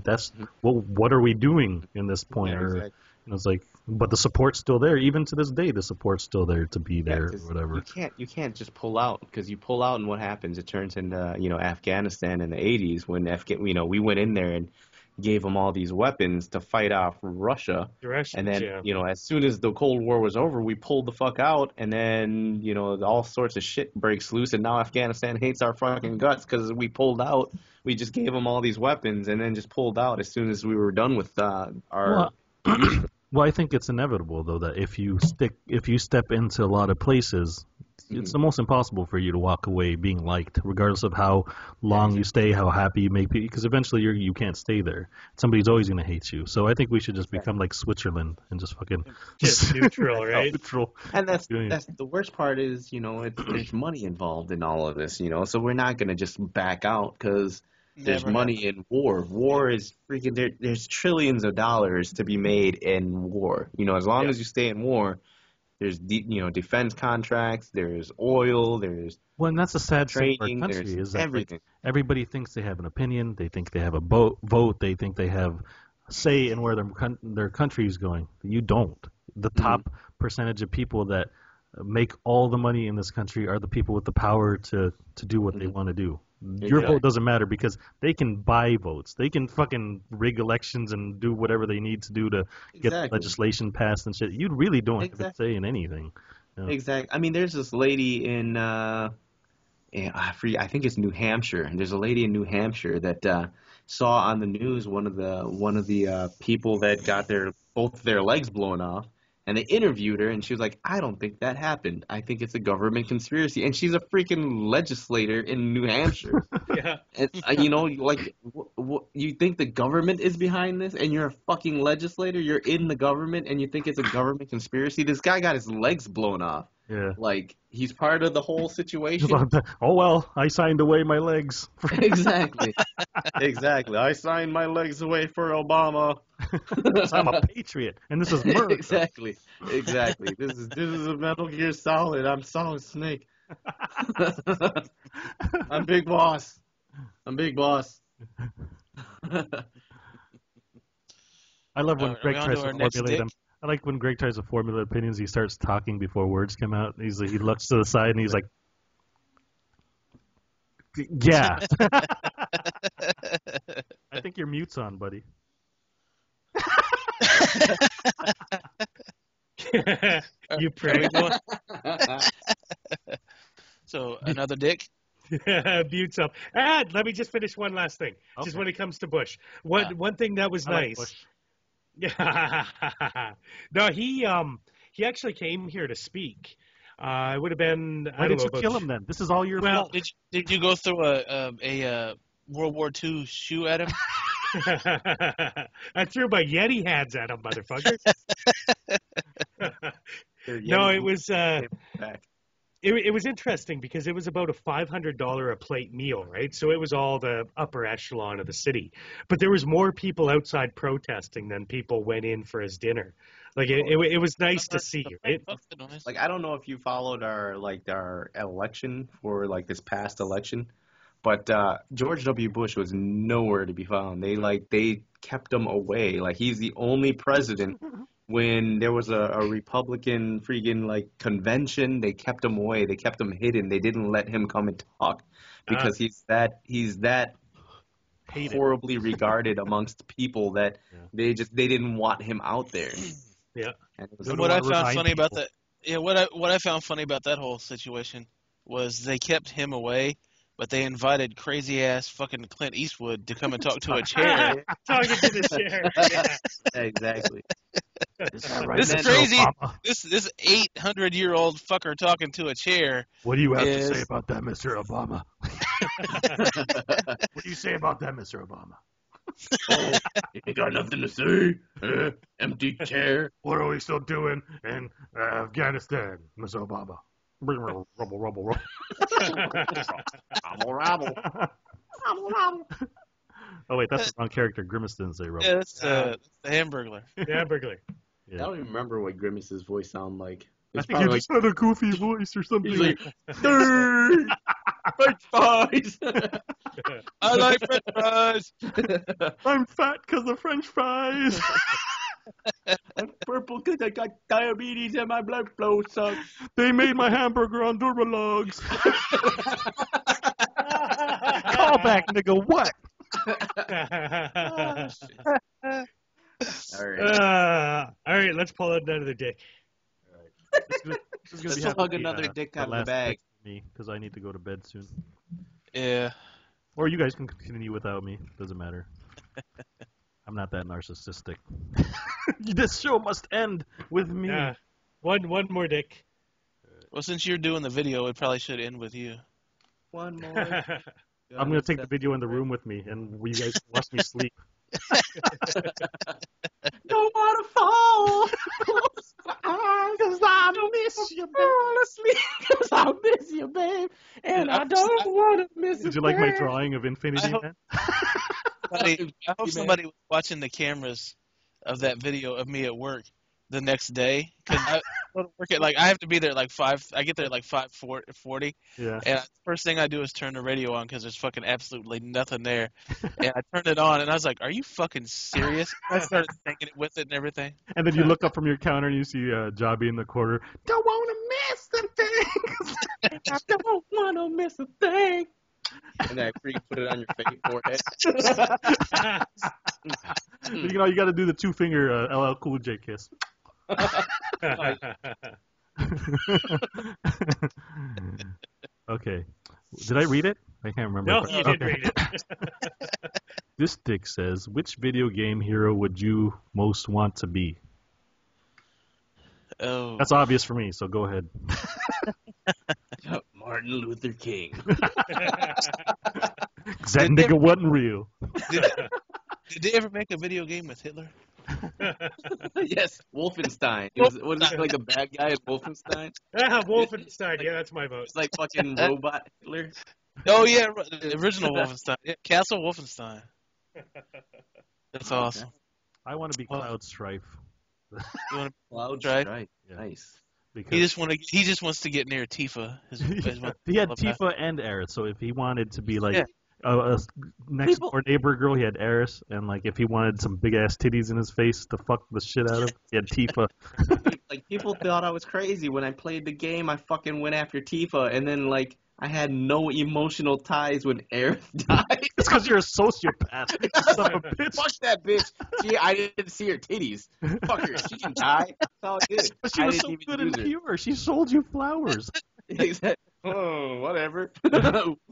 what are we doing in this point? Yeah, exactly. It's like, But the support's still there. Even to this day, the support's still there to be there, or whatever. You can't just pull out, because you pull out and what happens? It turns into Afghanistan in the 80s when we went in there and gave them all these weapons to fight off Russia. And then as soon as the Cold War was over, we pulled the fuck out, and then all sorts of shit breaks loose, and now Afghanistan hates our fucking guts because we pulled out. We just gave them all these weapons and then just pulled out as soon as we were done with our. Well, I think it's inevitable though that if you step into a lot of places, it's almost impossible for you to walk away being liked, regardless of how long you stay, how happy you make people, because eventually you can't stay there. Somebody's always going to hate you. So I think we should just become like Switzerland and just fucking just neutral, right? Neutral. And that's the worst part is, there's money involved in all of this, so we're not going to just back out because there's money in war. War is freaking there's trillions of dollars to be made in war. As long as you stay in war, there's defense contracts, there's oil, there's and that's a sad thing for our country is that everything. Everybody thinks they have an opinion, they think they have a vote, they think they have a say in where their country is going. You don't. The top percentage of people that make all the money in this country are the people with the power to do what they want to do. Your vote doesn't matter because they can buy votes. They can fucking rig elections and do whatever they need to do to get legislation passed and shit. You really don't have a say in anything. Exactly. I mean, there's this lady in I think it's New Hampshire, and there's a lady in New Hampshire that saw on the news one of the people that got both their legs blown off. And they interviewed her, and she was like, I don't think that happened. I think it's a government conspiracy. And she's a freaking legislator in New Hampshire. And, you think the government is behind this, and you're a fucking legislator? You're in the government, and you think it's a government conspiracy? This guy got his legs blown off. Yeah. Like, he's part of the whole situation. Oh, well, I signed away my legs. Exactly. I signed my legs away for Obama. I'm a patriot, and this is murder. Exactly. This is a Metal Gear Solid. I'm Solid Snake. I'm Big Boss. I love when Greg tries to formulate them. I like when Greg tries to formulate opinions. He starts talking before words come out. He looks to the side and he's like, "Yeah." I think your mute's on, buddy. You pray. So another dick. Mute's up. And let me just finish one last thing. Okay. Just when it comes to Bush, one thing that was nice. Like no, he actually came here to speak. It would have been. Why did you kill him then? This is all your fault. Did you go through a World War II shoe at him? I threw my Yeti hands at him, motherfucker. No, it was. It was interesting because it was about a $500 a plate meal, right? So it was all the upper echelon of the city. But there was more people outside protesting than people went in for his dinner. Like it was nice to see, right? Like, I don't know if you followed our election for this past election, but George W. Bush was nowhere to be found. They kept him away. Like, he's the only president. When there was a Republican freaking convention, they kept him away. They kept him hidden. They didn't let him come and talk because he's that horribly regarded amongst people that they didn't want him out there. Yeah. What I found funny about that, what I found funny about that whole situation was they kept him away, but they invited crazy ass fucking Clint Eastwood to come and talk to a chair. Talking to the chair. Yeah. Exactly. This is crazy. This 800-year-old fucker talking to a chair. What do you have to say about that, Mr. Obama? What do you say about that, Mr. Obama? You ain't got nothing to say. Empty chair. What are we still doing in Afghanistan, Mr. Obama? Rubble, rubble, rubble. Rabble, rabble. Oh, wait, that's the wrong character. Grimace didn't say rubble. Yeah, that's the Hamburglar. Hamburglar. Yeah. I don't even remember what Grimace's voice sounded like. I think he just had a goofy voice or something. He's like, French fries. I like French fries. I'm fat because of French fries. I'm purple because I got diabetes and my blood flow sucks. They made my hamburger on Duralogs. Call back, nigga. What? All right. All right, let's pull out another dick. Let's hug another dick out of the bag. Me, because I need to go to bed soon. Yeah. Or you guys can continue without me. Doesn't matter. I'm not that narcissistic. This show must end with me. One more dick. Well, since you're doing the video, it probably should end with you. One more. I'm going to take the video in the room with me, and you guys can watch me sleep. Don't want to fall. Cause I miss you, babe. Cause I miss you, babe. And I don't want to miss you. Did you like my drawing of Infinity Man? I hope somebody was watching the cameras of that video of me at work the next day. Because I go to work at I have to be there at 5. I get there at 5:40. Yeah. And the first thing I do is turn the radio on because there's fucking absolutely nothing there. And I turned it on and I was like, "Are you fucking serious?" I started singing it with it and everything. And then you look up from your counter and you see Jobby in the corner. Don't want to miss a thing. I don't want to miss a thing. And I put it on your face forehead. You know, you got to do the 2-finger LL Cool J kiss. Okay. Did I read it? I can't remember. No, you didn't read it. This dick says, which video game hero would you most want to be? Oh. That's obvious for me, so go ahead. Martin Luther King. That nigga wasn't real. Did they ever make a video game with Hitler? Yes, Wolfenstein. Was it like a bad guy in Wolfenstein? Wolfenstein. Yeah, that's my vote. It's like fucking robot Hitler. Oh, yeah, the original Wolfenstein. Yeah, Castle Wolfenstein. That's awesome. I want to be Cloud Strife. You want to Cloud Strife? Strife. Yeah. Nice. He just wants to get near Tifa. He had Tifa and Aerith, so if he wanted to be like Yeah. a next door neighbor girl, he had Aerith, and like if he wanted some big ass titties in his face to fuck the shit out of, he had Tifa. Like people thought I was crazy when I played the game. I fucking went after Tifa, and then like I had no emotional ties when Aerith died. It's because you're a sociopath. You son of a bitch. Fuck that bitch. I didn't see her titties. Fuck her. She can die. It's all good. But she was so good and pure. She sold you flowers. Exactly. Oh, whatever.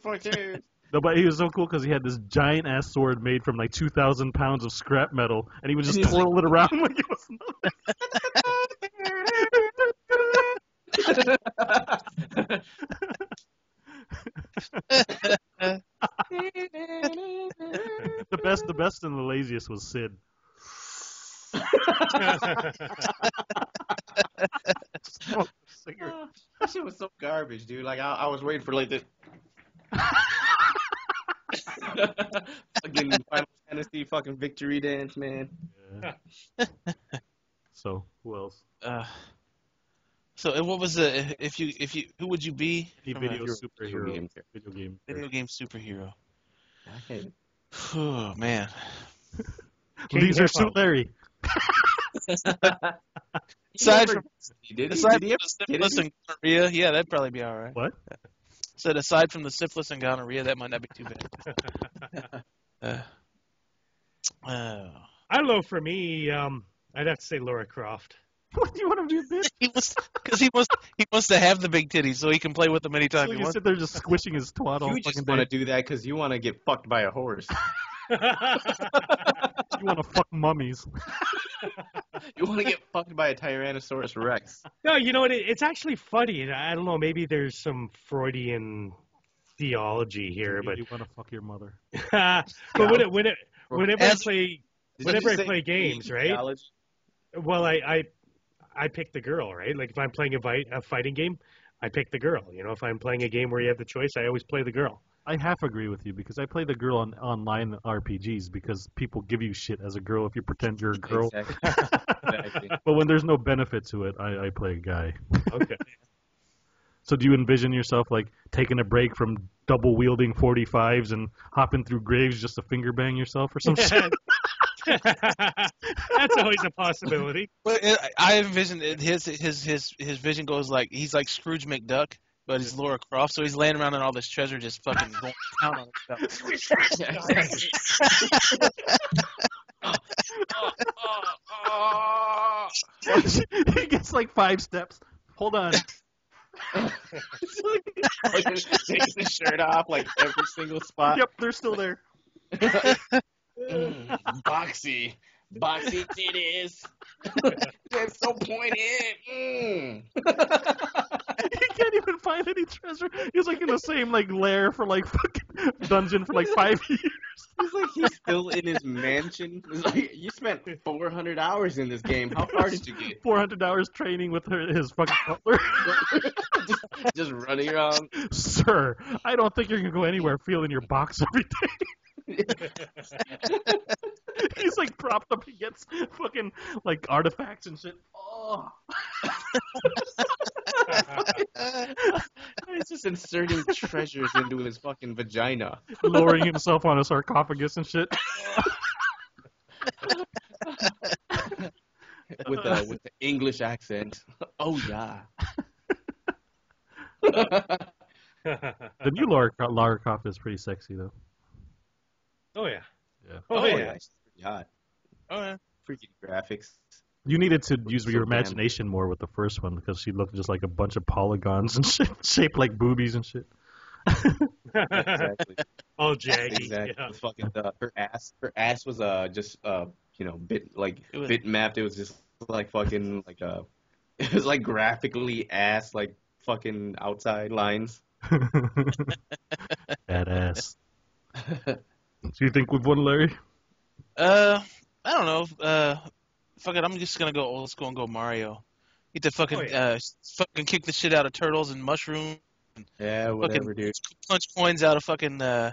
Fuck you. No, but he was so cool because he had this giant ass sword made from like 2,000 pounds of scrap metal, and he would just twirl it around like it was nothing. The best and the laziest was Sid. That shit was so garbage, dude. Like I was waiting for like this fucking Final Fantasy fucking victory dance, man. Yeah. So who else? So what was the if you who would you be? Any video superhero. Video game superhero. Okay. Oh man. These are Suit Larry. Aside from Did he syphilis and gonorrhea, yeah, that'd probably be all right. What? Said aside from the syphilis and gonorrhea, that might not be too bad. I don't know. For me, I'd have to say Laura Croft. What do you want to be, bitch? He wants to have the big titties so he can play with them anytime So he you wants. sit there just squishing his twat all You fucking just want to day. do that because you want to get fucked by a horse. You want to fuck mummies. You want to get fucked by a Tyrannosaurus Rex. No, you know what? It's actually funny. I don't know. Maybe there's some Freudian theology here, but You want to fuck your mother. but whenever I play games, right? Theology? Well, I pick the girl, right? Like if I'm playing a fighting game, I pick the girl. You know, if I'm playing a game where you have the choice, I always play the girl. I half agree with you because I play the girl on online RPGs because people give you shit as a girl if you pretend you're a girl. Exactly. But when there's no benefit to it, I play a guy. Okay. So do you envision yourself like taking a break from double wielding 45s and hopping through graves just to finger bang yourself or some shit? That's always a possibility. But I envision his vision goes like he's like Scrooge McDuck, but he's Laura Croft, so he's laying around in all this treasure, just fucking going down on himself. He gets like 5 steps. Hold on. Takes his shirt off like every single spot. Yep, they're still there. Boxy titties. They're so pointed. He can't even find any treasure. He's like in the same like lair for like fucking dungeon for like 5 years. He's like he's still in his mansion. It's like you spent 400 hours in this game. How far did you get? 400 hours training with his fucking butler. just running around. Sir, I don't think you're gonna go anywhere feeling your box every day. He's like propped up against fucking like artifacts and shit. Oh. He's just inserting treasures into his fucking vagina. Lowering himself on a sarcophagus and shit. with the English accent. Oh yeah. The new Lara Croft is pretty sexy though. Oh yeah. Yeah. Oh yeah. She's pretty hot. Oh yeah. Freaky graphics. You needed to use So your damn- imagination more with the first one because she looked just like a bunch of polygons and shit, shaped like boobies and shit. Exactly. All jaggy. Exactly. Yeah. Fucking her ass was just bit mapped. It was just like fucking like it was like graphically ass like fucking outside lines. Badass. Do you think we've won, Larry? I don't know. Fuck it, I'm just gonna go old school and go Mario. Get to fucking fucking kick the shit out of turtles and mushrooms. Yeah, whatever, Fucking dude. punch coins out of fucking Plus,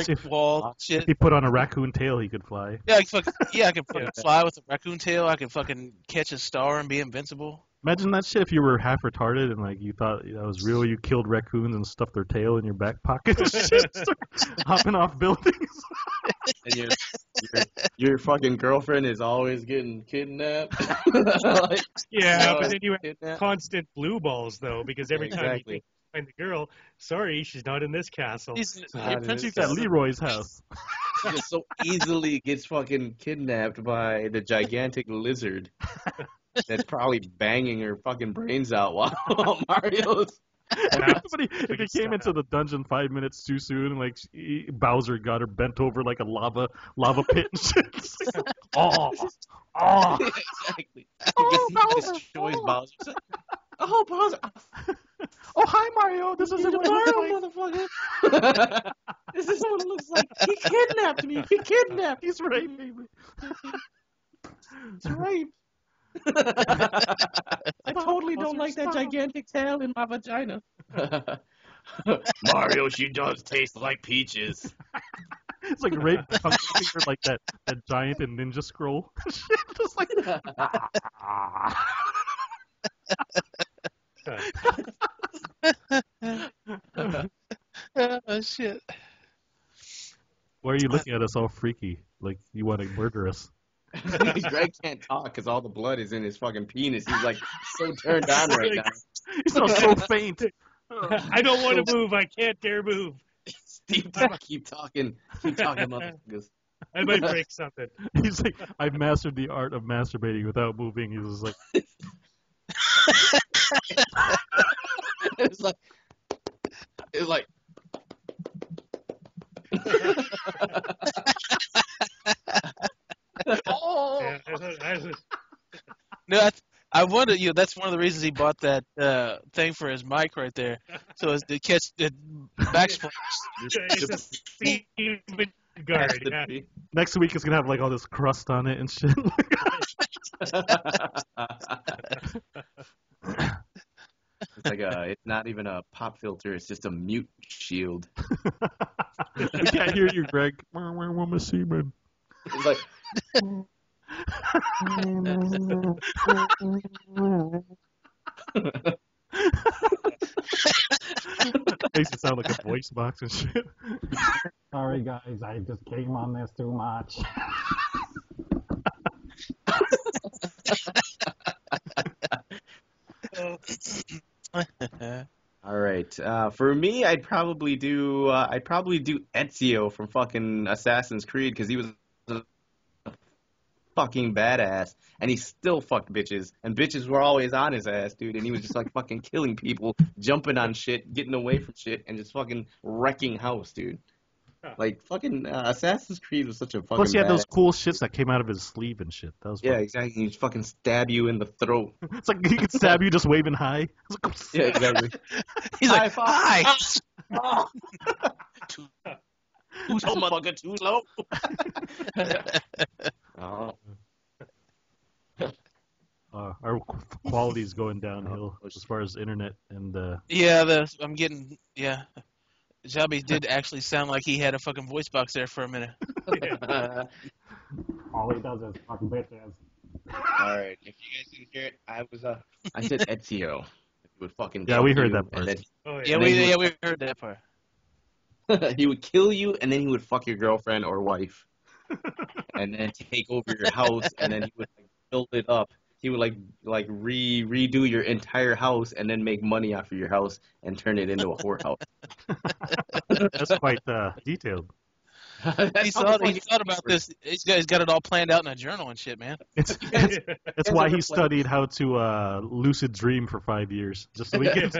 brick wall If shit. he put on a raccoon tail, he could fly. Yeah, I can fucking fly with a raccoon tail. I can fucking catch a star and be invincible. Imagine that shit if you were half retarded and like you thought that was real. You killed raccoons and stuffed their tail in your back pocket. And shit, start hopping off buildings. And your fucking girlfriend is always getting kidnapped. Like, Yeah, but then you have kidnapped. constant blue balls though, because every time you Exactly. think you find the girl, sorry, she's not in this castle. He's God, Prince this at is- Leroy's house. She just so easily gets fucking kidnapped by the gigantic lizard that's probably banging her fucking brains out while Mario's. If he came into the dungeon 5 minutes too soon, and like Bowser got her bent over like a lava pit and shit. It's like, oh, Exactly. He destroys Bowser. He's like, oh, Bowser. oh, hi Mario. This is Mario, motherfucker. This is what it looks like. He kidnapped me. He kidnapped. He's right, baby. He's right. I totally don't like that gigantic tail in my vagina. Mario, she does taste like peaches. It's like rape tongue finger, like that giant and ninja scroll. Shit, just like. oh shit. Why are you looking at us all freaky? Like you want to murder us? Greg can't talk because all the blood is in his fucking penis. He's like so turned on right now. He's so faint. I don't want to move. I can't dare move. Steve, keep talking, motherfuckers. I might break something. He's like, I've mastered the art of masturbating without moving. He's just like, It's like. Oh. Yeah, No, I wonder. That's one of the reasons he bought that thing for his mic right there, so as to catch the backsplash. it's a Steven guard. Yeah. next week it's gonna have like all this crust on it and shit. It's like it's not even a pop filter. It's just a mute shield. We can't hear you, Greg. I'm a seaman. It's like. Makes it sound like a voice box and shit. Sorry, guys, I just came on this too much. All right. For me, I'd probably do Ezio from fucking Assassin's Creed because he was a fucking badass and he still fucked bitches and bitches were always on his ass, dude. And he was just like fucking killing people, jumping on shit, getting away from shit, and just fucking wrecking house, dude. Like fucking Assassin's Creed was such a fucking. Plus, he had badass. those cool shits that came out of his sleeve and shit. That was Yeah, fun. exactly. He just fucking stab you in the throat. It's like he could stab you just waving high. Yeah, exactly. He's like, hi. Too slow, motherfucker. Too slow. Oh. Our quality is going downhill as far as internet and Yeah, I'm getting, yeah. Shelby did actually sound like he had a fucking voice box there for a minute. All he does is fuck bitches. All right. If you guys didn't hear it, I said Ezio. He would fucking Yeah, kill we heard you, that part. and Oh, Yeah, we heard that part. then he would kill you, and then he would fuck your girlfriend or wife, and then take over your house, and then he would like build it up. He would like redo your entire house, and then make money off of your house and turn it into a whorehouse. that's quite detailed. He thought about this. He's got it all planned out in a journal and shit, man. That's why he studied how to lucid dream for 5 years, just so he can.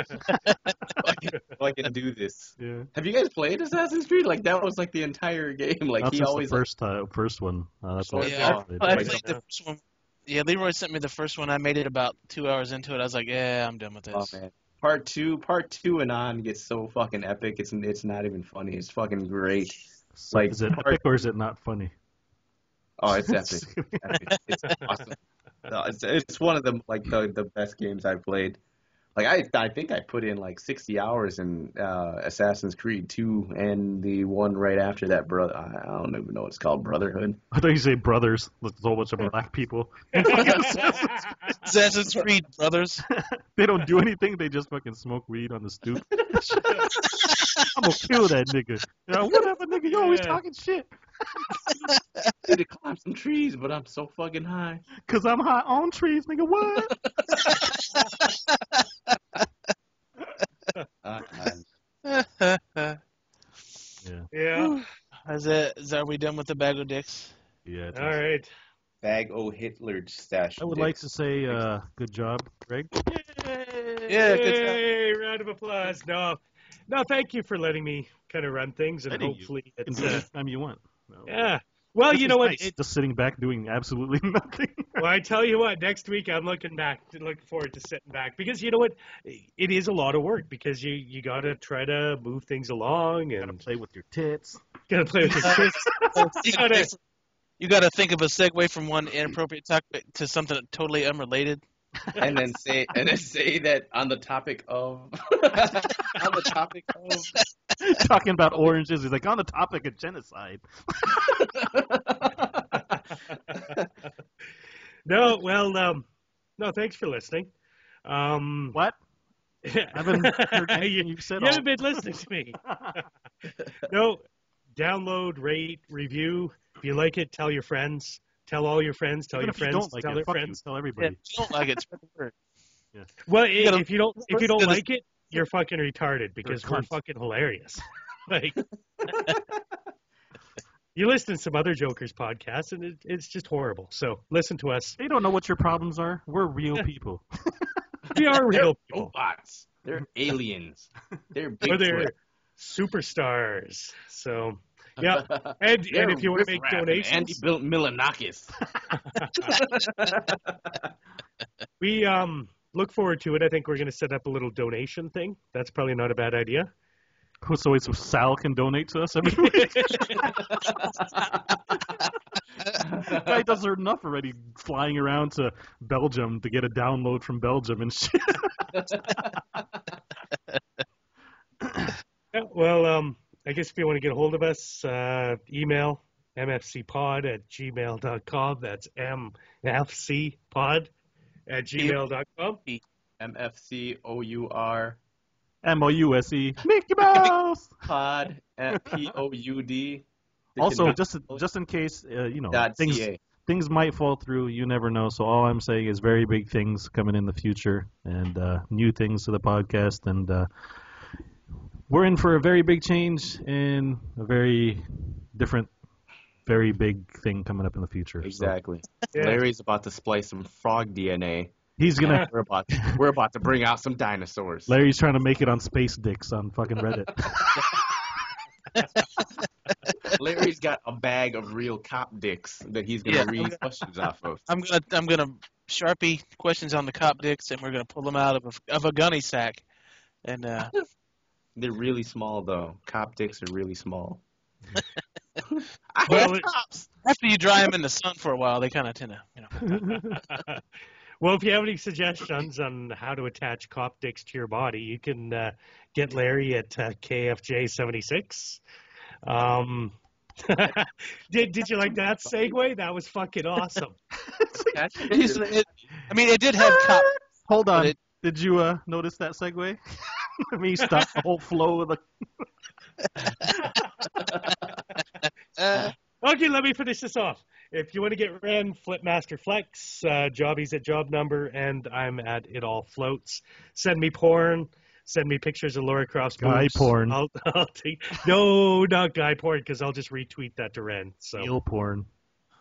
I can do this. Yeah. Have you guys played Assassin's Creed? Like that was like the entire game. Like Not he since always the first one. That's all. Yeah, I I played. played the first one. Yeah, Leroy sent me the first one. I made it about 2 hours into it. I was like, yeah, I'm done with this. Oh man. Part two and on gets so fucking epic. It's not even funny. It's fucking great. Like, is it epic or is it not funny? Oh, it's epic. It's awesome. No, it's one of the best games I've played. Like I think I put in like 60 hours in Assassin's Creed 2 and the one right after that, brother. I don't even know what it's called, Brotherhood. I thought you say brothers. There's a whole bunch of black people. Assassin's Creed brothers. They don't do anything. They just fucking smoke weed on the stoop. I'm gonna kill that nigga. You know, whatever, nigga. You always talking shit. I need to climb some trees, but I'm so fucking high. Cause I'm high on trees, nigga. What? Yeah. Are we done with the bag of dicks? Yeah. All right. Bag o' Hitler stash. I would like to say, good job, Greg. Yeah, good job. Yay! Round of applause. No, thank you for letting me kind of run things, and hopefully You can it's do it anytime you want. No. yeah. Well, This you is know what? nice, just sitting back doing absolutely nothing. Well, I tell you what, next week I'm looking forward to sitting back because you know what, it is a lot of work because you got to try to move things along and Gotta play with your tits. got to play with your kids. You got to think of a segue from one inappropriate topic to something totally unrelated. and then say that on the topic of Talking about oranges, he's like on the topic of genocide. No, well, no, thanks for listening. What? I haven't heard anything you said. You haven't been listening to me. No, download, rate, review. If you like it, tell your friends. Tell all your friends. Tell Even your if you friends. don't like Tell it, their fuck friends. you, tell Yeah, everybody. if you don't like it, spread the word. Well, gotta- if you don't to like it, you're fucking retarded because You're a we're cunt. fucking hilarious. Like, you listen to some other jokers podcasts and it's just horrible. So listen to us. They don't know what your problems are. We're real people. We are real people. robots. They're aliens. They're Or Bigfoot. they're superstars. So yeah, and if you want to make donations, Andy Milanakis. we look forward to it. I think we're going to set up a little donation thing. That's probably not a bad idea. So wait, so Sal can donate to us every week? Guy does enough already flying around to Belgium to get a download from Belgium and shit. Yeah, well, I guess if you want to get a hold of us, email mfcpod@gmail.com. That's mfcpod@gmail.com. MFCOUR MOUSE. Mickey Mouse. Pod at POUD. Also, just in case, things might fall through. You never know. So all I'm saying is very big things coming in the future and new things to the podcast. And we're in for a very big change and a very different, very big thing coming up in the future. Exactly. So. Larry's about to splice some frog DNA. He's gonna. We're about to bring out some dinosaurs. Larry's trying to make it on Space Dicks on fucking Reddit. Larry's got a bag of real cop dicks that he's gonna read questions off of. I'm gonna Sharpie questions on the cop dicks, and we're gonna pull them out of a gunny sack, and they're really small though. Cop dicks are really small. Well, after you dry them in the sun for a while, they kind of tend to, Well, if you have any suggestions on how to attach cop dicks to your body, you can get Larry at KFJ76. Did you like that segue? That was fucking awesome. it did have cop. Hold on. Did you notice that segue? I mean, stop the whole flow of the. Okay, let me finish this off. If you want to get Ren, Flipmaster Flex, Jobby's at Job Number, and I'm at It All Floats. Send me porn. Send me pictures of Laura Croft's boobs. Guy porn. I'll take. No, not guy porn, because I'll just retweet that to Ren. So. Eel porn.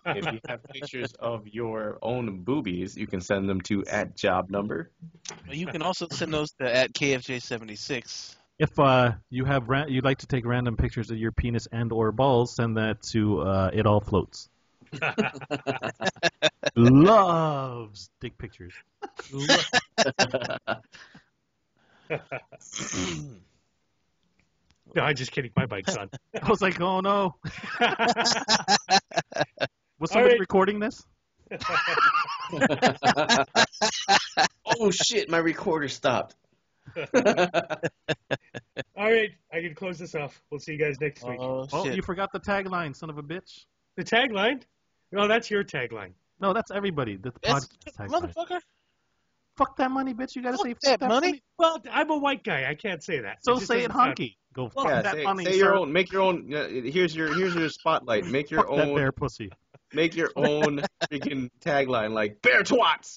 If you have pictures of your own boobies, you can send them to at Job Number. Well, you can also send those to at KFJ76. If you'd like to take random pictures of your penis and or balls, send that to It All Floats. Loves dick pictures. No, I'm just kidding. My bike's on. I was like, oh no. Was somebody recording this? Oh shit, my recorder stopped. All right, I can close this off. We'll see you guys next week. Oh, shit. You forgot the tagline, son of a bitch. The tagline? No, that's your tagline. No, that's everybody. The That's, podcast tagline. motherfucker. Fuck that money, bitch. You gotta say Fuck that money. Well, I'm a white guy. I can't say that. So just say it doesn't sound- honky. Go Well, fuck that say, money. say sir. your own. Make your own. Here's your spotlight. Make your Fuck that own. bear pussy. Make your own freaking tagline, like bear twats.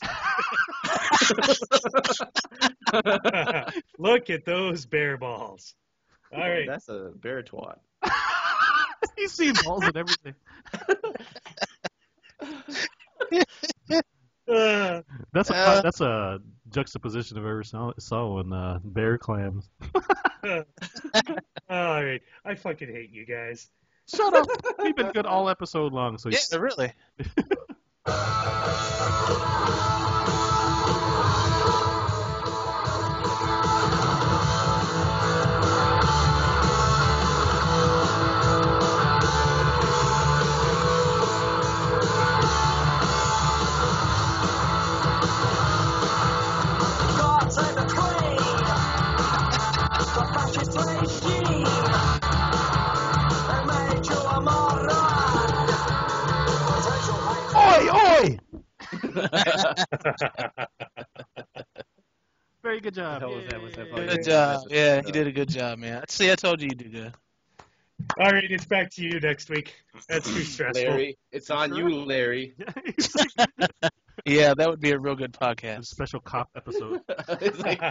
Look at those bear balls. All right. That's a bear twat. You see balls and everything. That's a juxtaposition I've ever saw in bear clams. All right. I fucking hate you guys. Shut up. We've been good all episode long. So Yeah, really. God save the Queen! The fascist regime! They made you a moron! Oi, oi! Very good job. What the hell was that? What's that Yay. fucking- Good job. Yeah, you did a good job, man. See, I told you you did good. All right, it's back to you next week. That's too stressful. Larry, it's on you, Larry. It's like Yeah, that would be a real good a podcast. special cop episode. It's like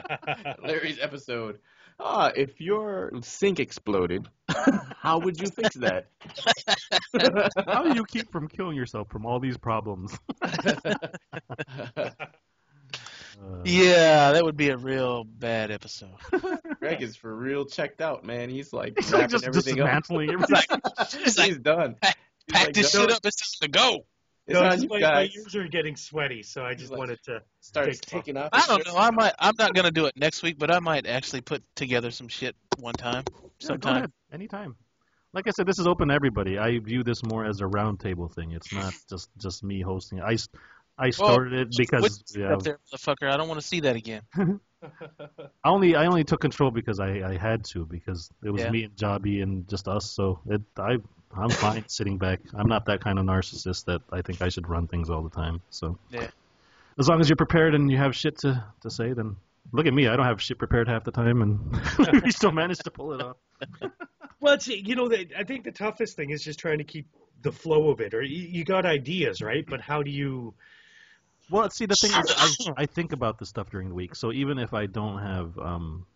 Larry's episode. If your sink exploded, how would you fix that? How do you keep from killing yourself from all these problems? Yeah, that would be a real bad episode. Greg is for real checked out, man. He's like It's like wrapping just everything up. dismantling everything. It's like, He's done. pack like, this no, shit up. It's time to go. It's No, on it's you my guys. ears are getting sweaty, so I just like- wanted to. Starts Take- taking off. I his don't shirt. know. I'm not gonna do it next week, but I might actually put together some shit one time, Yeah, go sometime. ahead. Anytime. Like I said, this is open to everybody. I view this more as a roundtable thing. It's not just me hosting it. I started it because Up there, motherfucker. I don't want to see that again. I only took control because I had to, because it was Yeah. me and Jobby and just us. So I'm fine sitting back. I'm not that kind of narcissist that I think I should run things all the time. So Yeah. as long as you're prepared and you have shit to say, then Look at me. I don't have shit prepared half the time, and we still managed to pull it off. Well, I think the toughest thing is just trying to keep the flow of it. Or you got ideas, right? But how do you? Well, see, the thing is, I think about this stuff during the week. So even if I don't have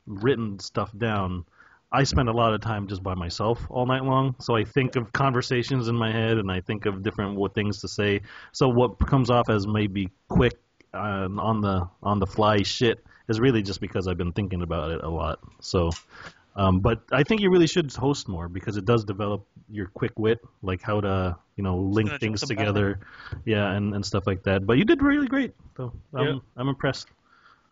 written stuff down, I spend a lot of time just by myself all night long. So I think of conversations in my head, and I think of different things to say. So what comes off as maybe quick on the fly shit is really just because I've been thinking about it a lot. So. But I think you really should host more because it does develop your quick wit, like how to, link things together, and stuff like that. But you did really great, though. I'm impressed.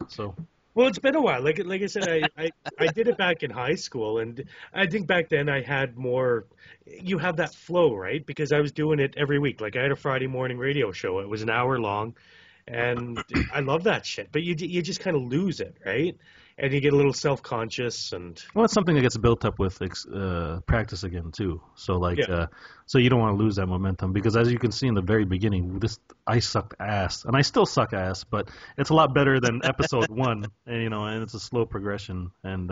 So. Well, it's been a while. Like I said, I did it back in high school, and I think back then I had more. You have that flow, right? Because I was doing it every week. Like I had a Friday morning radio show. It was an hour long, and I love that shit. But you just kind of lose it, right? And you get a little self-conscious, and well, it's something that gets built up with practice again too. So so you don't want to lose that momentum because as you can see in the very beginning, I sucked ass, and I still suck ass, but it's a lot better than episode 1, and it's a slow progression, and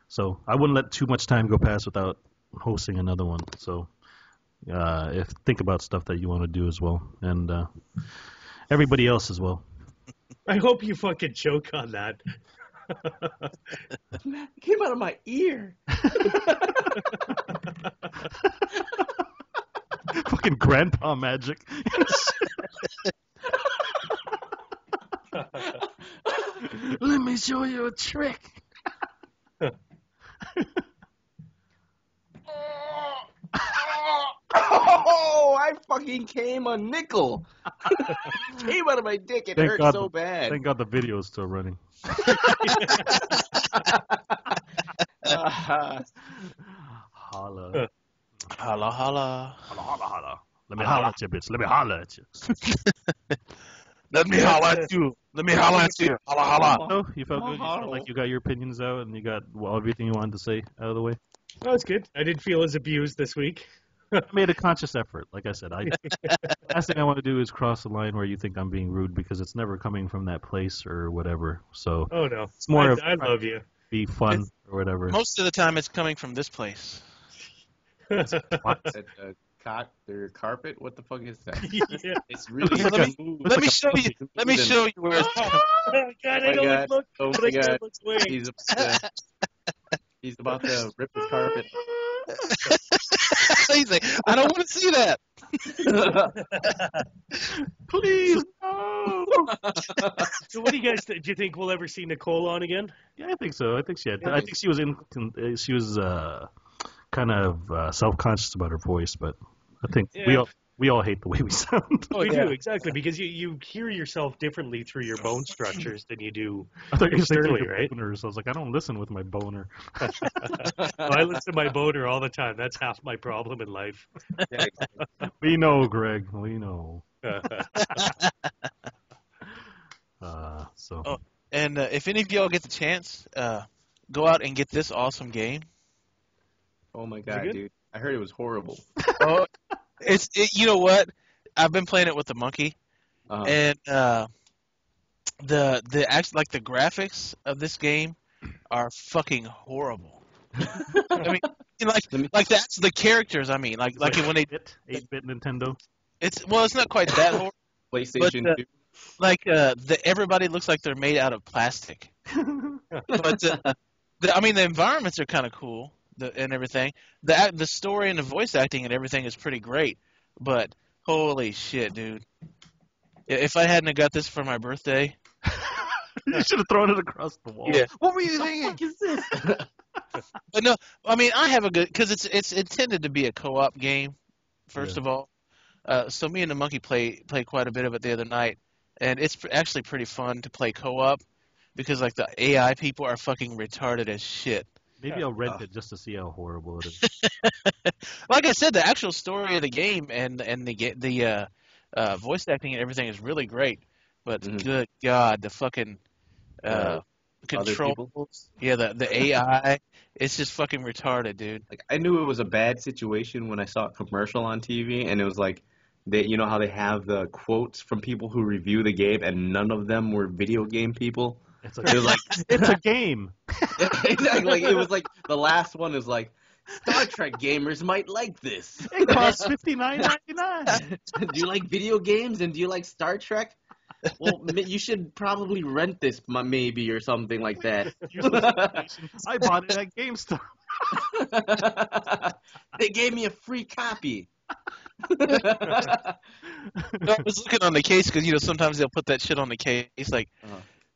so I wouldn't let too much time go past without hosting another one. So think about stuff that you want to do as well, and everybody else as well. I hope you fucking choke on that. It came out of my ear. Fucking grandpa magic. Let me show you a trick. Oh, I fucking came a nickel. Came out of my dick. It hurt so bad. Thank God the video is still running. Holla. Holla. Holla, holla. Holla, holla, holla. Let me holla at you, bitch. Let me holla at you. Let me holla at you. Let me holla at you. Holla, holla. Oh, you felt good? You felt like you got your opinions out and you got everything you wanted to say out of the way? Oh, that's good. I didn't feel as abused this week. I made a conscious effort. Like I said, last thing I want to do is cross the line where you think I'm being rude because it's never coming from that place or whatever. So oh no, it's more I love you. Be fun or whatever. Most of the time, it's coming from this place. Their carpet? What the fuck is that? Yeah. It's really Let me show you. Let me show you where it's coming. Oh God, I don't look. Oh but my I can't God. look away. He's about to rip his carpet. He's like, I don't want to see that. Please, no. So what do you guys do you think we'll ever see Nicole on again? Yeah, I think so. I think she had. I think she was kind of self-conscious about her voice, but I think we all hate the way we sound. We do, exactly, because you hear yourself differently through your bone structures than you do I thought you were externally, saying right? boners. I was like, I don't listen with my boner. I listen to my boner all the time. That's half my problem in life. Yeah, exactly. We know, Greg. We know. And if any of y'all get the chance, go out and get this awesome game. Oh my God, dude! I heard it was horrible. Oh, you know what? I've been playing it with the monkey, and the graphics of this game are fucking horrible. I mean, that's the characters. I mean, like when they 8-bit Nintendo. It's not quite that horrible. PlayStation 2. Everybody looks like they're made out of plastic. But the environments are kind of cool and everything. The story and the voice acting and everything is pretty great. But holy shit, dude! If I hadn't got this for my birthday, you should have thrown it across the wall. Yeah. What were you thinking? What is this? But no, I mean I have a good because it's intended to be a co-op game. First of all, so me and the monkey play quite a bit of it the other night, and it's actually pretty fun to play co-op because like the AI people are fucking retarded as shit. Maybe I'll rent it just to see how horrible it is. Like I said, the actual story of the game and the voice acting and everything is really great. But good God, the fucking controls, the AI, it's just fucking retarded, dude. Like I knew it was a bad situation when I saw a commercial on TV, and it was like, you know how they have the quotes from people who review the game, and none of them were video game people. It's a, It was like it's a game. exactly. Like it was like the last one is like Star Trek gamers might like this. It costs $59.99. Do you like video games and do you like Star Trek? Well, you should probably rent this maybe or something like that. I bought it at GameStop. They gave me a free copy. I was looking on the case because sometimes they'll put that shit on the case like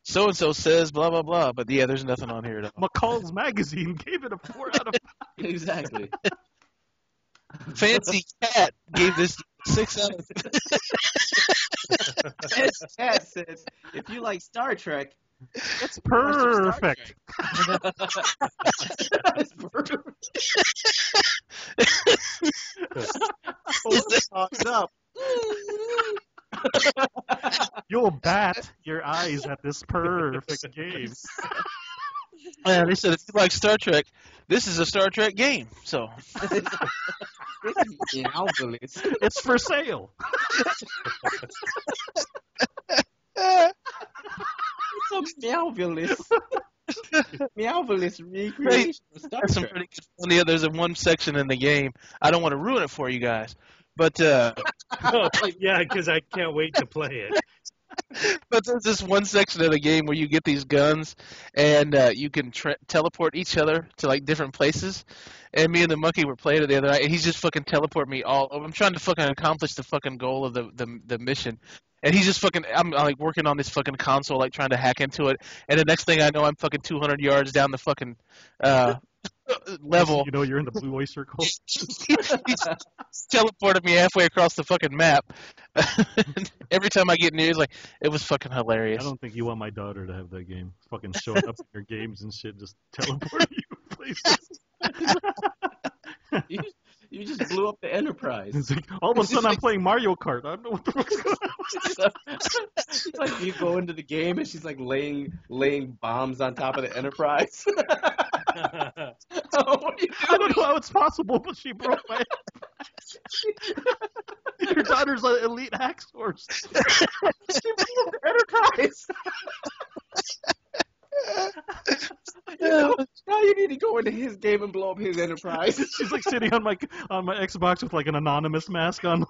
so and so says blah blah blah, but yeah, there's nothing on here at all. McCall's Magazine gave it a 4 out of 5. Exactly. Fancy Cat gave this 6 out of 5. Cat says, if you like Star Trek, It's perfect. it's perfect. Up. You'll bat your eyes at this perfect game. Yeah, they said if you like Star Trek, this is a Star Trek game. So It's for sale. It's a Meowvelous recreation of Star that's some Trek. pretty good fun. Yeah, there's one section in the game. I don't want to ruin it for you guys, but Yeah, because I can't wait to play it. but there's this one section of the game where you get these guns and you can teleport each other to like different places. And me and the monkey were playing it the other night, and he's just fucking teleporting me all over. I'm trying to fucking accomplish the fucking goal of the mission. And he's just fucking, I'm like working on this fucking console, like trying to hack into it. And the next thing I know, I'm fucking 200 yards down the fucking level. You know you're in the Blue Oyster Cult. He's teleported me halfway across the fucking map. Every time I get near, it's like, it was fucking hilarious. I don't think you want my daughter to have that game. Fucking showing up in your games and shit, just teleporting you places. You just blew up the Enterprise. It's like, all of a sudden I'm playing Mario Kart. I don't know what the fuck's going on. It's like you go into the game and she's like laying bombs on top of the Enterprise. What are you doing? I don't know how it's possible, but she broke my Your daughter's an elite hack source. She blew up the Enterprise. Now you need to go into his game and blow up his Enterprise. She's like sitting on my Xbox with like an anonymous mask on.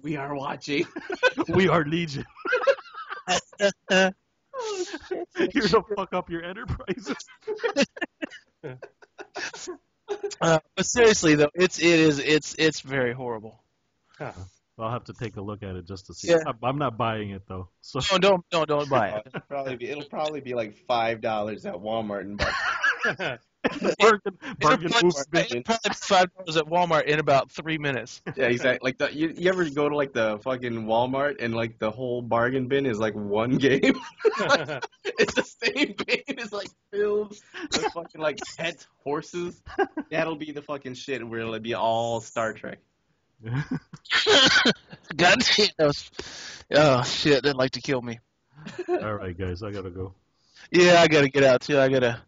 We are watching. We are Legion. Oh, shit. Here to fuck up your enterprises. But seriously though, it's very horrible. I'll have to take a look at it just to see. Yeah. I'm not buying it though. So Don't buy it. It'll probably be like $5 at Walmart and bargain It'll move. probably be $5 at Walmart in about 3 minutes. yeah, exactly. Like you ever go to like the fucking Walmart and like the whole bargain bin is like one game. It's the same bin. It's like filled with fucking like pet horses. That'll be the fucking shit where it'll be all Star Trek. God damn. Oh shit, they'd like to kill me. All right, guys, I gotta go. Yeah, I gotta get out too. I gotta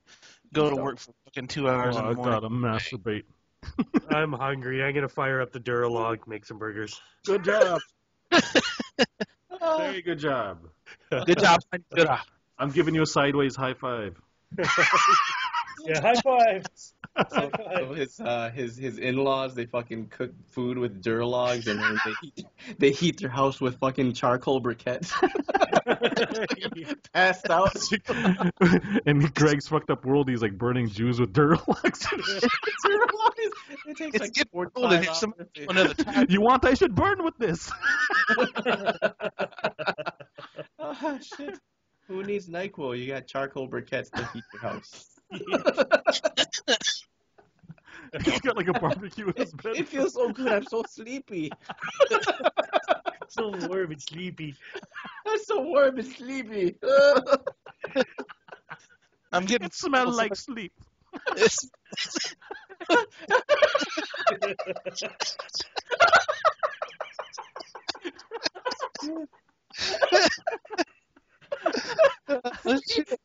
go to work for fucking 2 hours in I the morning. gotta masturbate. I'm hungry. I'm gonna fire up the Duralog, make some burgers. Good job. Very good job. Good job. Good job. I'm giving you a sideways high five. Yeah, high fives. So his in-laws, they fucking cook food with Duralogs and then they heat their house with fucking charcoal briquettes. Passed out. And Greg's fucked up world. He's like burning Jews with Duralogs. It takes It's like getting 4 cold in here. Somebody another time. You want? I should burn with this. Oh shit! Who needs NyQuil? You got charcoal briquettes to heat your house. He's got like a barbecue in his bed. It feels so good. I'm so sleepy. So warm and sleepy. I'm so warm and sleepy. I'm getting It smells like sleep. this.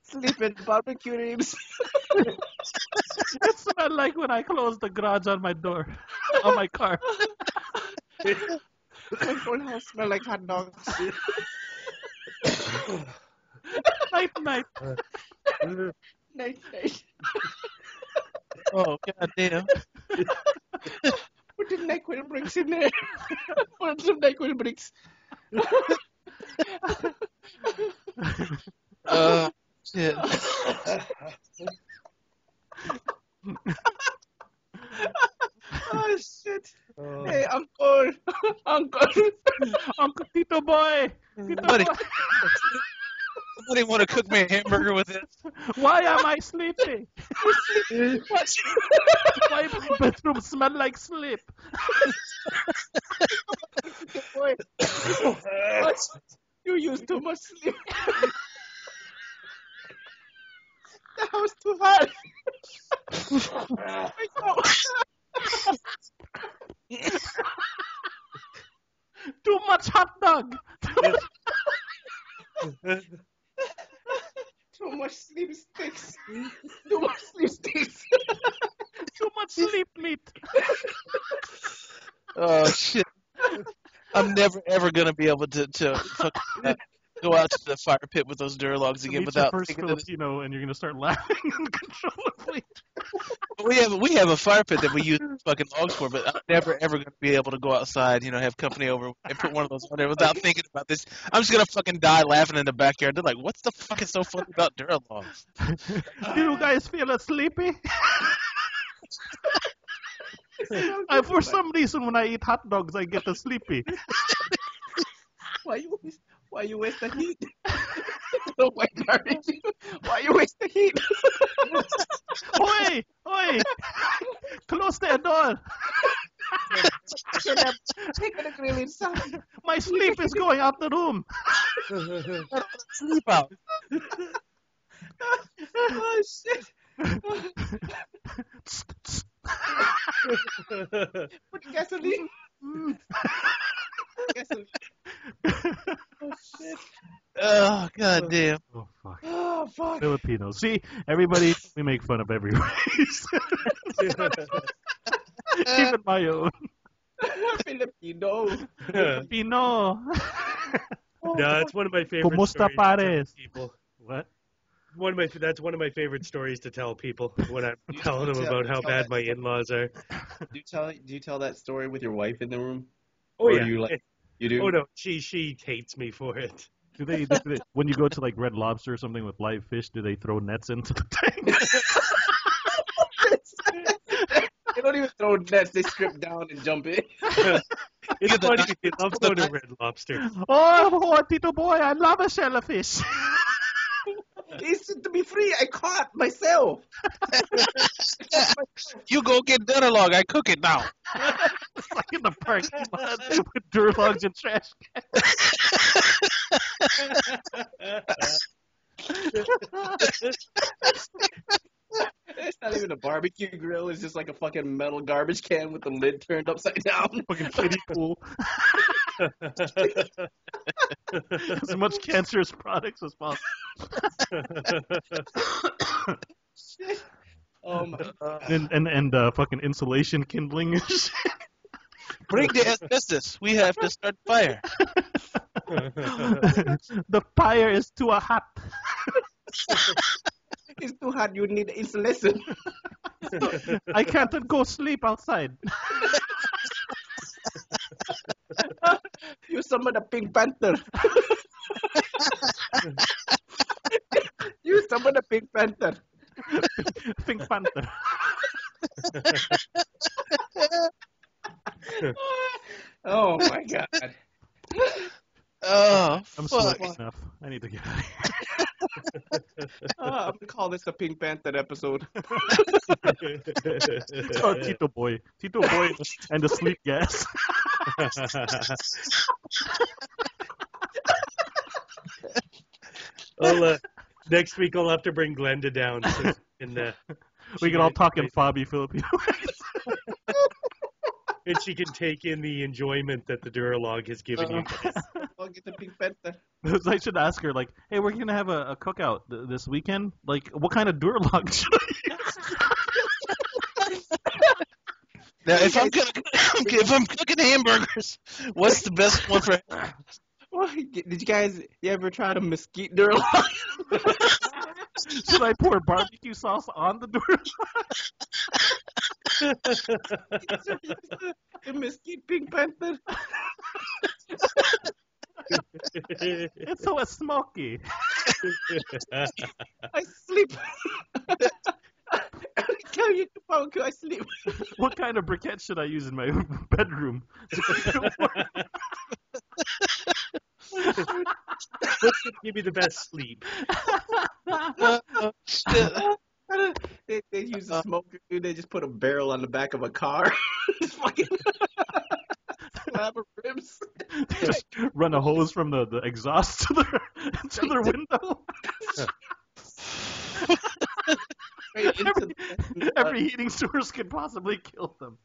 Sleeping barbecue ribs. It smells like when I close the garage on my door, on my car. My front house smell like hot dogs. Night, night. Night, night. Oh, goddamn. Put the NyQuil bricks in there. Put some NyQuil bricks. Shit. Oh, shit. Hey, Uncle. Uncle. Uncle Tito boy. Buddy. Somebody want to cook me a hamburger with this? Why am I sleepy? Why my bedroom smell like sleep? Boy. What? You use too much sleep. The house too hot. Too much hot dog. Too much sleep sticks. Too much sleep sticks. Too much sleep meat. Oh, shit. I'm never, ever going to be able to fucking, go out to the fire pit with those Duralogs again Meet without your first thinking of this. Filipino, and you're gonna start laughing uncontrollably. We have a fire pit that we use fucking logs for, but I'm never ever going to be able to go outside, have company over and put one of those on there without thinking about this. I'm just going to fucking die laughing in the backyard. They're like, "What's the fuck is so funny about Duralogs?" Do you guys feel sleepy? For some reason, when I eat hot dogs, I get sleepy. Why you waste the heat? Oh my God. Why you waste the heat? Oi! Oi! Close the door! Take the grill inside. My sleep is going out the room. Sleep out. Oh, shit. Put gasoline. Gasoline. Oh, shit. Oh, goddamn. Oh, fuck. Oh, fuck. Filipinos. See, everybody, we make fun of every race. Even my own. Filipino. Filipino. No, it's one of my favorite Kumusta stories to pares? tell people. What? That's one of my favorite stories to tell people when I'm You telling them tell- about how tell bad that- my in-laws are. Do you tell that story with your wife in the room? Oh Or yeah. do you you do? Oh no, she hates me for it. Do they, when you go to like Red Lobster or something with live fish, do they throw nets into the tank? They don't even throw nets. They strip down and jump in. It's funny. They love going to Red Lobster. Oh, Tito boy, I love a shellfish. It's to be free. I caught myself. You go get Duralog. I cook it now. It's like in the parking lot with Duralogs and trash It's not even a barbecue grill. It's just like a fucking metal garbage can with the lid turned upside down. fucking kiddie pool. As much cancerous products as possible. Shit. Oh my God. And fucking insulation kindling and shit. Bring the asbestos. We have to start fire. The fire is too hot. It's too hot. You need insulation. I can't go sleep outside. You summon a Pink Panther. You summon a Pink Panther. Pink Panther. Oh my God. Oh, I'm fuck. sweating enough. I need to get out of here. I'm gonna call this the Pink Panther episode. Oh, Tito boy. Tito boy and the sleep gas. Well, next week I'll have to bring Glenda down. So We can all talk in Fabi Filipino. and she can take in the enjoyment that the Duralog has given you. I'll get the Pink Panther. I should ask her, like, hey, we're going to have a cookout this weekend. Like, what kind of Duralog should I use? Now, if I'm gonna if I'm cooking hamburgers, what's the best one for? Did you ever try the mesquite Durlock? Should I pour barbecue sauce on the door? The mesquite Pink Panther. It's so smoky. I sleep. Every time you do barbecue, I sleep. What kind of briquette should I use in my bedroom? What's going to give you the best sleep? They use a smoker, dude. They just put a barrel on the back of a car. Just fucking slab of ribs. Just run a hose from the exhaust to their window. Straight into Every heating source could possibly kill them.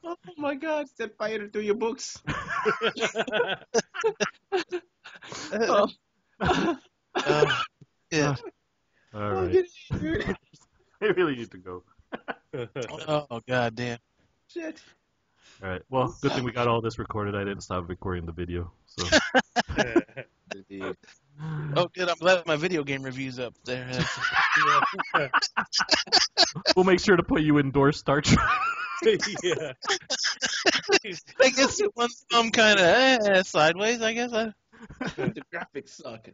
Oh my God! Set fire to your books. Oh. Yeah. All right. I really need to go. Oh god damn. Shit. All right. Well, good thing we got all this recorded. I didn't stop recording the video. So. Indeed. Oh good. I'm glad my video game review's up there. We'll make sure to put you in Door Star Trek. Yeah. I guess it went some kind of sideways. I guess. The graphics suck,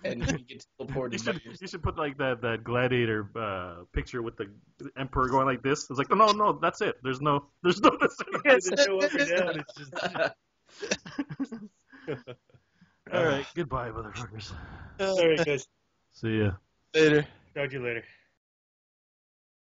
and you get teleported. You should put like that gladiator picture with the emperor going like this. It's like no, that's it. There's no this. There's no up and down. It's just. All right, goodbye, motherfuckers. All right, guys. See ya. Later. Talk to you later.